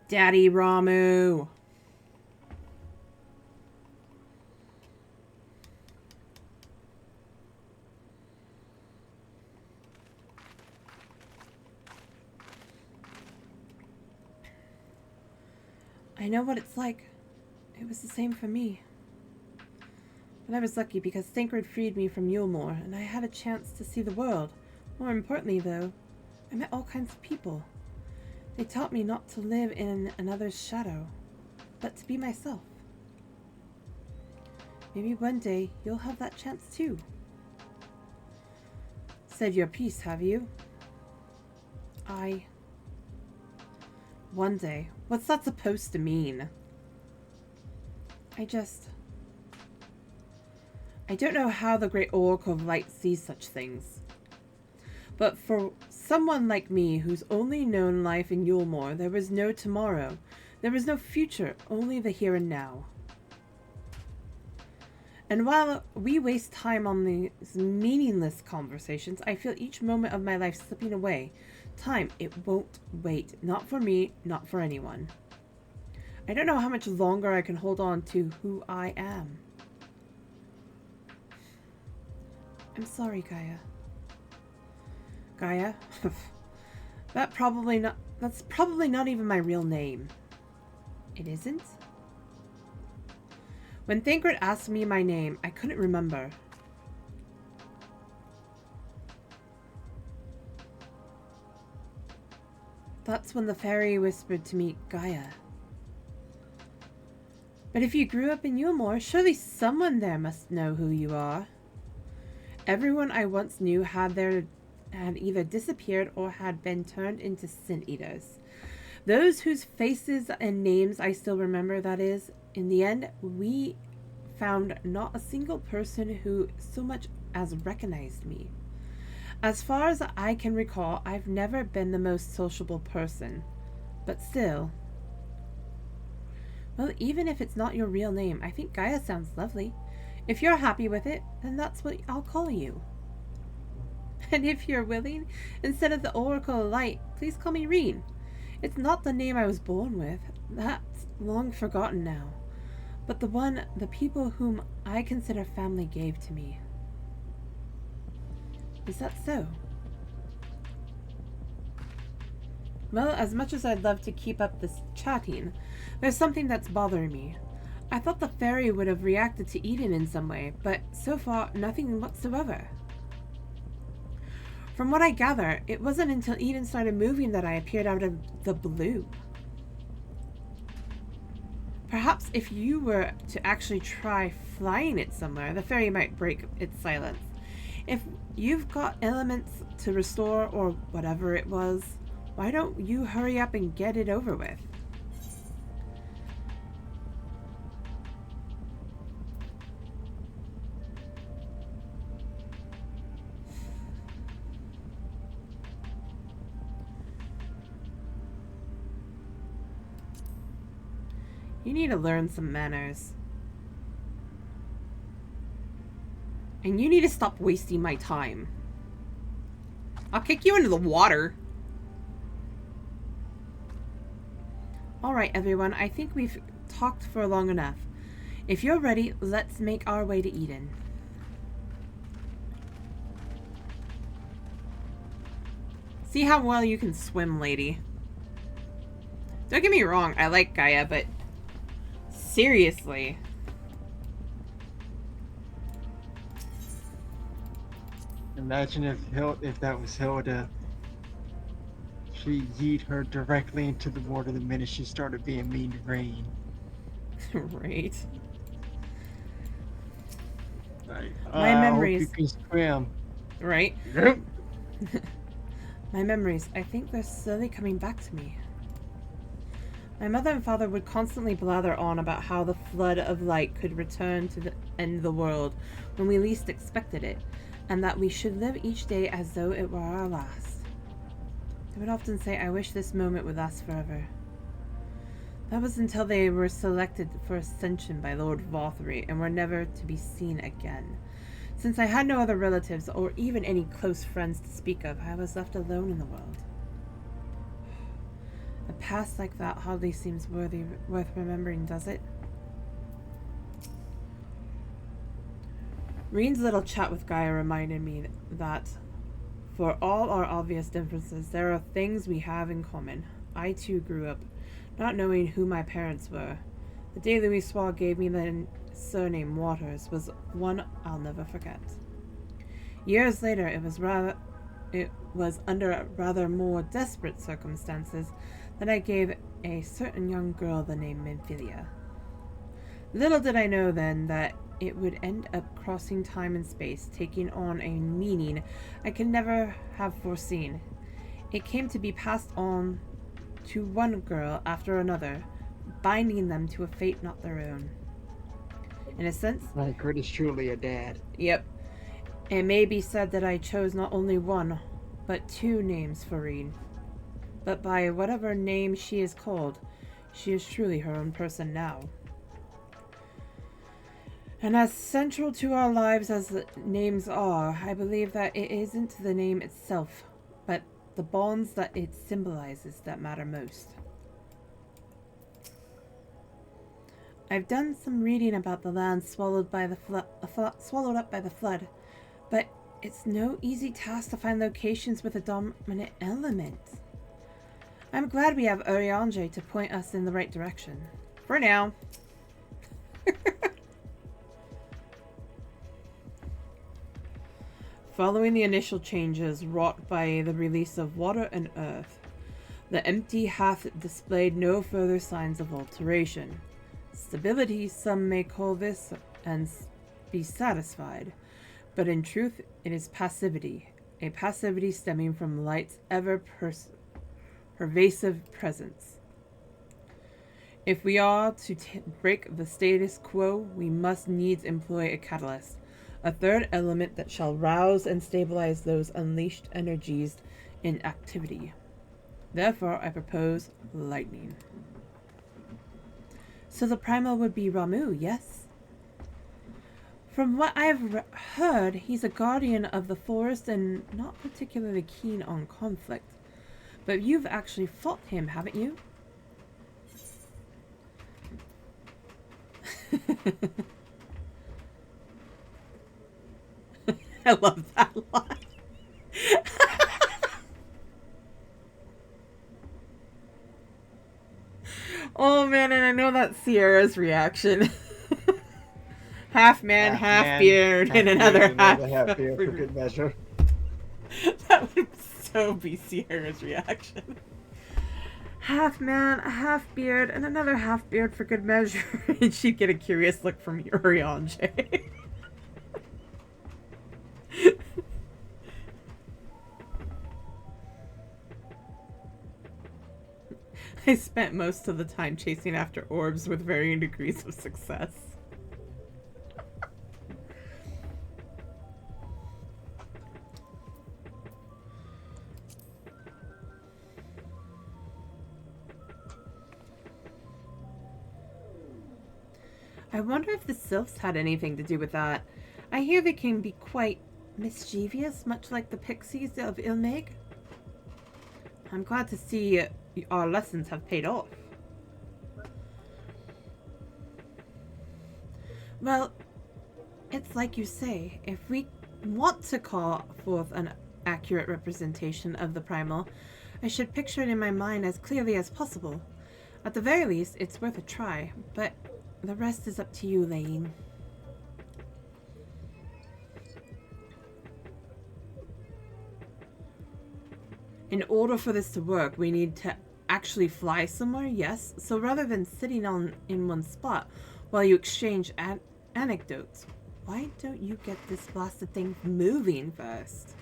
Daddy Ramu. I know what it's like. It was the same for me. But I was lucky because Thancred freed me from Yulmore, and I had a chance to see the world. More importantly, though, I met all kinds of people. They taught me not to live in another's shadow, but to be myself. Maybe one day you'll have that chance too. Said your piece, have you? One day. What's that supposed to mean? I don't know how the Great Oracle of Light sees such things. But for someone like me, who's only known life in Yulmore, there was no tomorrow. There was no future, only the here and now. And while we waste time on these meaningless conversations, I feel each moment of my life slipping away. Time, it won't wait. Not for me, not for anyone. I don't know how much longer I can hold on to who I am. I'm sorry, Gaia. Gaia? That's probably not even my real name. It isn't? When Thancred asked me my name, I couldn't remember. That's when the fairy whispered to me, Gaia. But if you grew up in Yulmore, surely someone there must know who you are. Everyone I once knew had either disappeared or had been turned into sin eaters. Those whose faces and names I still remember, that is. In the end, we found not a single person who so much as recognized me. As far as I can recall, I've never been the most sociable person. But still. Well, even if it's not your real name, I think Gaia sounds lovely. If you're happy with it, then that's what I'll call you. And if you're willing, instead of the Oracle of Light, please call me Reen. It's not the name I was born with. That's long forgotten now. But the one the people whom I consider family gave to me. Is that so? Well, as much as I'd love to keep up this chatting, there's something that's bothering me. I thought the fairy would have reacted to Eden in some way, but so far, nothing whatsoever. From what I gather, it wasn't until Eden started moving that I appeared out of the blue. Perhaps if you were to actually try flying it somewhere, the fairy might break its silence. If you've got elements to restore or whatever it was, why don't you hurry up and get it over with? You need to learn some manners. And you need to stop wasting my time. I'll kick you into the water. Alright, everyone. I think we've talked for long enough. If you're ready, let's make our way to Eden. See how well you can swim, lady. Don't get me wrong, I like Gaia, but seriously. Imagine if that was Hilda. She yeet her directly into the water the minute she started being mean to Rain. Right. Like, My memories. I hope you can swim. Right? Yep. My memories, I think they're slowly coming back to me. My mother and father would constantly blather on about how the flood of light could return to the end of the world when we least expected it, and that we should live each day as though it were our last. They would often say, I wish this moment would last forever. That was until they were selected for ascension by Lord Vothry and were never to be seen again. Since I had no other relatives or even any close friends to speak of, I was left alone in the world. A past like that hardly seems worth remembering, does it? Reen's little chat with Gaia reminded me that, for all our obvious differences, there are things we have in common. I too grew up not knowing who my parents were. The day Louisoix gave me the surname Waters was one I'll never forget. Years later, it was under rather more desperate circumstances that I gave a certain young girl the name Memphilia. Little did I know then that it would end up crossing time and space, taking on a meaning I could never have foreseen. It came to be passed on to one girl after another, binding them to a fate not their own. In a sense, Like Kurt is truly a dad. yep, it may be said that I chose not only one, but two names for Reen. But by whatever name she is called, she is truly her own person now. And as central to our lives as the names are, I believe that it isn't the name itself, but the bonds that it symbolizes that matter most. I've done some reading about the land swallowed up by the flood, but it's no easy task to find locations with a dominant element. I'm glad we have Eorzea to point us in the right direction. For now. Following the initial changes wrought by the release of water and earth, the empty hath displayed no further signs of alteration. Stability, some may call this, and be satisfied, but in truth it is passivity, a passivity stemming from light's pervasive presence. If we are to break the status quo, we must needs employ a catalyst, a third element that shall rouse and stabilize those unleashed energies in activity. Therefore, I propose lightning. So the primal would be Ramu, yes? From what I've heard, he's a guardian of the forest and not particularly keen on conflict. But you've actually fought him, haven't you? I love that line. Oh man, and I know that's Sierra's reaction. Half man, half beard, and another half beard for good measure. That would so be Sierra's reaction. Half man, half beard, and another half beard for good measure. And she'd get a curious look from Eorzea. I spent most of the time chasing after orbs with varying degrees of success. I wonder if the sylphs had anything to do with that. I hear they can be quite mischievous, much like the pixies of Ilmeg. I'm glad to see our lessons have paid off. Well, it's like you say, if we want to call forth an accurate representation of the primal, I should picture it in my mind as clearly as possible. At the very least, it's worth a try, but the rest is up to you, Lane. In order for this to work, we need to actually fly somewhere, yes? So rather than sitting in one spot while you exchange anecdotes, why don't you get this blasted thing moving first?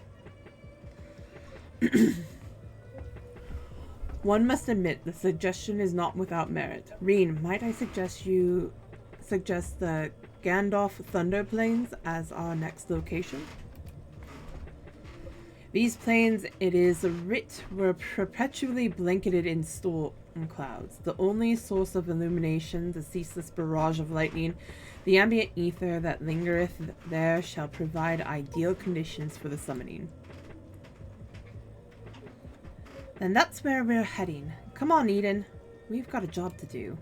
One must admit the suggestion is not without merit. Reen, might I suggest the Gandalf Thunder Plains as our next location? These plains, it is writ, were perpetually blanketed in storm clouds. The only source of illumination, the ceaseless barrage of lightning, the ambient ether that lingereth there shall provide ideal conditions for the summoning. And that's where we're heading. Come on, Eden. We've got a job to do.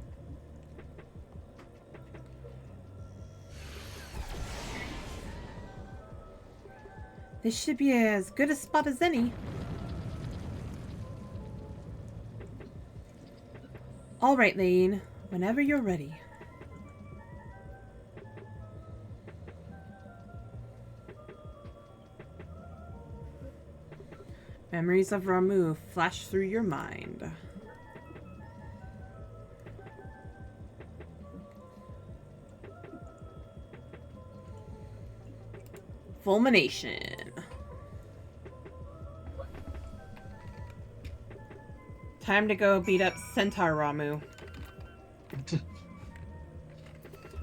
This should be as good a spot as any. All right, Lane. Whenever you're ready. Memories of Ramuh flash through your mind. Fulmination. Time to go beat up Centaur Ramuh.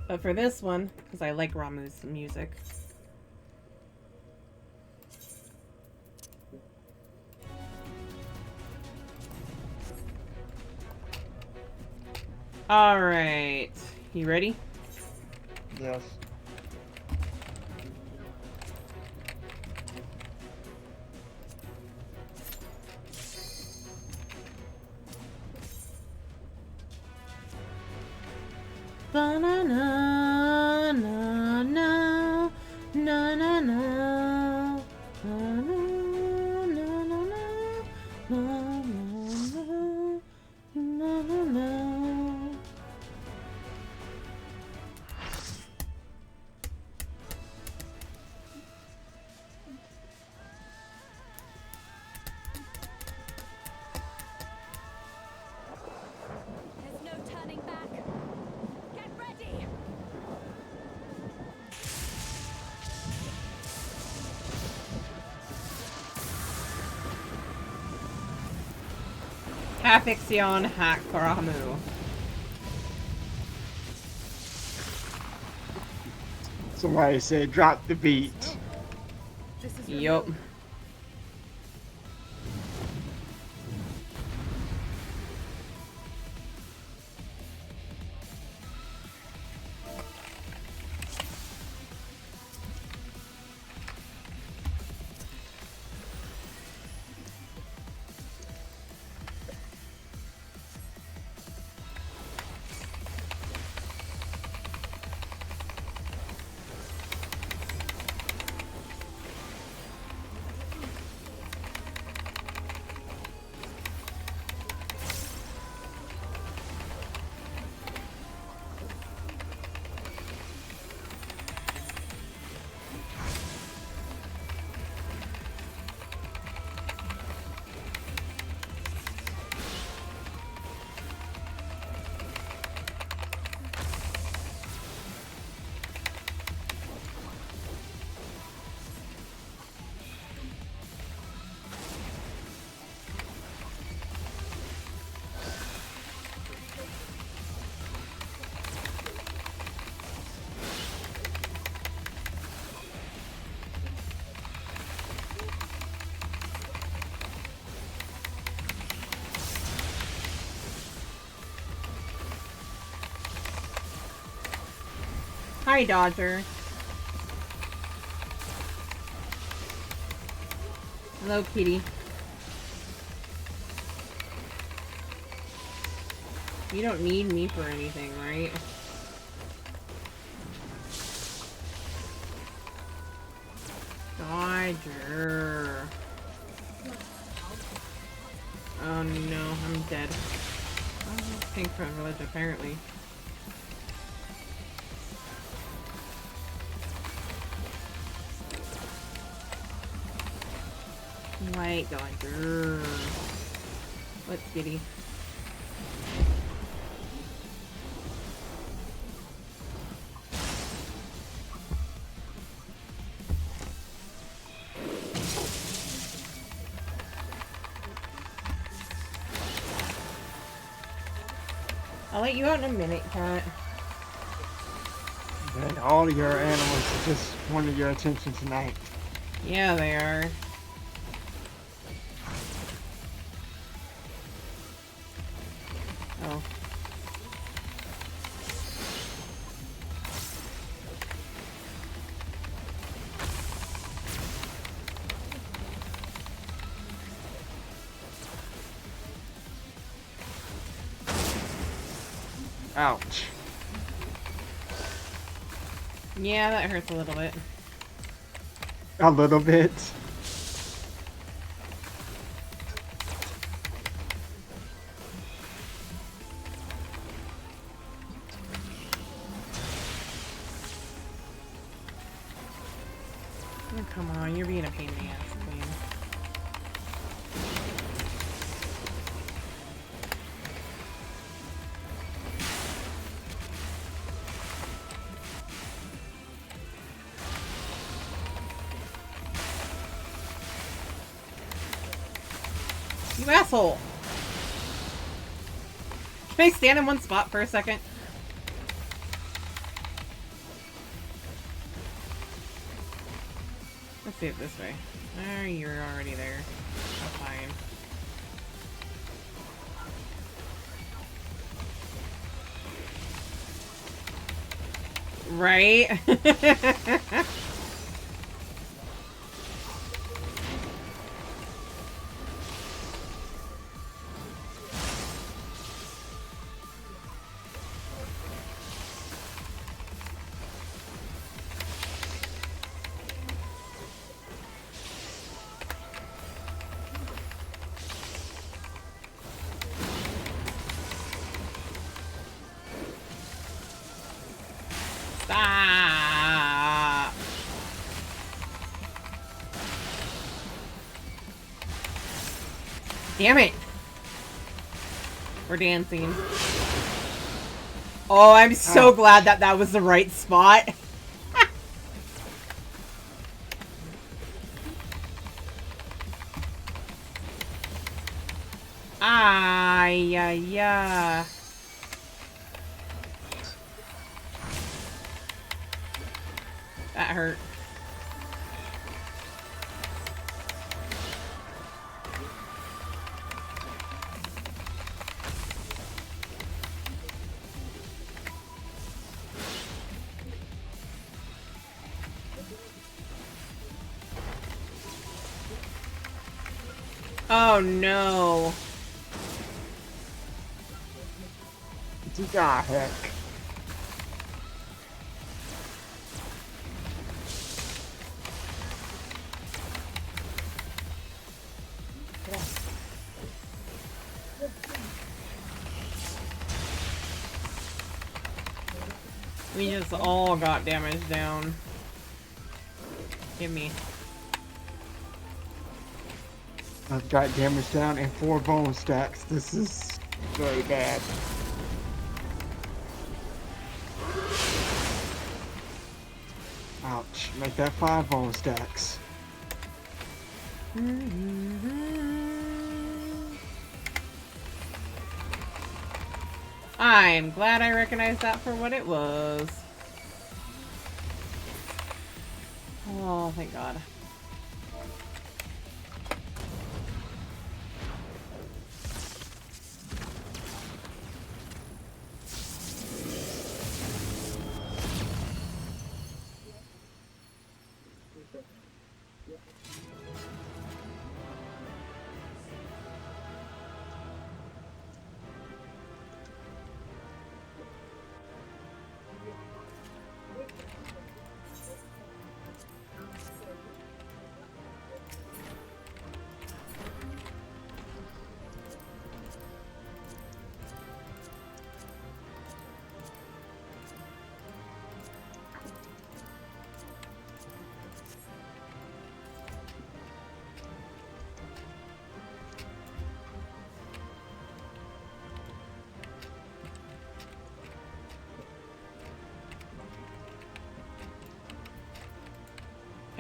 But for this one, because I like Ramuh's music. Alright. You ready? Yes. Ba-na-na, na, na, na, na, na, na, na, na, na, na, na, na. There's no turning back. Get ready. Half Ixion, hack for Ramuh. Somebody said drop the beat. This is Yup. Hi, Dodger. Hello, kitty. You don't need me for anything, right? Dodger. Oh no, I'm dead. Oh, pink privilege, apparently. White Dodger. What's Giddy? I'll let you out in a minute, Cat. And all of your animals just wanted your attention tonight. Yeah, they are. Oh. Ouch. Yeah, that hurts a little bit. A little bit. Oh, come on, you're being a pain in the ass, Queen. You asshole! Can I stand in one spot for a second? Let's do it this way. Oh, you're already there. That's fine. Right? Stop! Damn it! We're dancing. Oh, I'm so glad that that was the right spot. Ah, yeah. That hurt. Oh no. Ah, heck. We just all got damage down. Give me. I've got damage down and 4 bone stacks. This is very bad. Ouch. Make that 5 bone stacks. I'm glad I recognized that for what it was. Oh, thank God.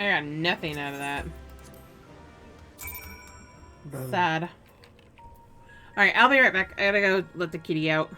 I got nothing out of that. Boom. Sad. Alright, I'll be right back. I gotta go let the kitty out.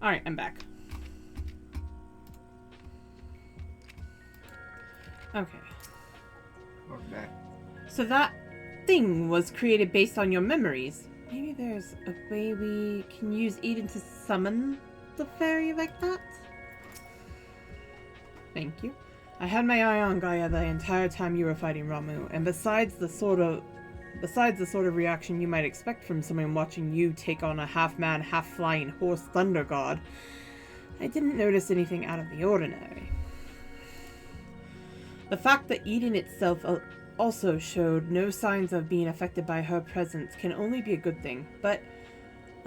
Alright, I'm back. Okay. We're back. So that thing was created based on your memories. Maybe there's a way we can use Eden to summon the fairy like that? Thank you. I had my eye on Gaia the entire time you were fighting Ramu, and besides the sort of reaction you might expect from someone watching you take on a half-man, half-flying horse thunder god, I didn't notice anything out of the ordinary. The fact that Eden itself also showed no signs of being affected by her presence can only be a good thing, but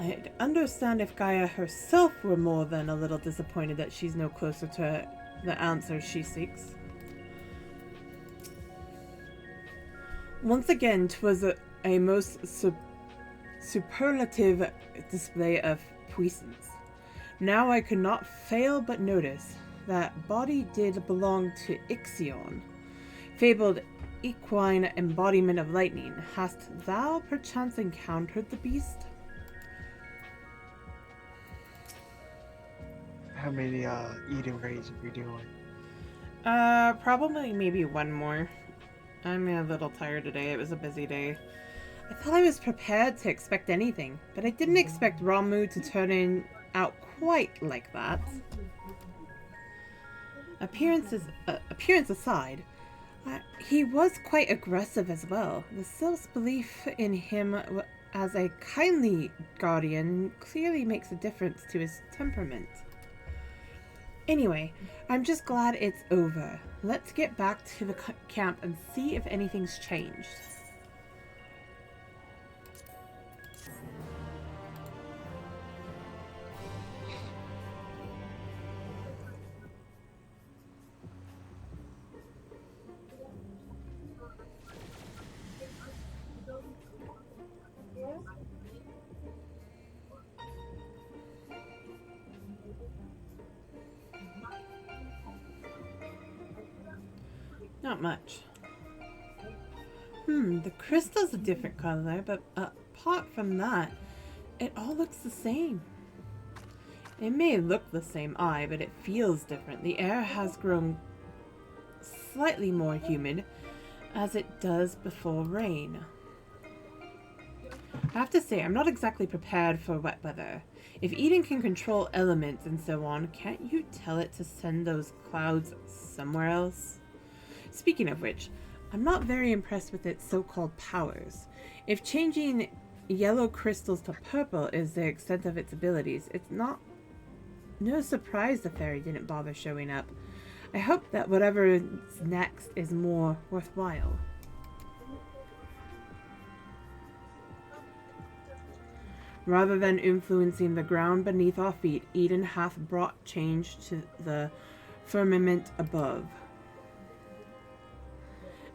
I'd understand if Gaia herself were more than a little disappointed that she's no closer to the answers she seeks. Once again, 'twas a most superlative display of puissance. Now I could not fail but notice that body did belong to Ixion, fabled equine embodiment of lightning. Hast thou perchance encountered the beast? How many Eden raids are we doing? Probably maybe one more. I'm a little tired today. It was a busy day. I thought I was prepared to expect anything, but I didn't expect Ramu to turn out quite like that. Appearance aside, he was quite aggressive as well. The Sylph's belief in him as a kindly guardian clearly makes a difference to his temperament. Anyway, I'm just glad it's over. Let's get back to the camp and see if anything's changed. Not much. The crystal's a different color, but apart from that, it all looks the same. It may look the same, but it feels different. The air has grown slightly more humid, as it does before rain. I have to say, I'm not exactly prepared for wet weather. If Eden can control elements and so on, can't you tell it to send those clouds somewhere else? Speaking of which, I'm not very impressed with its so-called powers. If changing yellow crystals to purple is the extent of its abilities, it's no surprise the fairy didn't bother showing up. I hope that whatever's next is more worthwhile. Rather than influencing the ground beneath our feet, Eden hath brought change to the firmament above.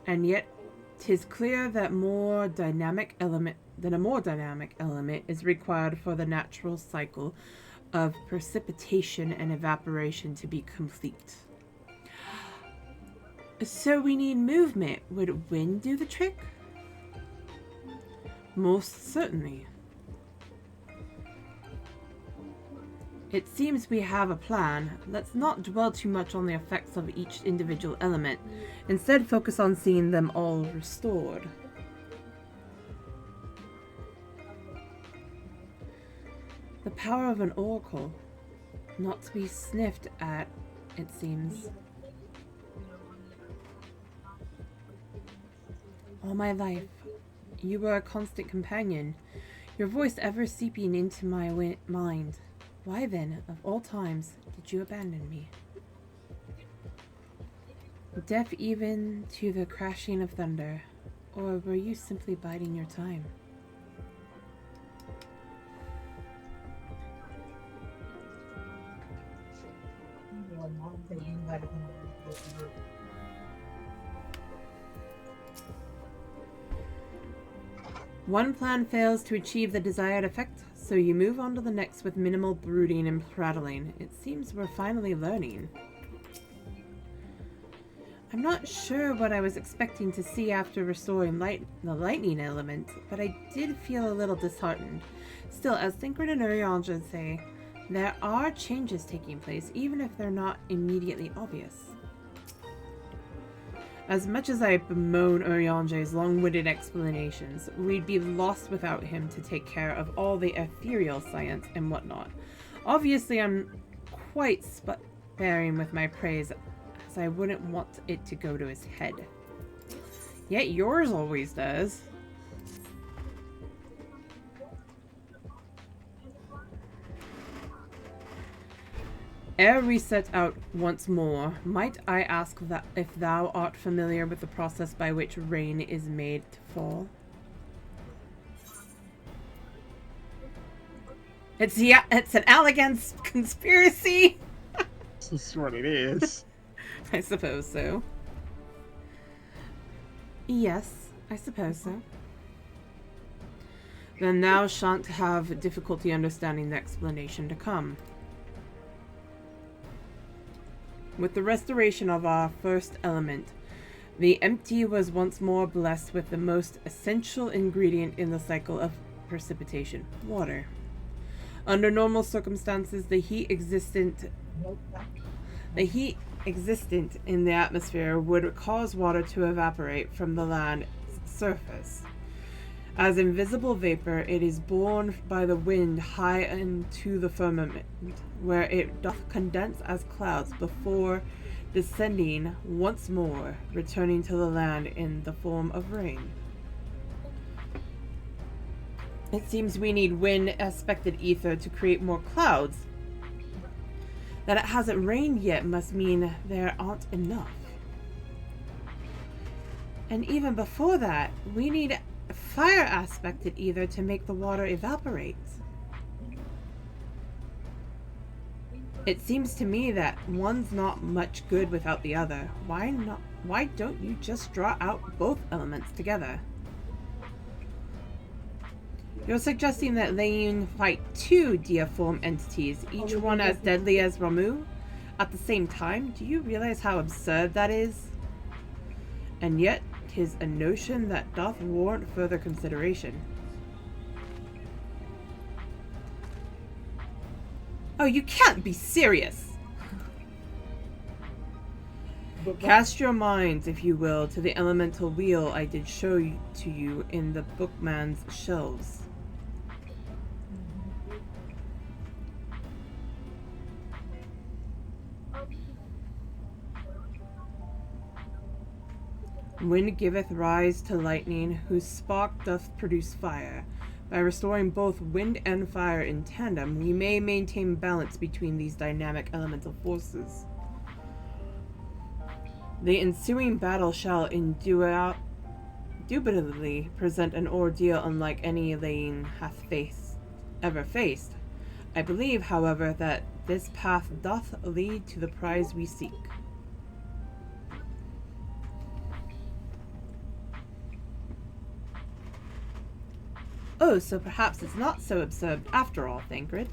And yet, 'tis clear that a more dynamic element is required for the natural cycle of precipitation and evaporation to be complete. So we need movement. Would wind do the trick? Most certainly. It seems we have a plan. Let's not dwell too much on the effects of each individual element. Instead, focus on seeing them all restored. The power of an oracle. Not to be sniffed at, it seems. All my life, you were a constant companion, your voice ever seeping into my mind. Why then, of all times, did you abandon me? Deaf even to the crashing of thunder, or were you simply biding your time? One plan fails to achieve the desired effect, so you move on to the next with minimal brooding and prattling. It seems we're finally learning. I'm not sure what I was expecting to see after restoring the lightning element, but I did feel a little disheartened. Still, as Thinkred and Eorzea say, there are changes taking place, even if they're not immediately obvious. As much as I bemoan Eorzea's long-winded explanations, we'd be lost without him to take care of all the ethereal science and whatnot. Obviously, I'm quite sparing with my praise, as I wouldn't want it to go to his head. Yet yours always does. Ere we set out once more, might I ask that if thou art familiar with the process by which rain is made to fall? It's an elegant conspiracy! That's what it is. I suppose so. Yes, I suppose so. Then thou shan't have difficulty understanding the explanation to come. With the restoration of our first element, the empty was once more blessed with the most essential ingredient in the cycle of precipitation, water. Under normal circumstances, the heat existent in the atmosphere would cause water to evaporate from the land's surface. As invisible vapor, it is borne by the wind high into the firmament, where it doth condense as clouds before descending once more, returning to the land in the form of rain. It seems we need wind-aspected ether to create more clouds. That it hasn't rained yet must mean there aren't enough. And even before that, we need fire aspected ether to make the water evaporate. It seems to me that one's not much good without the other. Why don't you just draw out both elements together? You're suggesting that Layun fight two deiform entities, each one as deadly as Ramu, at the same time? Do you realize how absurd that is? And yet, 'tis a notion that doth warrant further consideration. Oh, you can't be serious! Cast your minds, if you will, to the elemental wheel I did show to you in the bookman's shelves. Wind giveth rise to lightning, whose spark doth produce fire. By restoring both wind and fire in tandem, we may maintain balance between these dynamic elemental forces. The ensuing battle shall indubitably present an ordeal unlike any Elaine hath ever faced. I believe, however, that this path doth lead to the prize we seek. Oh, so perhaps it's not so absurd after all, Thancred.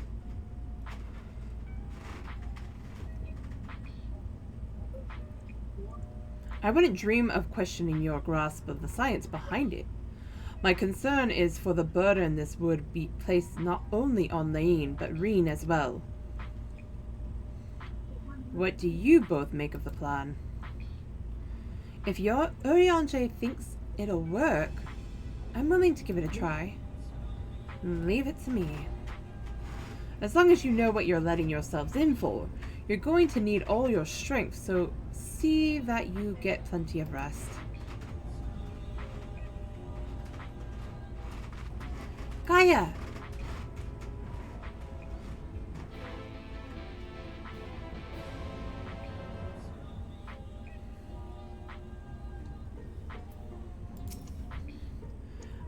I wouldn't dream of questioning your grasp of the science behind it. My concern is for the burden this would be placed not only on Lane, but Reen as well. What do you both make of the plan? If your Eorzea thinks it'll work, I'm willing to give it a try. Leave it to me. As long as you know what you're letting yourselves in for, you're going to need all your strength, so see that you get plenty of rest. Gaia!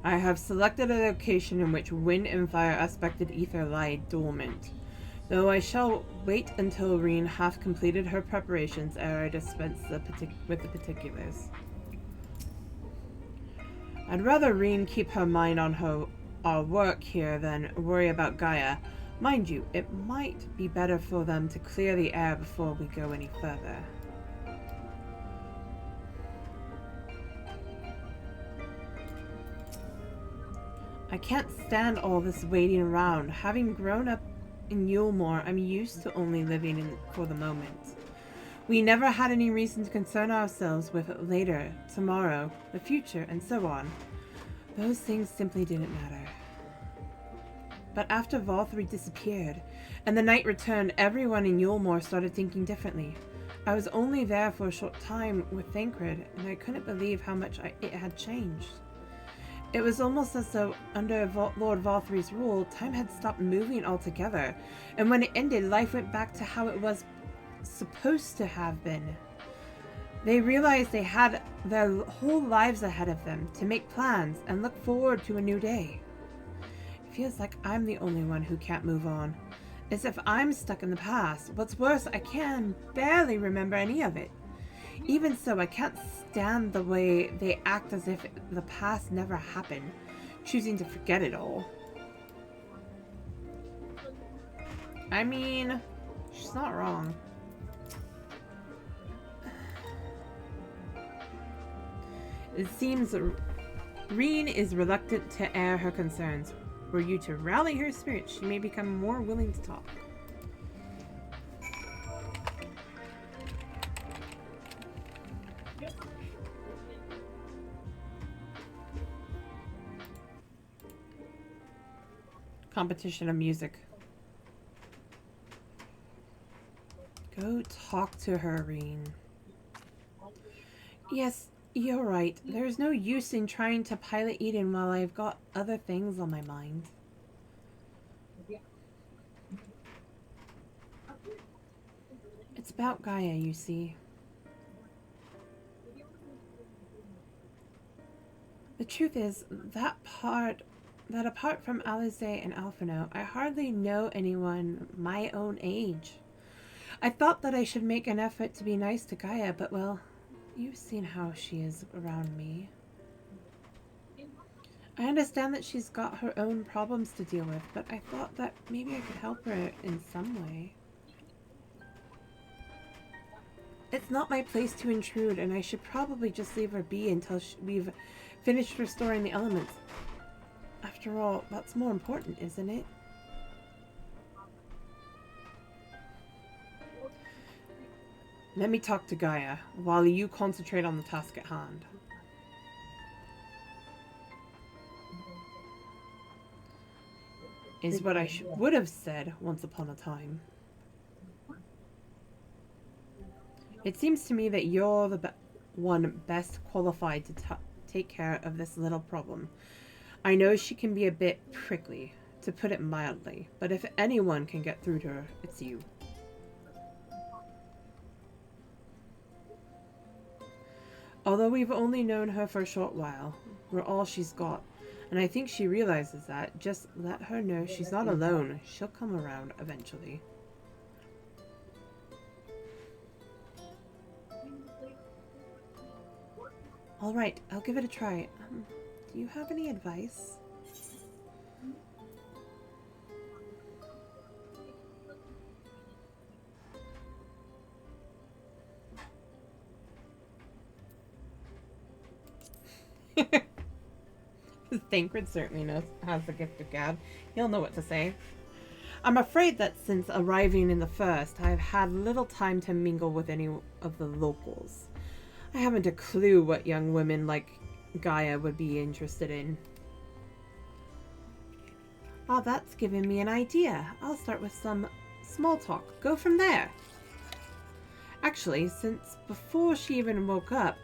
I have selected a location in which wind and fire aspected ether lie dormant, though I shall wait until Reen hath completed her preparations ere I dispense with the particulars. I'd rather Reen keep her mind on our work here than worry about Gaia. Mind you, it might be better for them to clear the air before we go any further. I can't stand all this waiting around. Having grown up in Yulemoor, I'm used to only living for the moment. We never had any reason to concern ourselves with later, tomorrow, the future, and so on. Those things simply didn't matter. But after Valthree disappeared, and the night returned, everyone in Yulemoor started thinking differently. I was only there for a short time with Thancred, and I couldn't believe how much it had changed. It was almost as though, under Lord Valthry's rule, time had stopped moving altogether, and when it ended, life went back to how it was supposed to have been. They realized they had their whole lives ahead of them to make plans and look forward to a new day. It feels like I'm the only one who can't move on, as if I'm stuck in the past. What's worse, I can barely remember any of it. Even so, I can't stand the way they act as if the past never happened, choosing to forget it all. I mean, she's not wrong. It seems Reen is reluctant to air her concerns. Were you to rally her spirit, she may become more willing to talk. Competition of music. Go talk to her, Reen. Yes, you're right. There's no use in trying to pilot Eden while I've got other things on my mind. It's about Gaia, you see. The truth is, that apart from Eorzea and Alphino, I hardly know anyone my own age. I thought that I should make an effort to be nice to Gaia, but well, you've seen how she is around me. I understand that she's got her own problems to deal with, but I thought that maybe I could help her in some way. It's not my place to intrude, and I should probably just leave her be until we've finished restoring the elements. After all, that's more important, isn't it? Let me talk to Gaia, while you concentrate on the task at hand. Is what I would have said once upon a time. It seems to me that you're one best qualified to take care of this little problem. I know she can be a bit prickly, to put it mildly, but if anyone can get through to her, it's you. Although we've only known her for a short while, we're all she's got, and I think she realizes that. Just let her know she's not alone. She'll come around eventually. Alright, I'll give it a try. Do you have any advice? Thancred certainly has the gift of gab. He'll know what to say. I'm afraid that since arriving in the first, I've had little time to mingle with any of the locals. I haven't a clue what young women like Gaia would be interested in. Oh, that's given me an idea. I'll start with some small talk. Go from there. Actually, since before she even woke up,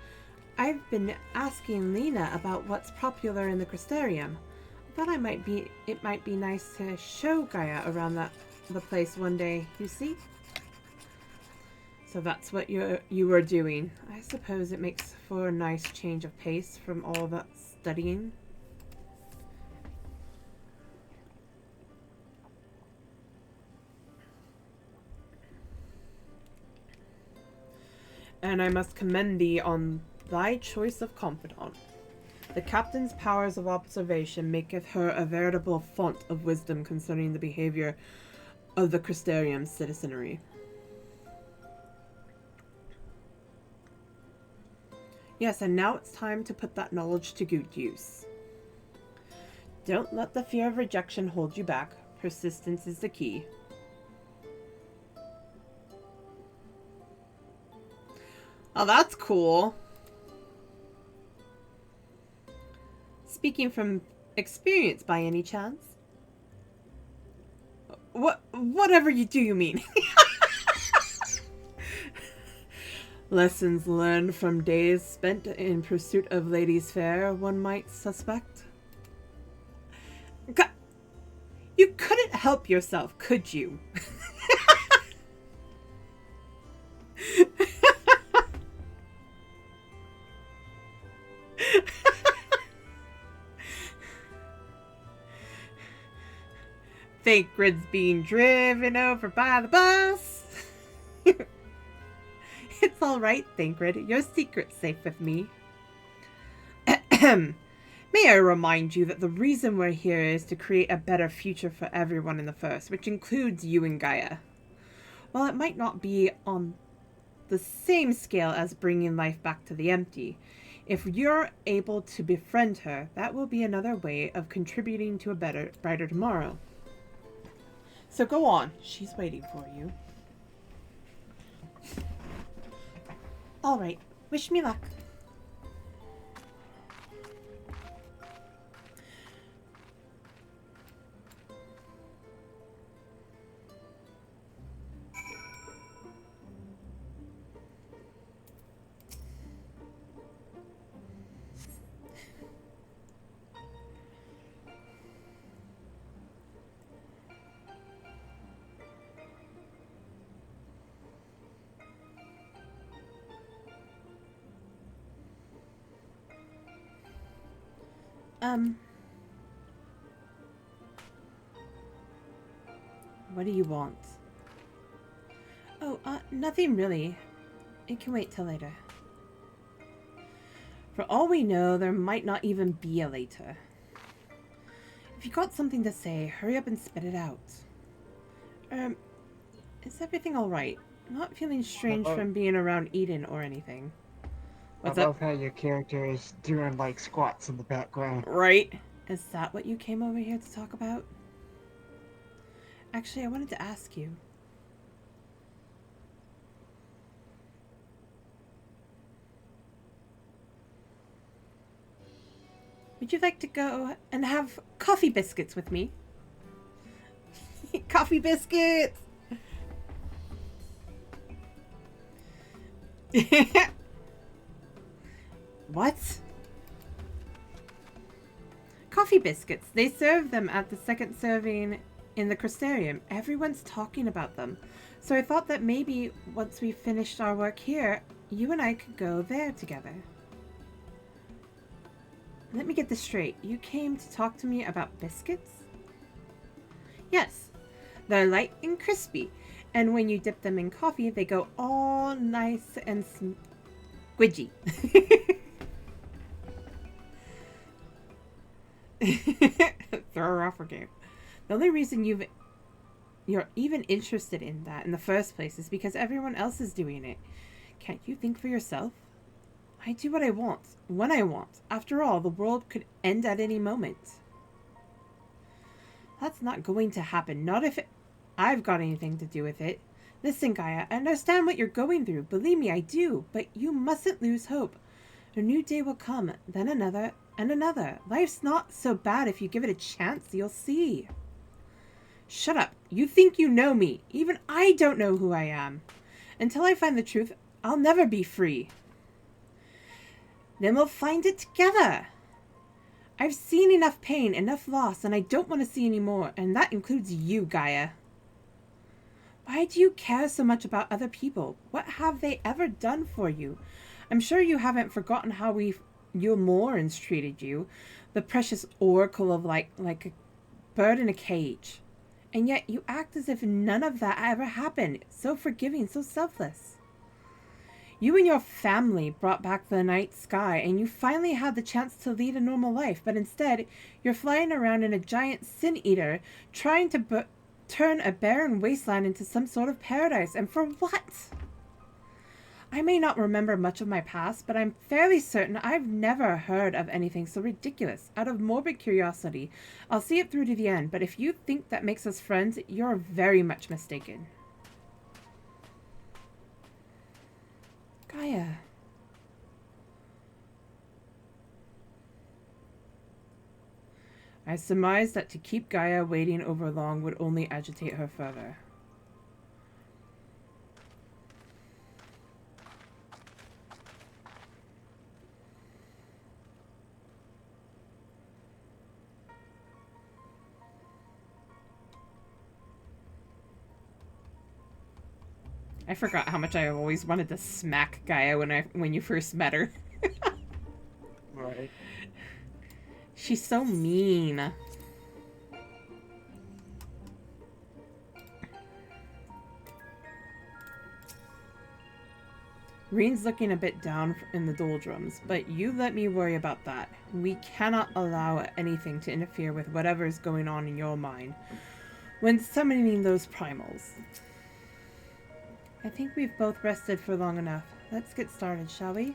I've been asking Lena about what's popular in the Crystarium. I thought it might be nice to show Gaia around the place one day, you see? So that's what you were doing. I suppose it makes for a nice change of pace from all that studying. And I must commend thee on thy choice of confidant. The captain's powers of observation maketh her a veritable font of wisdom concerning the behavior of the Crystarium's citizenry. Yes, and now it's time to put that knowledge to good use. Don't let the fear of rejection hold you back. Persistence is the key. Oh, that's cool. Speaking from experience by any chance? Whatever you do, you mean? Lessons learned from days spent in pursuit of ladies fair, one might suspect. You couldn't help yourself, could you? Thancred's being driven over by the bus. It's all right, Thancred. Your secret's safe with me. May I remind you that the reason we're here is to create a better future for everyone in the First, which includes you and Gaia. While it might not be on the same scale as bringing life back to the empty, if you're able to befriend her, that will be another way of contributing to a brighter tomorrow. So go on. She's waiting for you. All right. Wish me luck. What do you want? Oh, nothing really. It can wait till later. For all we know, there might not even be a later. If you got something to say, hurry up and spit it out. Is everything alright? I'm not feeling strange from being around Eden or anything. What's I up? love how your character is doing like squats in the background. Right? Is that what you came over here to talk about? Actually, I wanted to ask you. Would you like to go and have coffee biscuits with me? Coffee biscuits! What? Coffee biscuits. They serve them at the second serving in the Crystarium. Everyone's talking about them. So I thought that maybe once we finished our work here, you and I could go there together. Let me get this straight. You came to talk to me about biscuits? Yes. They're light and crispy. And when you dip them in coffee, they go all nice and squidgy. Throw her off her game. The only reason you're even interested in that in the first place is because everyone else is doing it. Can't you think for yourself? I do what I want, when I want. After all, the world could end at any moment. That's not going to happen. Not if I've got anything to do with it. Listen, Gaia, I understand what you're going through. Believe me, I do. But you mustn't lose hope. A new day will come, then another, and another. Life's not so bad if you give it a chance. You'll see. Shut up. You think you know me. Even I don't know who I am. Until I find the truth, I'll never be free. Then we'll find it together. I've seen enough pain, enough loss, and I don't want to see any more, and that includes you, Gaia. Why do you care so much about other people? What have they ever done for you? I'm sure you haven't forgotten how your Morans treated you, the precious oracle of like a bird in a cage. And yet you act as if none of that ever happened. So forgiving, so selfless. You and your family brought back the night sky, and you finally had the chance to lead a normal life, but instead, you're flying around in a giant sin-eater, trying to turn a barren wasteland into some sort of paradise. And for what? I may not remember much of my past, but I'm fairly certain I've never heard of anything so ridiculous. Out of morbid curiosity, I'll see it through to the end, but if you think that makes us friends, you're very much mistaken. Gaia. I surmised that to keep Gaia waiting over long would only agitate her further. I forgot how much I always wanted to smack Gaia when you first met her. Right. She's so mean. Reen's looking a bit down in the doldrums, but you let me worry about that. We cannot allow anything to interfere with whatever is going on in your mind when summoning those primals. I think we've both rested for long enough. Let's get started, shall we?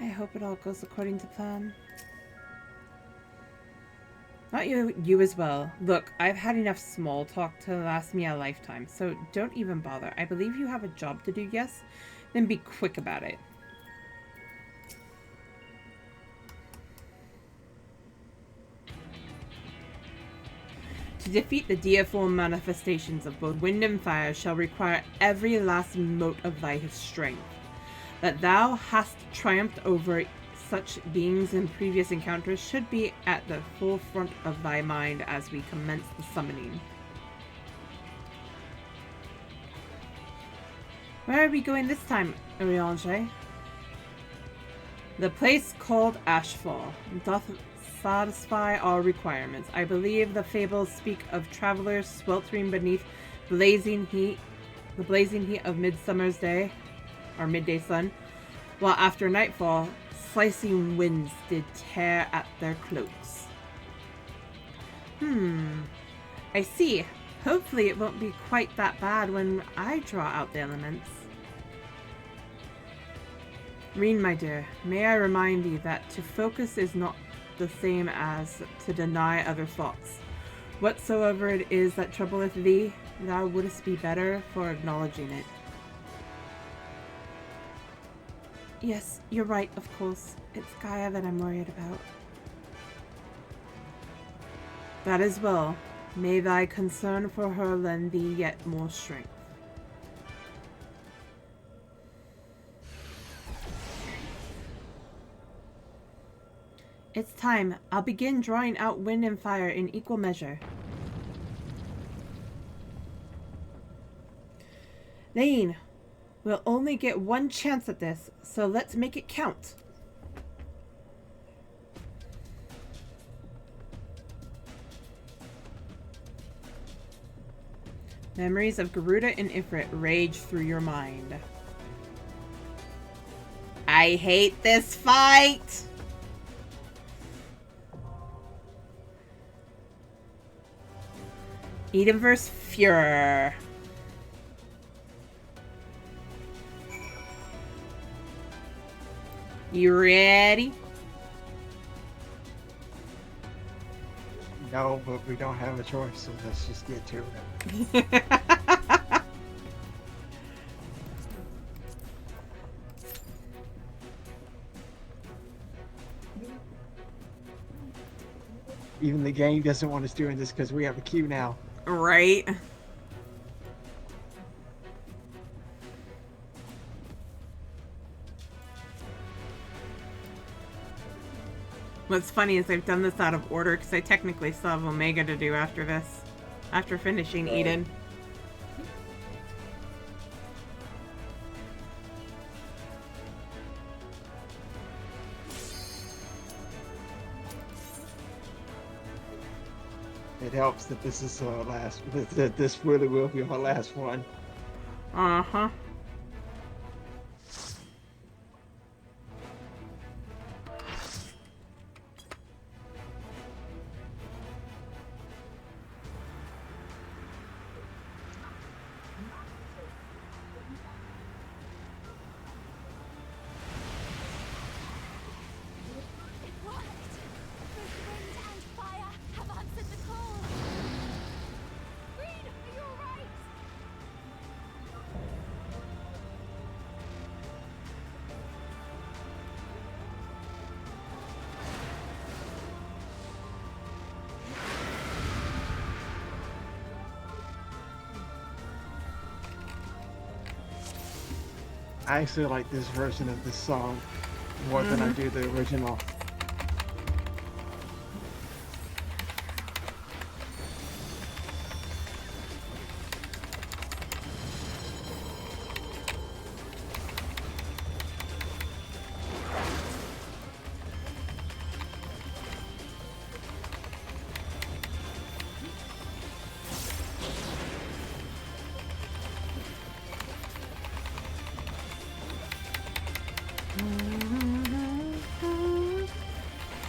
I hope it all goes according to plan. Not you as well. Look, I've had enough small talk to last me a lifetime, so don't even bother. I believe you have a job to do, yes? Then be quick about it. To defeat the deiform manifestations of both wind and fire shall require every last mote of thy strength. That thou hast triumphed over such beings in previous encounters should be at the forefront of thy mind as we commence the summoning. Where are we going this time, Eorzea? The place called Ashfall doth satisfy all requirements. I believe the fables speak of travelers sweltering beneath the blazing heat of midsummer's day, or midday sun, while after nightfall, slicing winds did tear at their cloaks. I see. Hopefully it won't be quite that bad when I draw out the elements. Reen, my dear, may I remind thee that to focus is not the same as to deny other thoughts. Whatsoever it is that troubleth thee, thou wouldst be better for acknowledging it. Yes, you're right, of course. It's Gaia that I'm worried about. That is well. May thy concern for her lend thee yet more strength. It's time. I'll begin drawing out wind and fire in equal measure. Lane, we'll only get one chance at this, so let's make it count. Memories of Garuda and Ifrit rage through your mind. I hate this fight! Eden vs. Fuhrer. You ready? No, but we don't have a choice, so let's just get to it. Even the game doesn't want us doing this because we have a queue now. Right? What's funny is I've done this out of order because I technically still have Omega to do after this. After finishing Eden. It helps that this is our last. That this really will be our last one. Uh-huh. It worked! Both wind and fire have answered the call! Green, are you alright? I actually like this version of this song more than I do the original.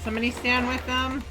Somebody stand with them.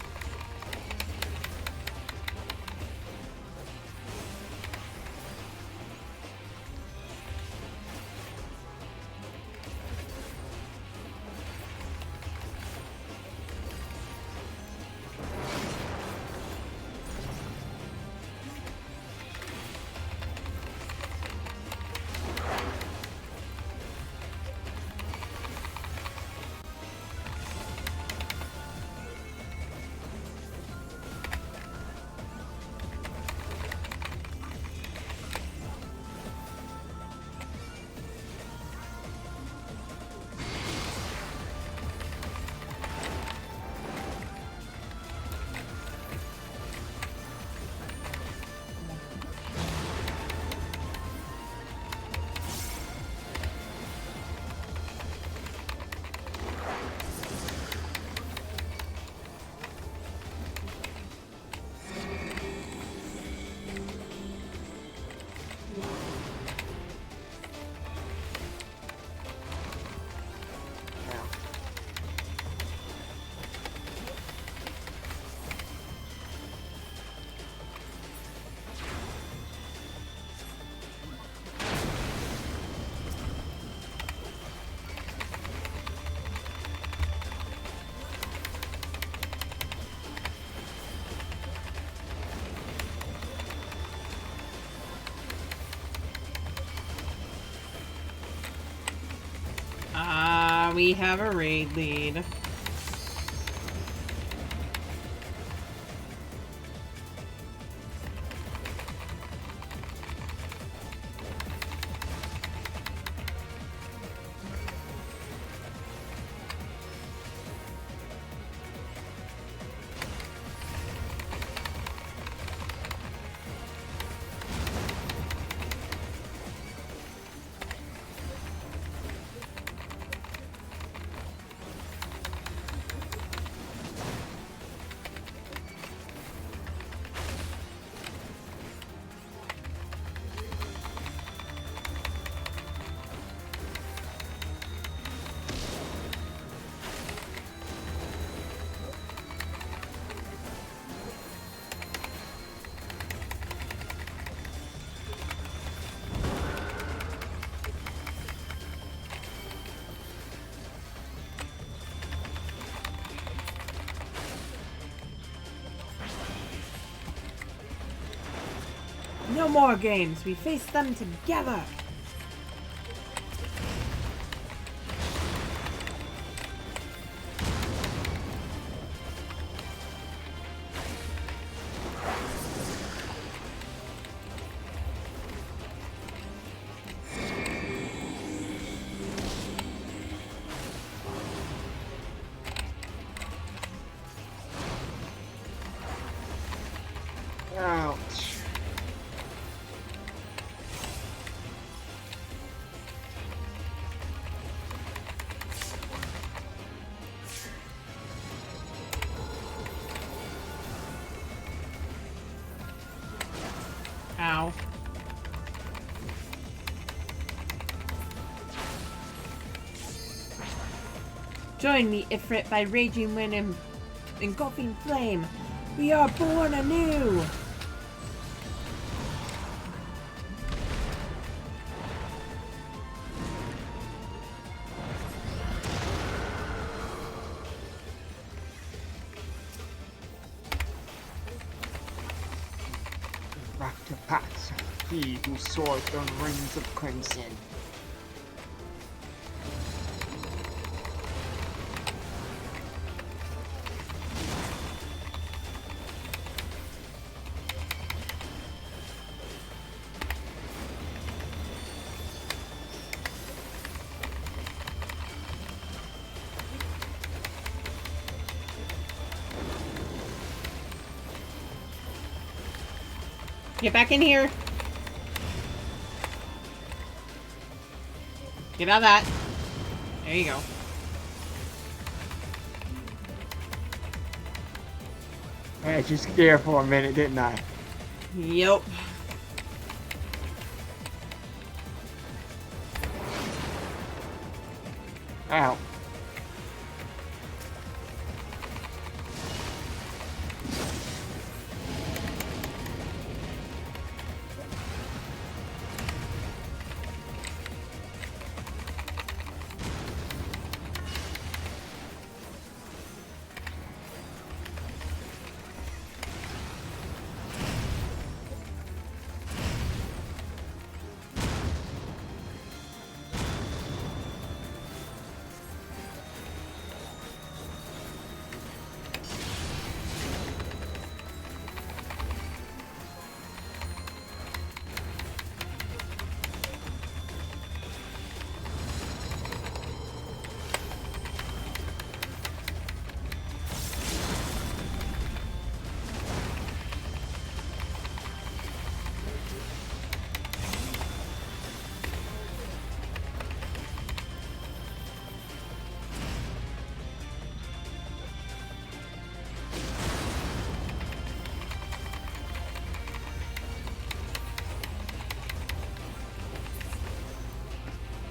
We have a raid lead. No more games. We face them together. Ouch. Ow. Join me, Ifrit, by raging wind and engulfing flame. We are born anew. Rock to pass, he who soars the rings of crimson. Get back in here. Get out of that. There you go. I had you scared for a minute, didn't I? Yep. Ow.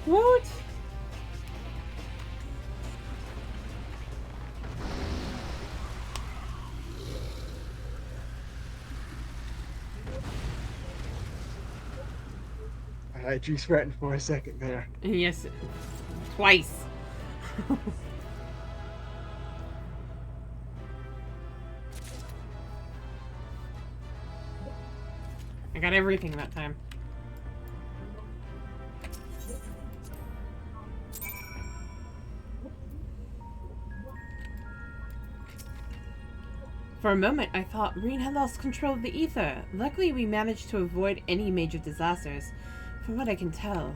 What? I had you sweating for a second there. Yes. Twice. I got everything that time. For a moment, I thought Reen had lost control of the ether. Luckily, we managed to avoid any major disasters, from what I can tell.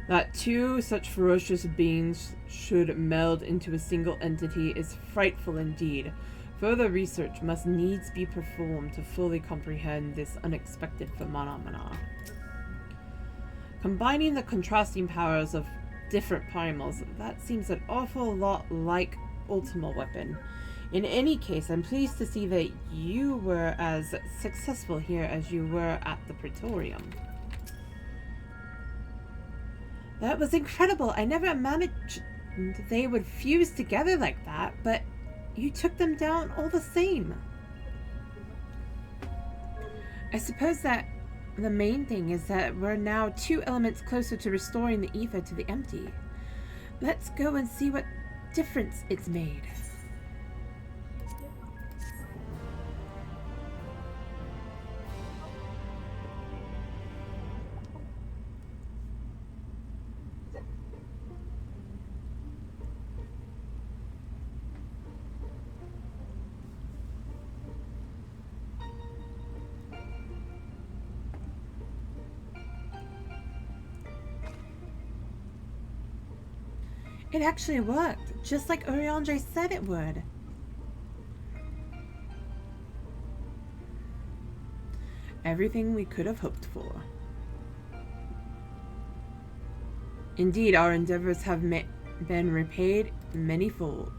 That two such ferocious beings should meld into a single entity is frightful indeed. Further research must needs be performed to fully comprehend this unexpected phenomena. Combining the contrasting powers of different primals, that seems an awful lot like Ultima Weapon. In any case, I'm pleased to see that you were as successful here as you were at the Praetorium. That was incredible. I never imagined they would fuse together like that, but you took them down all the same. I suppose that the main thing is that we're now two elements closer to restoring the ether to the empty. Let's go and see what difference it's made. It actually worked, just like Eorzea said it would. Everything we could have hoped for. Indeed, our endeavors have been repaid manyfold.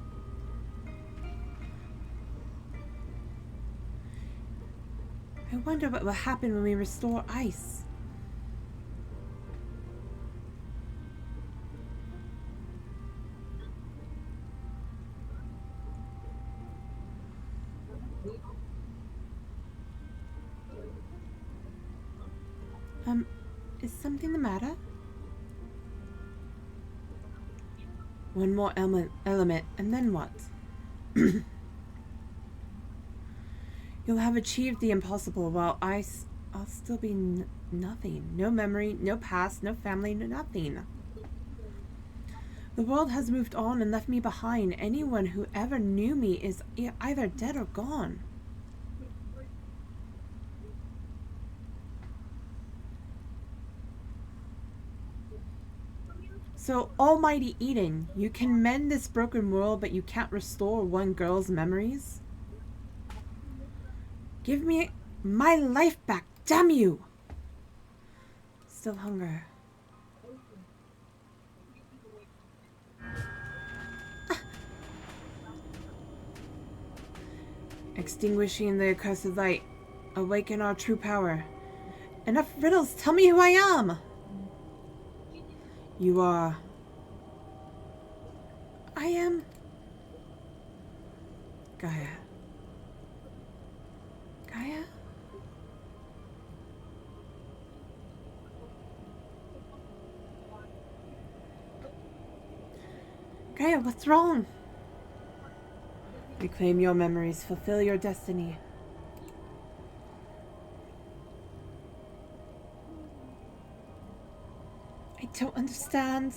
I wonder what will happen when we restore ice. Is something the matter? One more element, and then what? You'll have achieved the impossible, while I'll still be nothing. No memory, no past, no family, no nothing. The world has moved on and left me behind. Anyone who ever knew me is either dead or gone. So, Almighty Eden, you can mend this broken world, but you can't restore one girl's memories? Give me my life back, damn you! Still hunger. Extinguishing the accursed light. Awaken our true power. Enough riddles, tell me who I am! You are... I am... Gaia. Gaia? Gaia, what's wrong? Reclaim your memories, fulfill your destiny. I don't understand.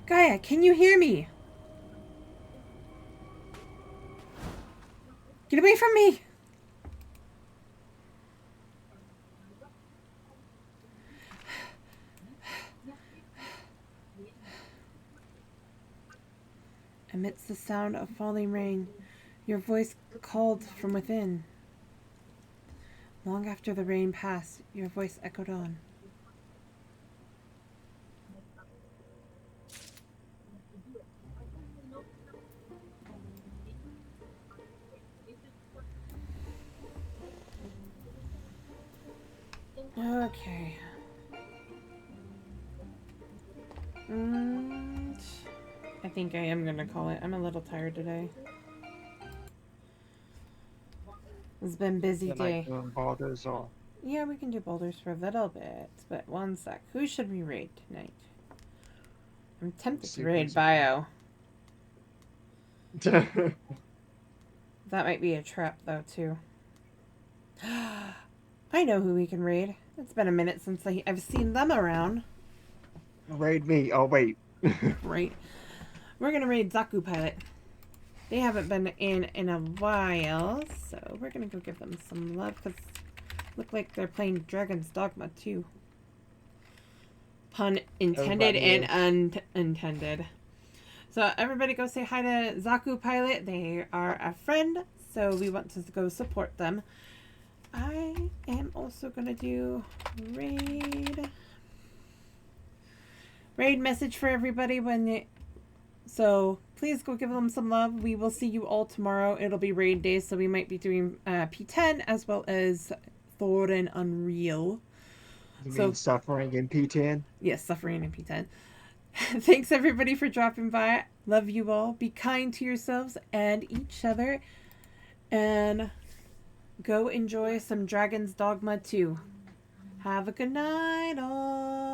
Gaia, can you hear me? Get away from me! Amidst the sound of falling rain, your voice called from within. Long after the rain passed, your voice echoed on. Okay. I think I am gonna call it. I'm a little tired today. It's been a busy day. Boulders or... Yeah, we can do boulders for a little bit, but one sec. Who should we raid tonight? I'm tempted to raid Bio. That might be a trap, though, too. I know who we can raid. It's been a minute since I've seen them around. Raid me. Oh, wait. Right. We're gonna raid Zaku Pilot. They haven't been in a while, so we're gonna go give them some love, because look like they're playing Dragon's Dogma, too. Pun intended and unintended. So everybody go say hi to Zaku Pilot. They are a friend, so we want to go support them. I am also gonna do raid message for everybody so please go give them some love. We will see you all tomorrow. It'll be raid day, so we might be doing P10 as well as Thorin Unreal. You mean Suffering in P10? Yes, Suffering in P10. Thanks everybody for dropping by. Love you all. Be kind to yourselves and each other. And go enjoy some Dragon's Dogma 2. Have a good night all.